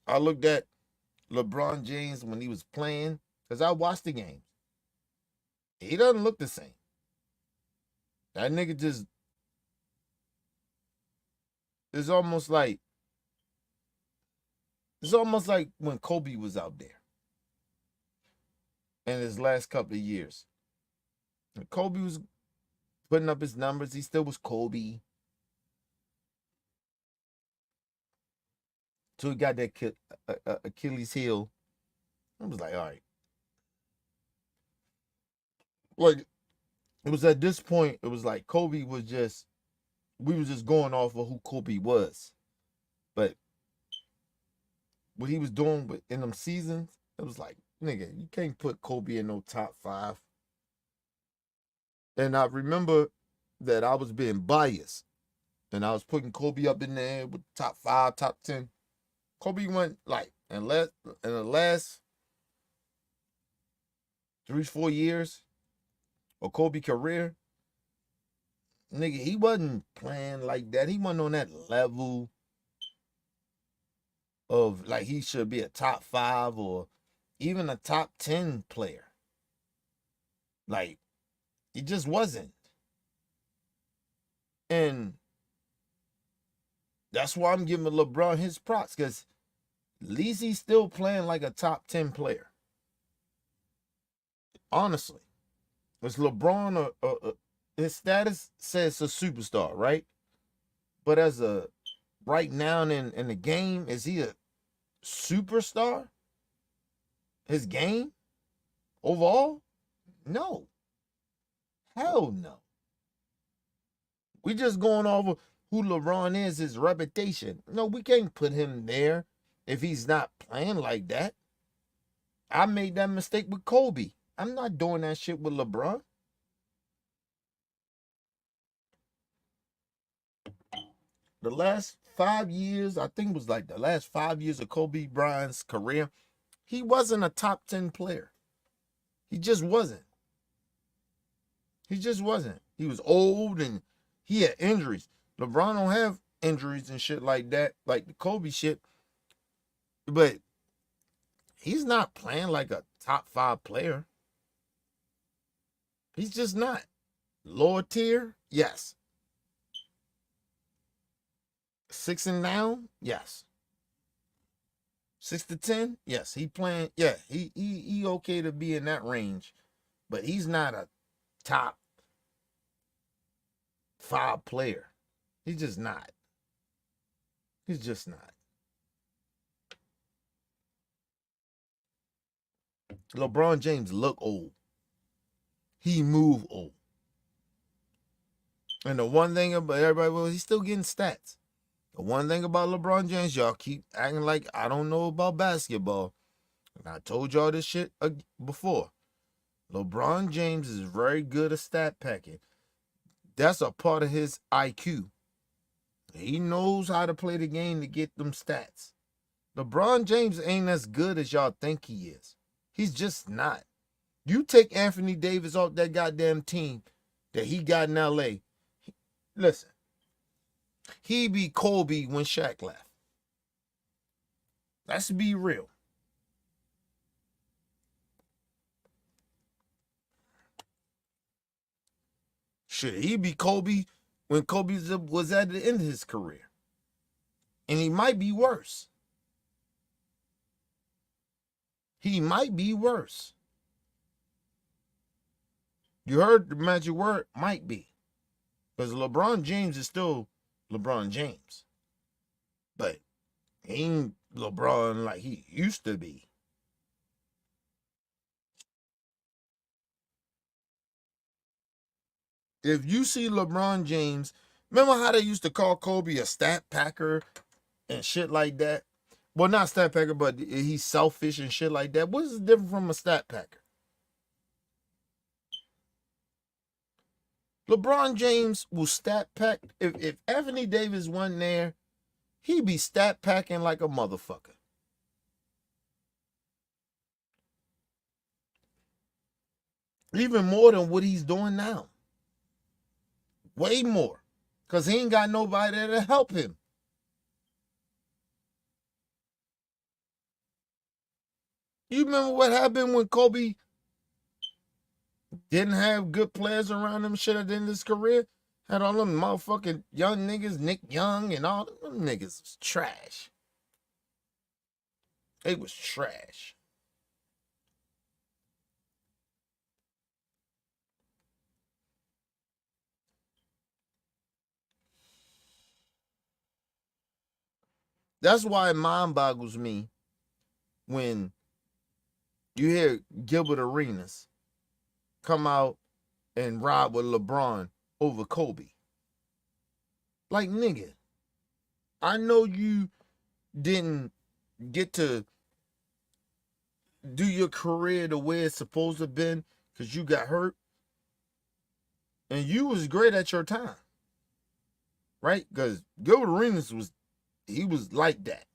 I looked at LeBron James when he was playing because I watched the game. He doesn't look the same. That nigga just it's almost like when Kobe was out there in his last couple of years. And Kobe was putting up his numbers. He still was Kobe. So he got that Achilles heel. I was like, all right. Like, it was at this point, it was like we was just going off of who Kobe was. But what he was doing in them seasons, it was like, nigga, you can't put Kobe in no top 5. And I remember that I was being biased. And I was putting Kobe up in there with top 5, top 10. Kobe went like in the last 3-4 years of Kobe career, nigga, he wasn't playing like that. He wasn't on that level of like he should be a top 5 or even a top 10 player. Like, he just wasn't. And That's why I'm giving LeBron his props, because at least he's still playing like a top 10 player. Honestly. Because LeBron, his status says a superstar, right? But as a right now in the game, is he a superstar? His game overall? No. Hell no. We just going over who LeBron is, his reputation. No, we can't put him there if he's not playing like that. I made that mistake with Kobe. I'm not doing that shit with LeBron. The last 5 years, I think it was like the last 5 years of Kobe Bryant's career, he wasn't a top 10 player. He just wasn't. He just wasn't. He was old and he had injuries. LeBron don't have injuries and shit like that, like the Kobe shit. But he's not playing like a top 5 player. He's just not. Lower tier, yes. 6 and down, yes. 6 to 10, yes. He playing, yeah. He okay to be in that range, but he's not a top 5 player. He's just not. He's just not. LeBron James look old. He move old. And the one thing about everybody, well, he's still getting stats. The one thing about LeBron James, y'all keep acting like I don't know about basketball. And I told y'all this shit before. LeBron James is very good at stat packing. That's a part of his IQ. He knows how to play the game to get them stats. LeBron James ain't as good as y'all think he is. He's just not. You take Anthony Davis off that goddamn team that he got in LA. Listen, he be Kobe when Shaq left. Let's be real. Shit, he be Kobe when Kobe was at the end of his career. And he might be worse. He might be worse. You heard the magic word, might be. Because LeBron James is still LeBron James. But he ain't LeBron like he used to be. If you see LeBron James, remember how they used to call Kobe a stat packer and shit like that? Well, not stat packer, but he's selfish and shit like that. What is different from a stat packer? LeBron James will stat pack. If Anthony Davis wasn't there, he'd be stat packing like a motherfucker. Even more than what he's doing now. Way more. Because he ain't got nobody there to help him. You remember what happened when Kobe didn't have good players around him shit at the end of his career? Had all them motherfucking young niggas, Nick Young and all them niggas was trash. They was trash. That's why it mind boggles me when you hear Gilbert Arenas come out and ride with LeBron over Kobe. Like, nigga, I know you didn't get to do your career the way it's supposed to have been because you got hurt. And you was great at your time. Right? Because Gilbert Arenas was like that.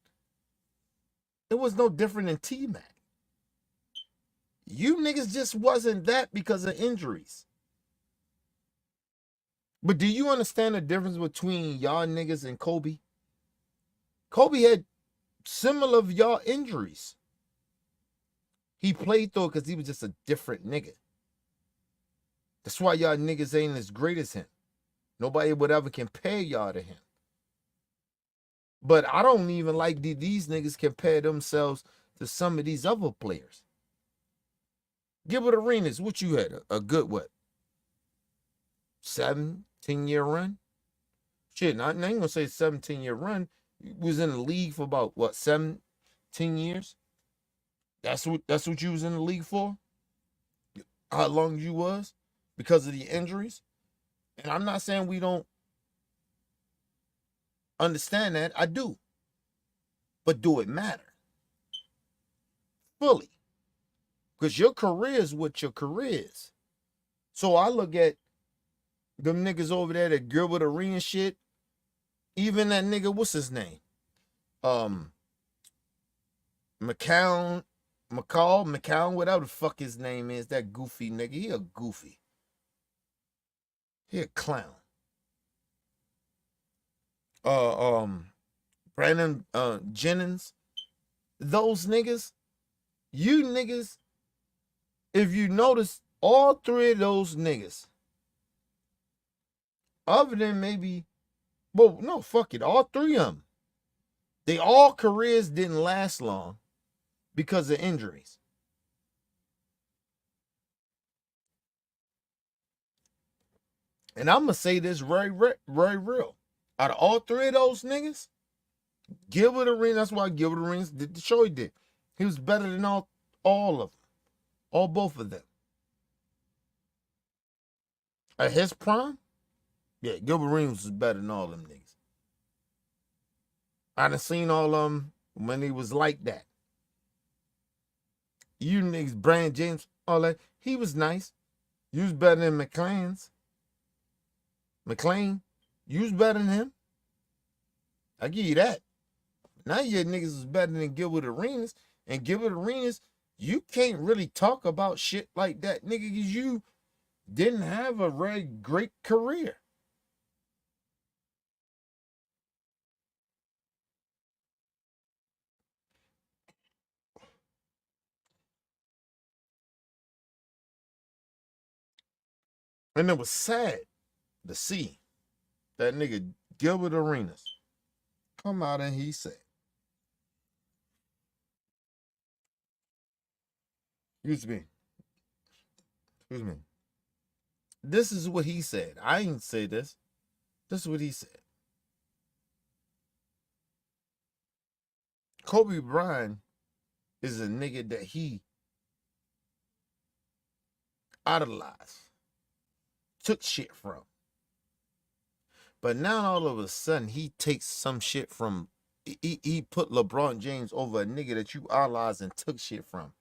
It was no different than T-Mac. You niggas just wasn't that because of injuries. But do you understand the difference between y'all niggas and Kobe? Kobe had similar of y'all injuries. He played through it because he was just a different nigga. That's why y'all niggas ain't as great as him. Nobody would ever compare y'all to him. But I don't even like these niggas compare themselves to some of these other players. Gilbert Arenas, what you had? A good what? 7-10 year run? Shit, I ain't gonna say 17-year run. He was in the league for about what, 7-10 years? That's what you was in the league for? How long you was? Because of the injuries? And I'm not saying we don't understand that. I do. But do it matter? Fully. Because your career is what your career is. So I look at them niggas over there that Gilbert Arenas shit. Even that nigga, what's his name? McCown, whatever the fuck his name is, that goofy nigga. He a goofy. He a clown. Brandon Jennings. Those niggas, you niggas, if you notice, all three of those niggas, other than maybe, well, no, fuck it, all three of them, they all careers didn't last long because of injuries. And I'm gonna say this very real. Out of all three of those niggas, Gilbert Arenas, that's why Gilbert Arenas did the show he did. He was better than all of them. Both of them. At his prime, yeah, Gilbert Arenas was better than all them niggas. I done seen all of them when he was like that. You niggas, Brand James, all that, he was nice. You was better than McClain, you was better than him. I give you that. Now your niggas is better than Gilbert Arenas. And Gilbert Arenas, you can't really talk about shit like that, nigga, because you didn't have a very great career. And it was sad to see that nigga Gilbert Arenas come out and he said, excuse me. This is what he said. I ain't say this. This is what he said. Kobe Bryant is a nigga that he idolized, took shit from. But now all of a sudden he takes some shit from, he put LeBron James over a nigga that you idolized and took shit from.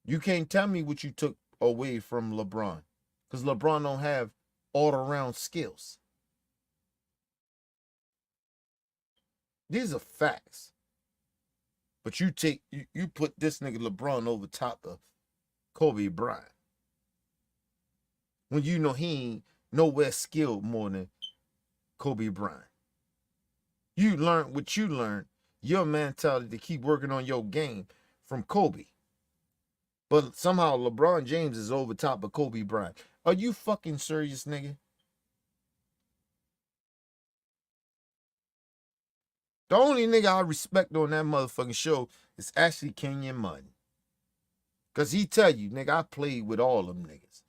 You can't tell me what you took away from LeBron, because LeBron don't have all-around skills. These are facts. But you put this nigga LeBron over top of Kobe Bryant, when you know he ain't nowhere skilled more than Kobe Bryant. You learned what you learned, your mentality to keep working on your game from Kobe. But somehow LeBron James is over top of Kobe Bryant. Are you fucking serious, nigga? The only nigga I respect on that motherfucking show is actually Kenyon Martin. Because he tell you, nigga, I played with all them niggas.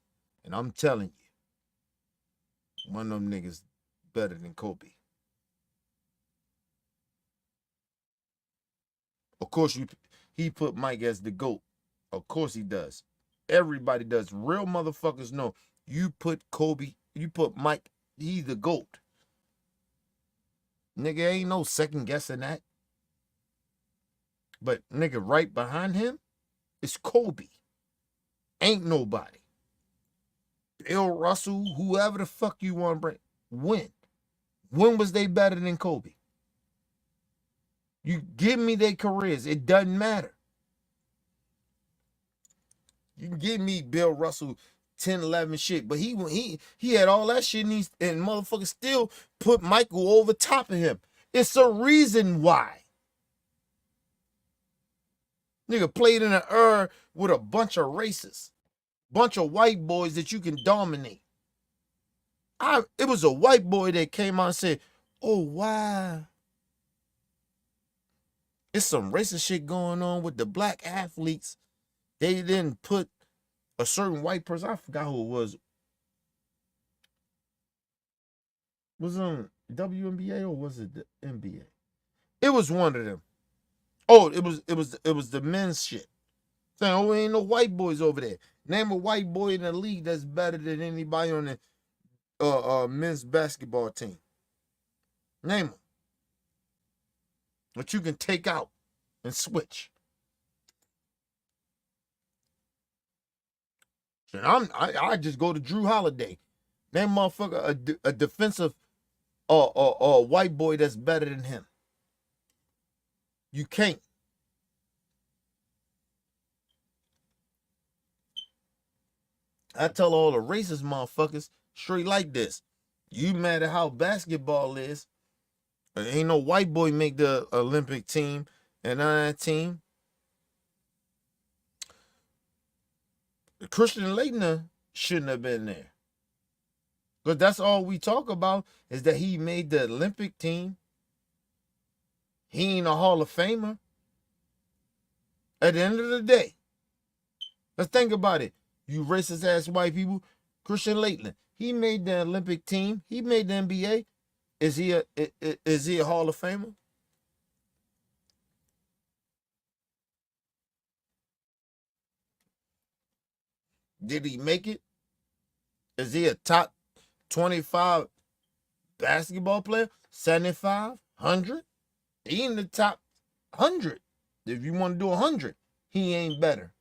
And I'm telling you, one of them niggas better than Kobe. Of course, he put Mike as the GOAT. Of course he does. Everybody does. Real motherfuckers know you put Kobe, you put Mike, he's the GOAT. Nigga, ain't no second guessing that. But nigga, right behind him is Kobe. Ain't nobody. Bill Russell, whoever the fuck you want to bring, when? When was they better than Kobe? You give me their careers, it doesn't matter. You can give me Bill Russell 10, 11 shit, but he had all that shit and motherfuckers still put Michael over top of him. It's a reason why. Nigga played in an era with a bunch of racists, bunch of white boys that you can dominate. It was a white boy that came out and said, "Oh, wow, It's some racist shit going on with the black athletes. They didn't put a certain white person. I forgot who it was. Was it on WNBA or was it the NBA? It was one of them. Oh, it was the men's shit. Saying, oh, ain't no white boys over there. Name a white boy in the league that's better than anybody on the men's basketball team. Name them. That you can take out and switch. And I just go to Drew Holiday. That motherfucker a defensive white boy that's better than him. You can't. I tell all the racist motherfuckers straight like this. You mad at how basketball is. Ain't no white boy make the Olympic team and on that team. Christian Laettner shouldn't have been there. Because that's all we talk about is that he made the Olympic team. He ain't a Hall of Famer. At the end of the day, let's think about it. You racist ass white people. Christian Laettner, he made the Olympic team. He made the NBA. Is he a Hall of Famer? Did he make it? Is he a top 25 basketball player? 75? 100? He in the top 100. If you want to do 100, he ain't better.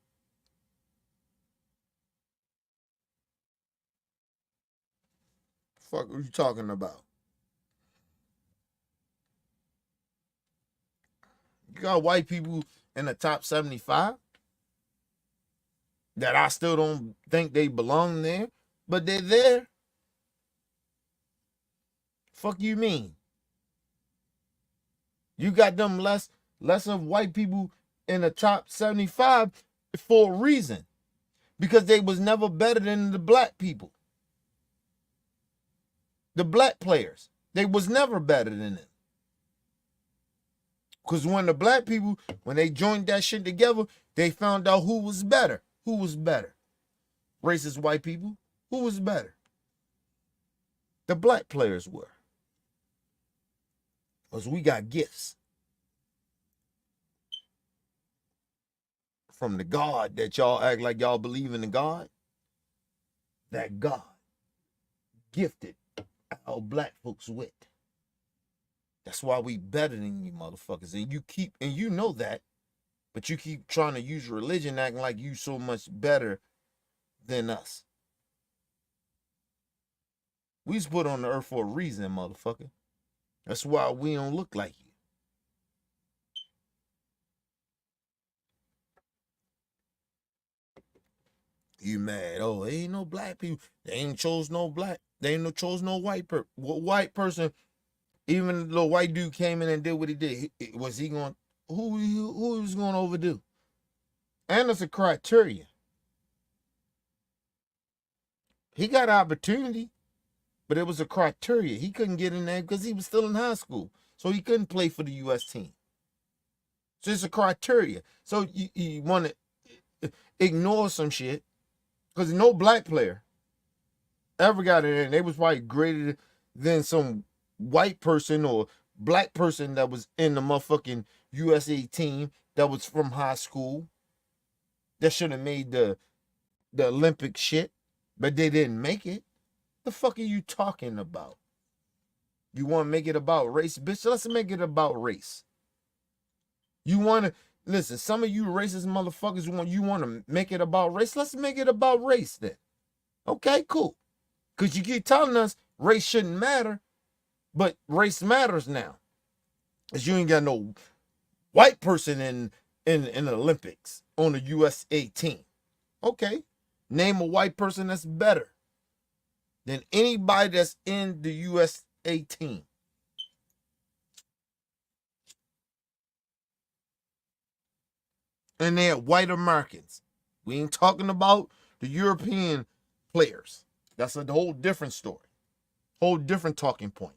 Fuck are you talking about? You got white people in the top 75 that I still don't think they belong there, but they're there. Fuck you mean? You got them less of white people in the top 75 for a reason. Because they was never better than the black people. The black players. They was never better than them. Because when the black people, when they joined that shit together, they found out who was better. Who was better? Racist white people. Who was better? The black players were. Because we got gifts from the God that y'all act like y'all believe in the God. That God gifted our black folks with. That's why we better than you motherfuckers. And you know that, but you keep trying to use religion acting like you so much better than us. We was put on the earth for a reason, motherfucker. That's why we don't look like you. You mad? Oh, ain't no black people. They ain't chose no black. They ain't chose no white person. Even the white dude came in and did what he did. Was he going? Who he was going to overdo? And it's a criteria. He got an opportunity, but it was a criteria. He couldn't get in there because he was still in high school, so he couldn't play for the U.S. team. So it's a criteria. So you want to ignore some shit because no black player ever got in there. And they was probably greater than some white person or black person that was in the motherfucking USA team that was from high school that should have made the Olympic shit, but they didn't make it. The fuck are you talking about? You want to make it about race, bitch? Let's make it about race. You want to listen? Some of you racist motherfuckers you want to make it about race. Let's make it about race then. Okay, cool. Because you keep telling us race shouldn't matter, but race matters now. Because you ain't got no white person in the Olympics on the USA team. Okay. Name a white person that's better than anybody that's in the USA team. And they're white Americans. We ain't talking about the European players. That's a whole different story. Whole different talking point.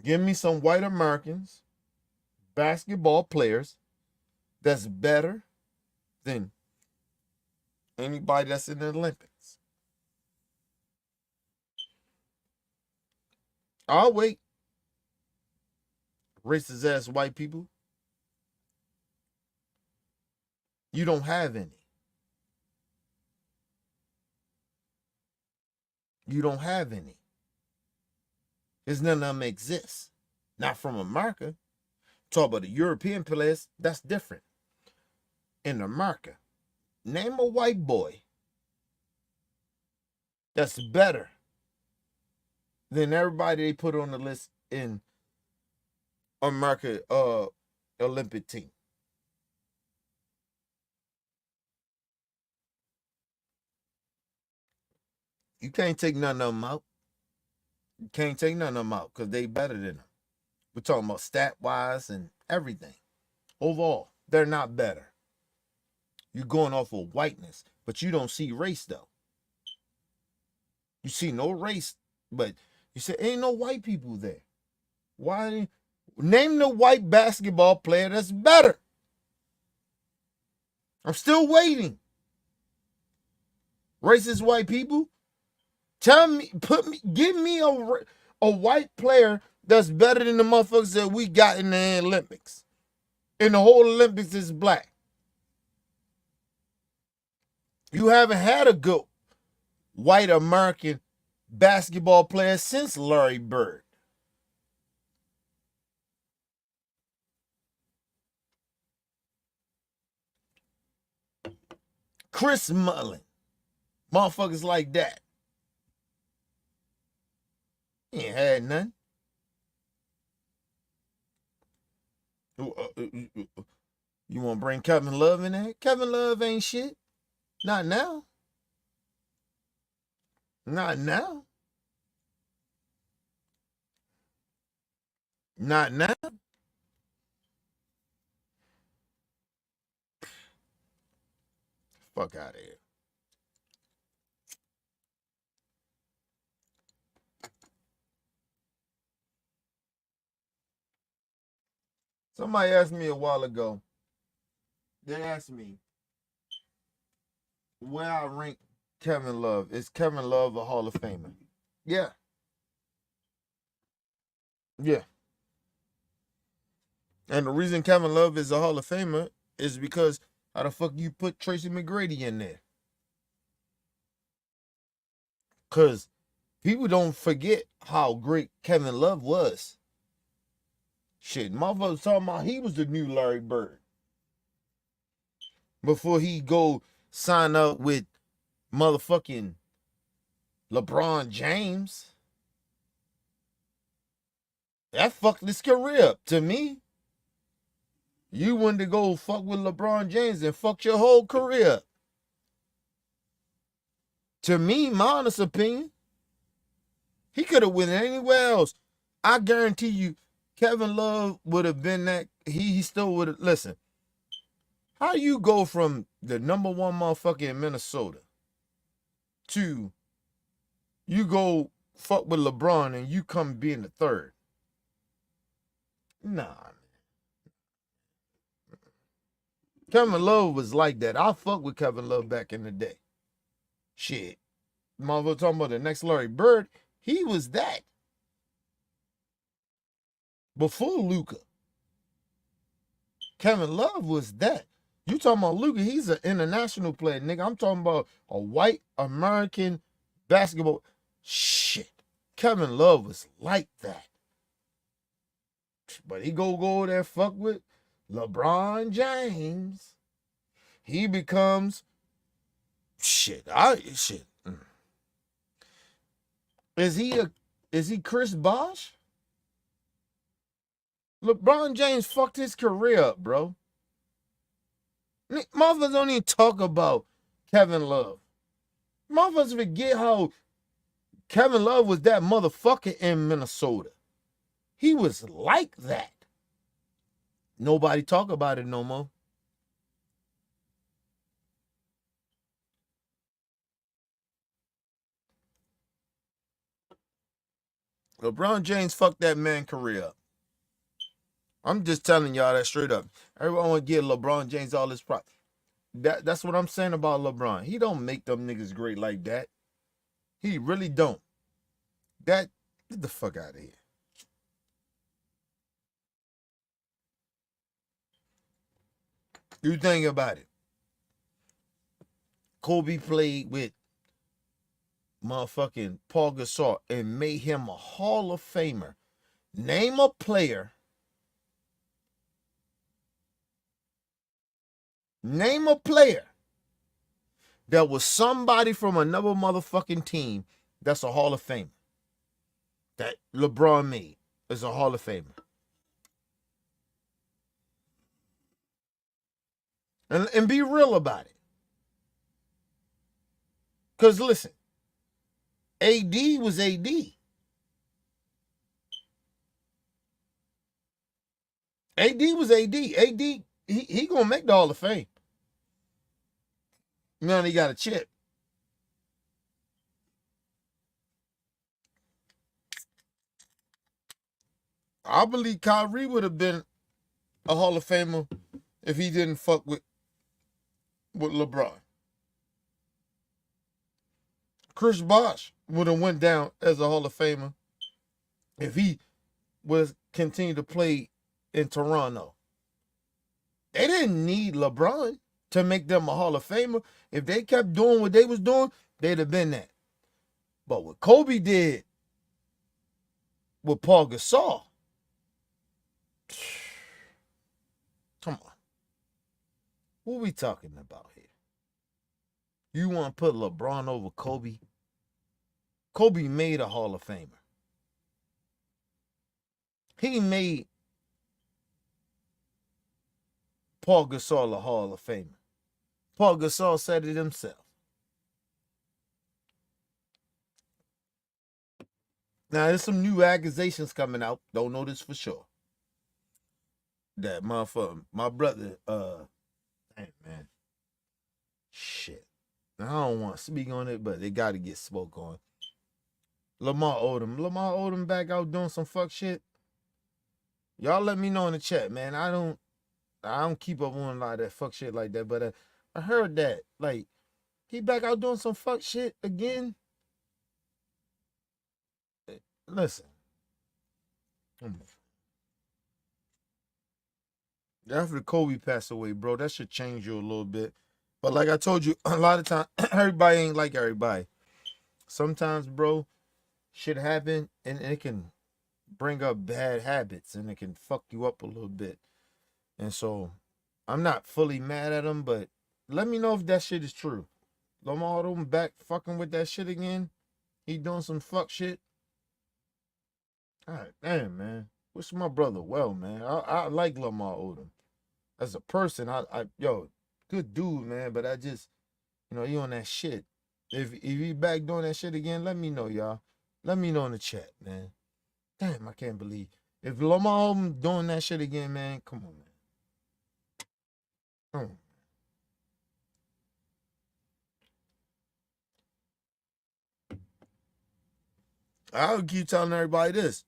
Give me some white Americans, basketball players that's better than anybody that's in the Olympics. I'll wait. Racist ass white people. You don't have any. You don't have any. There's none of them exist. Not from America. Talk about the European players, that's different. In America, name a white boy that's better than everybody they put on the list in America Olympic team. You can't take none of them out. You can't take none of them out because they better than them. We're talking about stat-wise and everything. Overall, they're not better. You're going off of whiteness, but you don't see race, though. You see no race, but you say, ain't no white people there. Why? Name the white basketball player that's better. I'm still waiting. Racist white people, tell me, give me a white player that's better than the motherfuckers that we got in the Olympics. And the whole Olympics is black. You haven't had a good white American basketball player since Larry Bird. Chris Mullin. Motherfuckers like that. He ain't had none. You want to bring Kevin Love in there? Kevin Love ain't shit. Not now. Not now. Not now. Fuck out of here. Somebody asked me a while ago. They asked me where I rank Kevin Love. Is Kevin Love a Hall of Famer? Yeah. Yeah. And the reason Kevin Love is a Hall of Famer is because how the fuck you put Tracy McGrady in there? Because people don't forget how great Kevin Love was. Shit, motherfuckers talking about he was the new Larry Bird. Before he go sign up with motherfucking LeBron James. That fucked his career up to me. You wanted to go fuck with LeBron James and fuck your whole career up. To me, my honest opinion, he could have went anywhere else. I guarantee you, Kevin Love would have been that. He still would have. Listen, how you go from the number one motherfucker in Minnesota to you go fuck with LeBron and you come being the third? Nah, man. Kevin Love was like that. I fuck with Kevin Love back in the day. Shit. Motherfucker talking about the next Larry Bird. He was that. Before Luka. Kevin Love was that. You talking about Luka, he's an international player, nigga. I'm talking about a white American basketball. Shit. Kevin Love was like that. But he go there fuck with LeBron James. He becomes shit. Is he Chris Bosh? LeBron James fucked his career up, bro. Motherfuckers don't even talk about Kevin Love. Motherfuckers forget how Kevin Love was that motherfucker in Minnesota. He was like that. Nobody talk about it no more. LeBron James fucked that man career up. I'm just telling y'all that straight up. Everyone want to give LeBron James all his props. That's what I'm saying about LeBron. He don't make them niggas great like that. He really don't. Get the fuck out of here. You think about it. Kobe played with motherfucking Paul Gasol and made him a Hall of Famer. Name a player. Name a player that was somebody from another motherfucking team that's a Hall of Famer. That LeBron made is a Hall of Famer. And be real about it. Because listen, AD was AD. AD was AD. AD, he gonna make the Hall of Fame. Now he got a chip. I believe Kyrie would have been a Hall of Famer if he didn't fuck with LeBron. Chris Bosh would have went down as a Hall of Famer if he was continue to play in Toronto. They didn't need LeBron to make them a Hall of Famer. If they kept doing what they was doing, they'd have been that. But what Kobe did with Paul Gasol, come on. What we talking about here? You want to put LeBron over Kobe? Kobe made a Hall of Famer. He made Paul Gasol a Hall of Famer. Paul Gasol said it himself. Now, there's some new accusations coming out. Don't know this for sure. That motherfucker, my brother, damn, man. Shit. Now, I don't want to speak on it, but they got to get spoke on. Lamar Odom back out doing some fuck shit. Y'all let me know in the chat, man. I don't keep up on a lot of that fuck shit like that, but I heard that, like, he back out doing some fuck shit again. Listen. After Kobe passed away, bro, that should change you a little bit. But like I told you, a lot of times, everybody ain't like everybody. Sometimes, bro, shit happen and it can bring up bad habits and it can fuck you up a little bit. And so, I'm not fully mad at him, but let me know if that shit is true. Lamar Odom back fucking with that shit again. He doing some fuck shit. All right, damn, man. Wish my brother well, man. I like Lamar Odom. As a person, yo, good dude, man. But I just, he on that shit. If he back doing that shit again, let me know, y'all. Let me know in the chat, man. Damn, I can't believe. If Lamar Odom doing that shit again, man, come on, man. Come on. I would keep telling everybody this.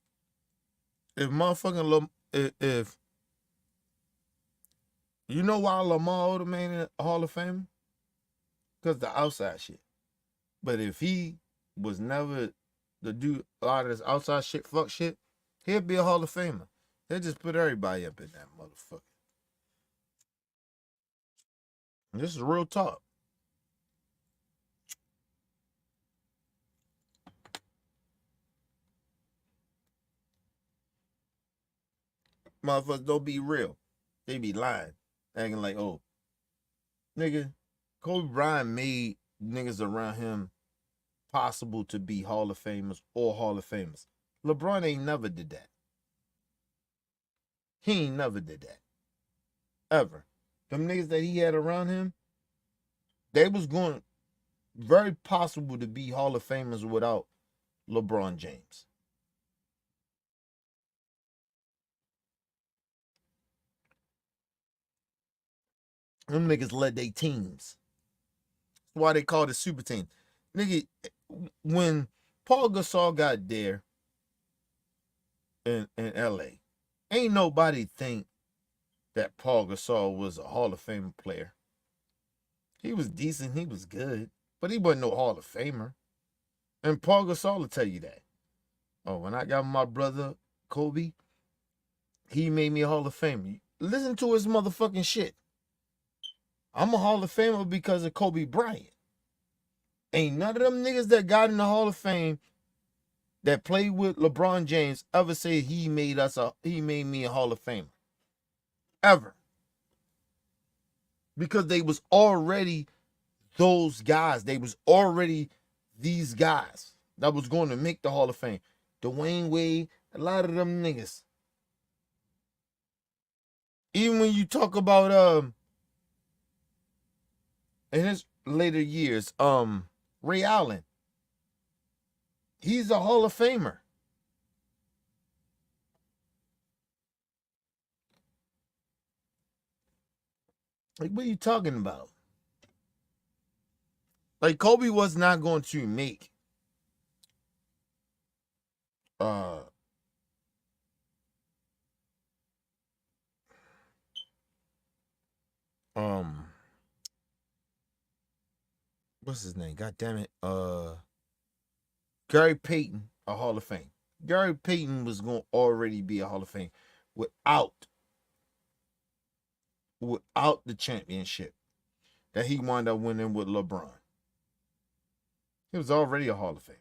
If motherfucking if you know why Lamar Odom ain't a Hall of Famer? Because the outside shit. But if he was never to do a lot of this outside shit, fuck shit, he'd be a Hall of Famer. They just put everybody up in that motherfucker. And this is real talk. Motherfuckers don't be real. They be lying. Acting like, oh, nigga, Kobe Bryant made niggas around him possible to be Hall of Famers or Hall of Famers. LeBron ain't never did that. He ain't never did that. Ever. Them niggas that he had around him, they was going very possible to be Hall of Famers without LeBron James. Them niggas led their teams. That's why they called it super team. Nigga, when Paul Gasol got there, in LA. Ain't nobody think that Paul Gasol was a Hall of Fame player. He was decent, he was good, but he wasn't no Hall of Famer. And Paul Gasol will tell you that. Oh, when I got my brother Kobe, he made me a Hall of Famer. Listen to his motherfucking shit. I'm a Hall of Famer because of Kobe Bryant. Ain't none of them niggas that got in the Hall of Fame that played with LeBron James ever say he made me a Hall of Famer. Ever. Because they was already those guys. They was already these guys that was going to make the Hall of Fame. Dwayne Wade, a lot of them niggas. Even when you talk about in his later years, Ray Allen, he's a Hall of Famer. Like, what are you talking about? Like, Kobe was not going to make um what's his name? God damn it. Gary Payton a Hall of Fame. Gary Payton was going to already be a Hall of Fame without the championship that he wound up winning with LeBron. He was already a Hall of Fame.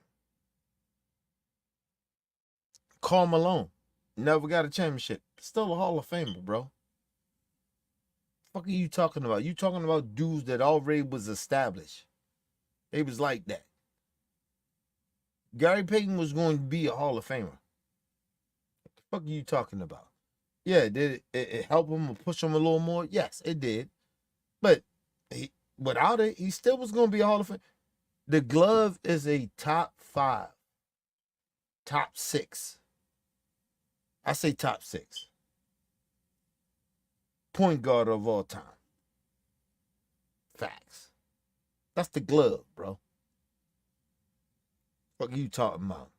Karl Malone never got a championship. Still a Hall of Famer, bro. Fuck are you talking about? You talking about dudes that already was established. They was like that. Gary Payton was going to be a Hall of Famer. What the fuck are you talking about? Yeah, did it help him or push him a little more? Yes, it did. But without it, he still was going to be a Hall of Fame. The glove is a top 5, top 6. I say top 6. Point guard of all time. Facts. That's the glove, bro. Fuck are you talking about?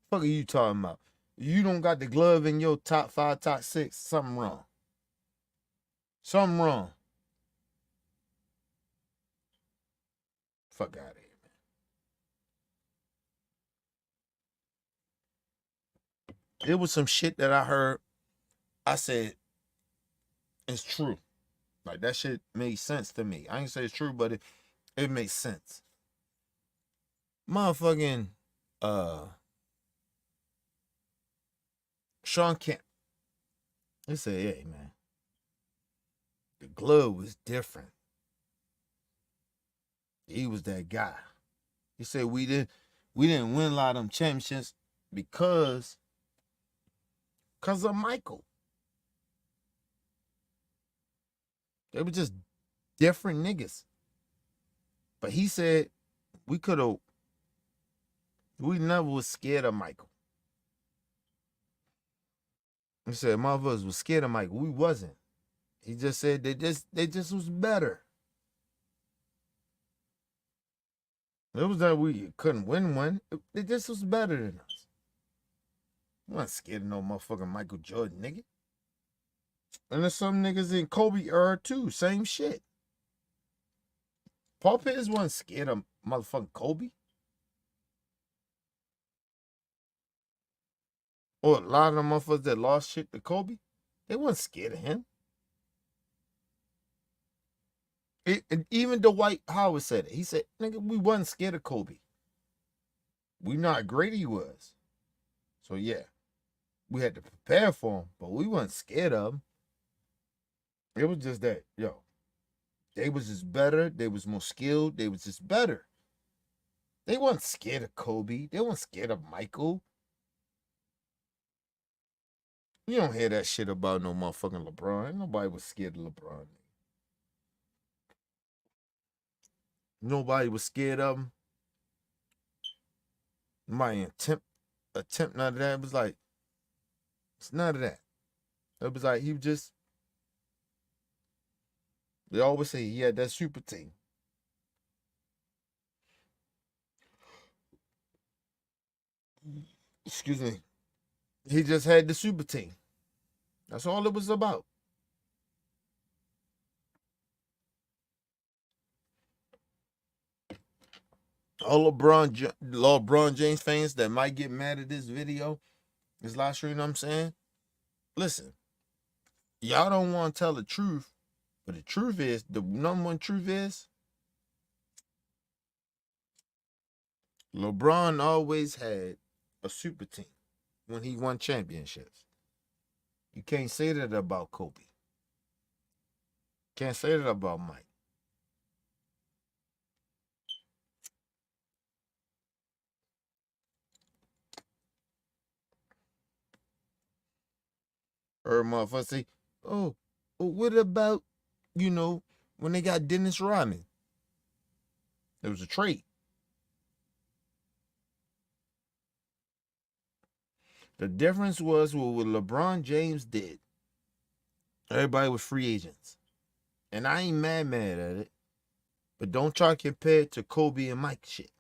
Fuck are you talking about? You don't got the glove in your top 5, top 6. Something wrong. Something wrong. Fuck out of here, man. It was some shit that I heard. I said, it's true. Like, that shit made sense to me. I ain't say it's true, but it makes sense. Motherfucking Sean Kemp. He said, hey, man, the glove was different. He was that guy. He said we didn't win a lot of them championships because of Michael. They were just different niggas. But he said we never was scared of Michael. He said motherfuckers was scared of Michael. We wasn't. He just said they just was better. It was that we couldn't win one. They just was better than us. I'm not scared of no motherfucking Michael Jordan, nigga. And there's some niggas in Kobe era too. Same shit. Paul Pierce wasn't scared of motherfucking Kobe. Or a lot of the motherfuckers that lost shit to Kobe, they wasn't scared of him. And even Dwight Howard said it. He said, nigga, we wasn't scared of Kobe. We not great he was. So yeah, we had to prepare for him, but we wasn't scared of him. It was just that, yo, they was just better. They was more skilled. They was just better. They wasn't scared of Kobe. They weren't scared of Michael. You don't hear that shit about no motherfucking LeBron. Nobody was scared of LeBron. Nobody was scared of him. My attempt none of that. It was like, it's none of that. It was like he was just, they always say he had that super team. Excuse me. He just had the super team. That's all it was about. All LeBron James fans that might get mad at this video, this live stream, you know what I'm saying? Listen, y'all don't want to tell the truth, but the truth is, the number one truth is, LeBron always had a super team when he won championships. You can't say that about Kobe. Can't say that about Mike. Or motherfuckers say, oh, well, what about, when they got Dennis Rodman? It was a trade. The difference was what LeBron James did. Everybody was free agents. And I ain't mad at it. But don't try to compare it to Kobe and Mike shit.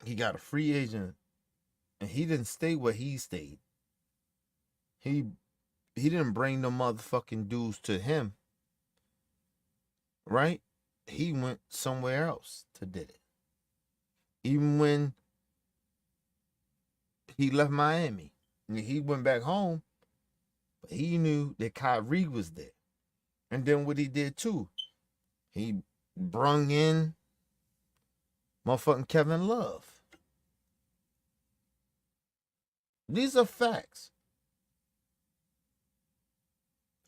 He got a free agent. And he didn't stay where he stayed. He didn't bring the motherfucking dudes to him. Right? He went somewhere else to did it. Even when he left Miami. And he went back home. But he knew that Kyrie was there. And then what he did too, he brung in motherfucking Kevin Love. These are facts.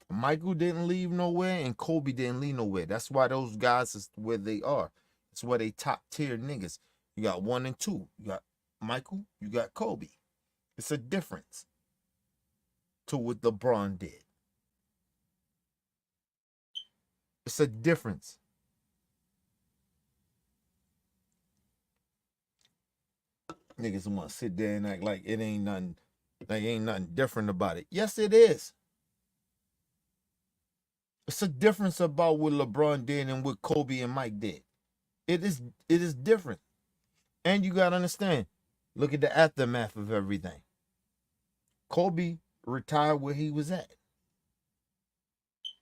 Michael didn't leave nowhere and Kobe didn't leave nowhere. That's why those guys is where they are. That's why they top tier niggas. You got 1 and 2. You got Michael, you got Kobe. It's a difference to what LeBron did. It's a difference. Niggas want to sit there and act like it ain't nothing different about it. Yes, it is. It's a difference about what LeBron did and what Kobe and Mike did. It is different. And you gotta understand, look at the aftermath of everything. Kobe retired where he was at.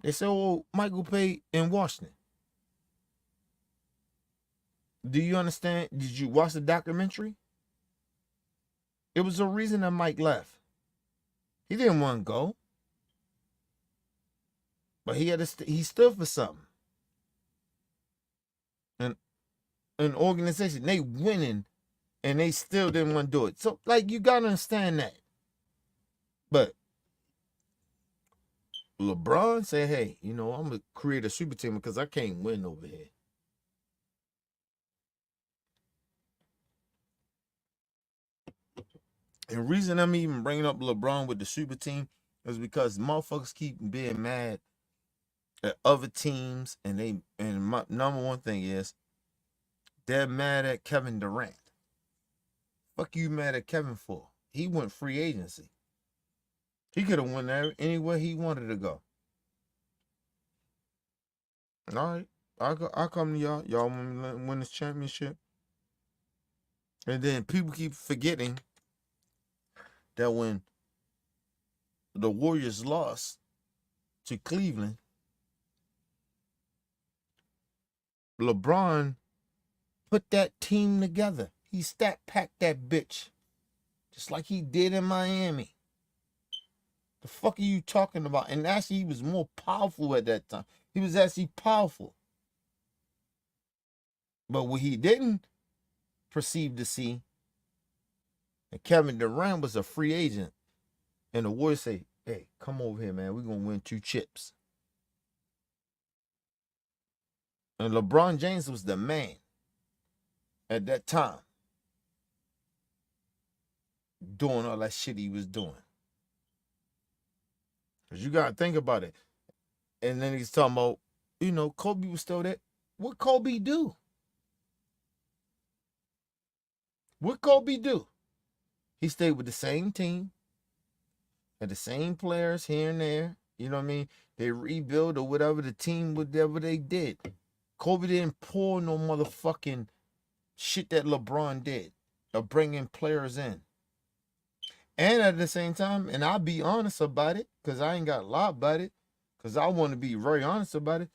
They said, oh, Michael played in Washington. Do you understand? Did you watch the documentary? It was a reason that Mike left. He didn't want to go. But he stood for something. And an organization, they winning and they still didn't want to do it. So, like, you got to understand that. But LeBron said, hey, I'm going to create a super team because I can't win over here. And the reason I'm even bringing up LeBron with the super team is because motherfuckers keep being mad at other teams, and my number one thing is they're mad at Kevin Durant. Fuck you mad at Kevin for? He went free agency. He could have went there anywhere he wanted to go. All right, I'll come to y'all. Y'all want to win this championship? And then people keep forgetting that when the Warriors lost to Cleveland, LeBron put that team together. He stat packed that bitch. Just like he did in Miami. The fuck are you talking about? And actually, he was more powerful at that time. He was actually powerful. But what he didn't perceive to see, and Kevin Durant was a free agent. And the Warriors say, hey, come over here, man. We're going to win 2 chips. And LeBron James was the man at that time. Doing all that shit he was doing. Because you got to think about it. And then he's talking about, Kobe was still there. What Kobe do? What Kobe do? He stayed with the same team. Had the same players here and there. You know what I mean? They rebuild or whatever the team, whatever they did. Kobe didn't pour no motherfucking shit that LeBron did. Of bringing players in. And at the same time, and I'll be honest about it, because I ain't got a lot about it, because I want to be very honest about it.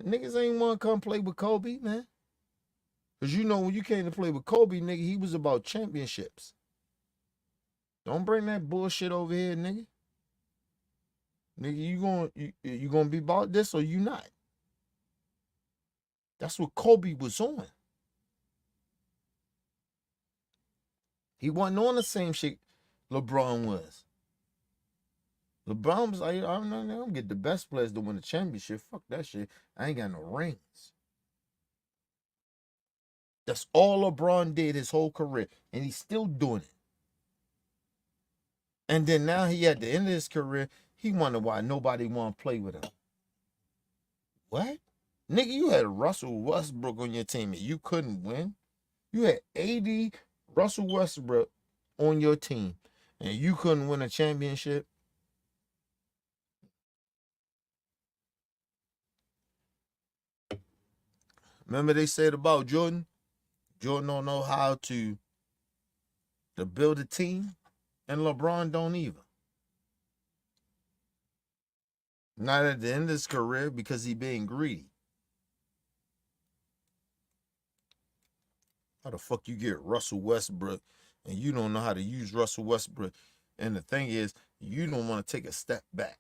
Niggas ain't want to come play with Kobe, man. Because when you came to play with Kobe, nigga, he was about championships. Don't bring that bullshit over here, nigga. Nigga, you gonna be about this or you not? That's what Kobe was on. He wasn't on the same shit LeBron was. LeBron was like, I'm gonna get the best players to win the championship. Fuck that shit. I ain't got no rings. That's all LeBron did his whole career, and he's still doing it. And then now he at the end of his career, he wonder why nobody want to play with him. What? Nigga, you had Russell Westbrook on your team and you couldn't win. You had AD, Russell Westbrook on your team and you couldn't win a championship. Remember they said about Jordan? Jordan don't know how to build a team, and LeBron don't either. Not at the end of his career because he being greedy. How the fuck you get Russell Westbrook and you don't know how to use Russell Westbrook? And the thing is, you don't want to take a step back.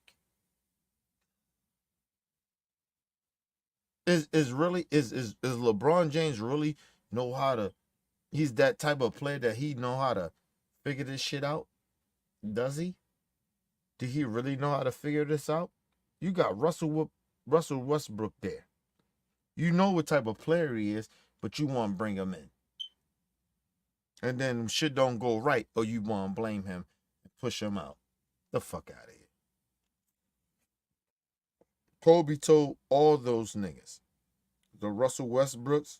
Is LeBron James really know how to? He's that type of player that he know how to figure this shit out. Does he? Did he really know how to figure this out? You got Russell Westbrook there. You know what type of player he is, but you want to bring him in. And then shit don't go right, or you want to blame him and push him out. The fuck out of here. Kobe told all those niggas, the Russell Westbrooks,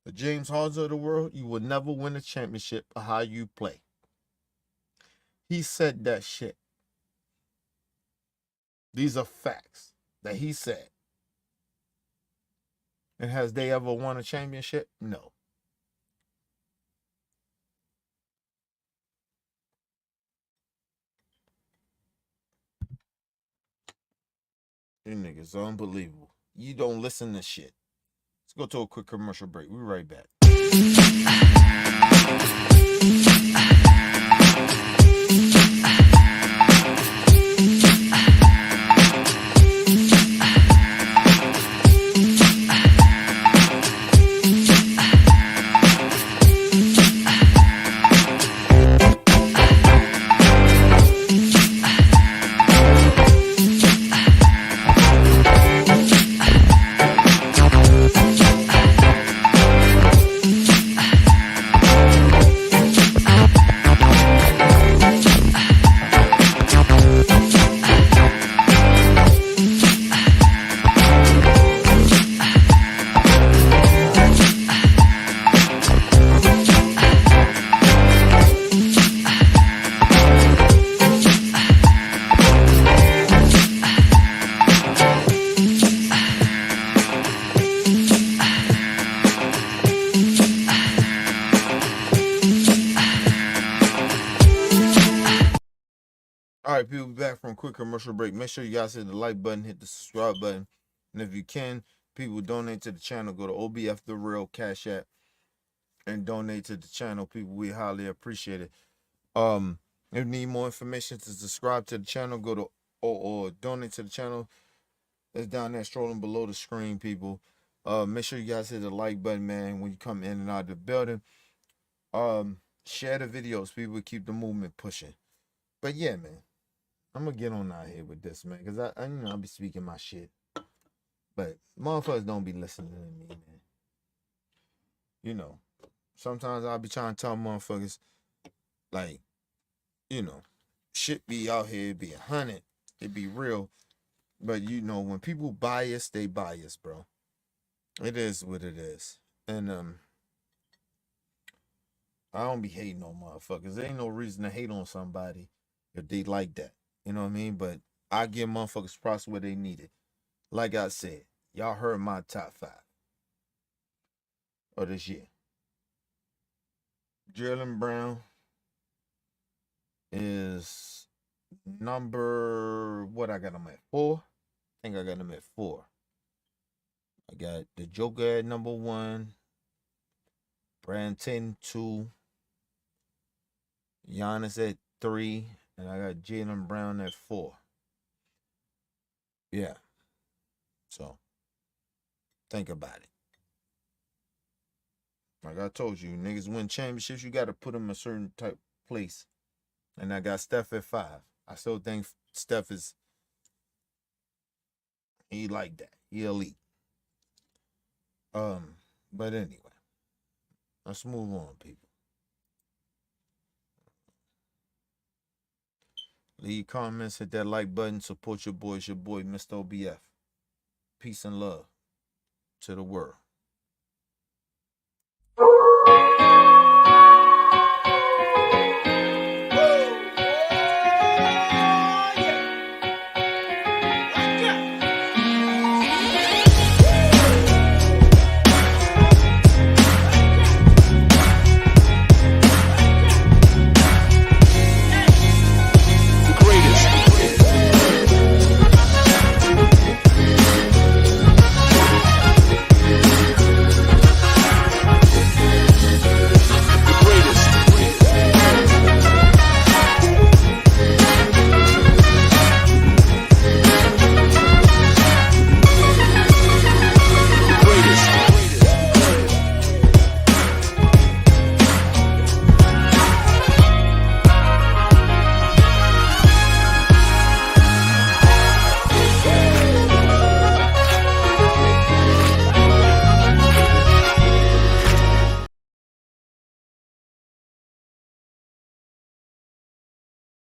the James Hardens of the world, you will never win a championship of how you play. He said that shit. These are facts that he said. And has they ever won a championship? No. You niggas are unbelievable. You don't listen to shit. Let's go to a quick commercial break. We'll be right back. All right, people, back from a quick commercial break. Make sure you guys hit the like button, hit the subscribe button. And if you can, people donate to the channel. Go to OBF The Real Cash App and donate to the channel. People, we highly appreciate it. If you need more information to subscribe to the channel, go to or donate to the channel. It's down there scrolling below the screen, people. Make sure you guys hit the like button, man, when you come in and out of the building. Share the videos, people. Keep the movement pushing. But yeah, man. I'm gonna get on out here with this, man, because I I'll be speaking my shit. But motherfuckers don't be listening to me, man. Sometimes I'll be trying to tell motherfuckers, like, shit be out here, it be 100, it be real. But when people bias, they bias, bro. It is what it is. And I don't be hating on motherfuckers. There ain't no reason to hate on somebody if they like that. You know what I mean? But I give motherfuckers props where they need it. Like I said, y'all heard my top 5 of this year. Jaylen Brown, is number, what I got him at? 4? I think I got him at 4. I got the Joker at number 1, Brandon 2, Giannis at 3, and I got Jaylen Brown at 4. Yeah. So think about it. Like I told you, niggas win championships, you got to put them in a certain type place. And I got Steph at 5. I still think Steph is, he like that. He elite. But anyway, let's move on, people. Leave comments, hit that like button, support your boy. It's your boy, Mr. OBF. Peace and love to the world.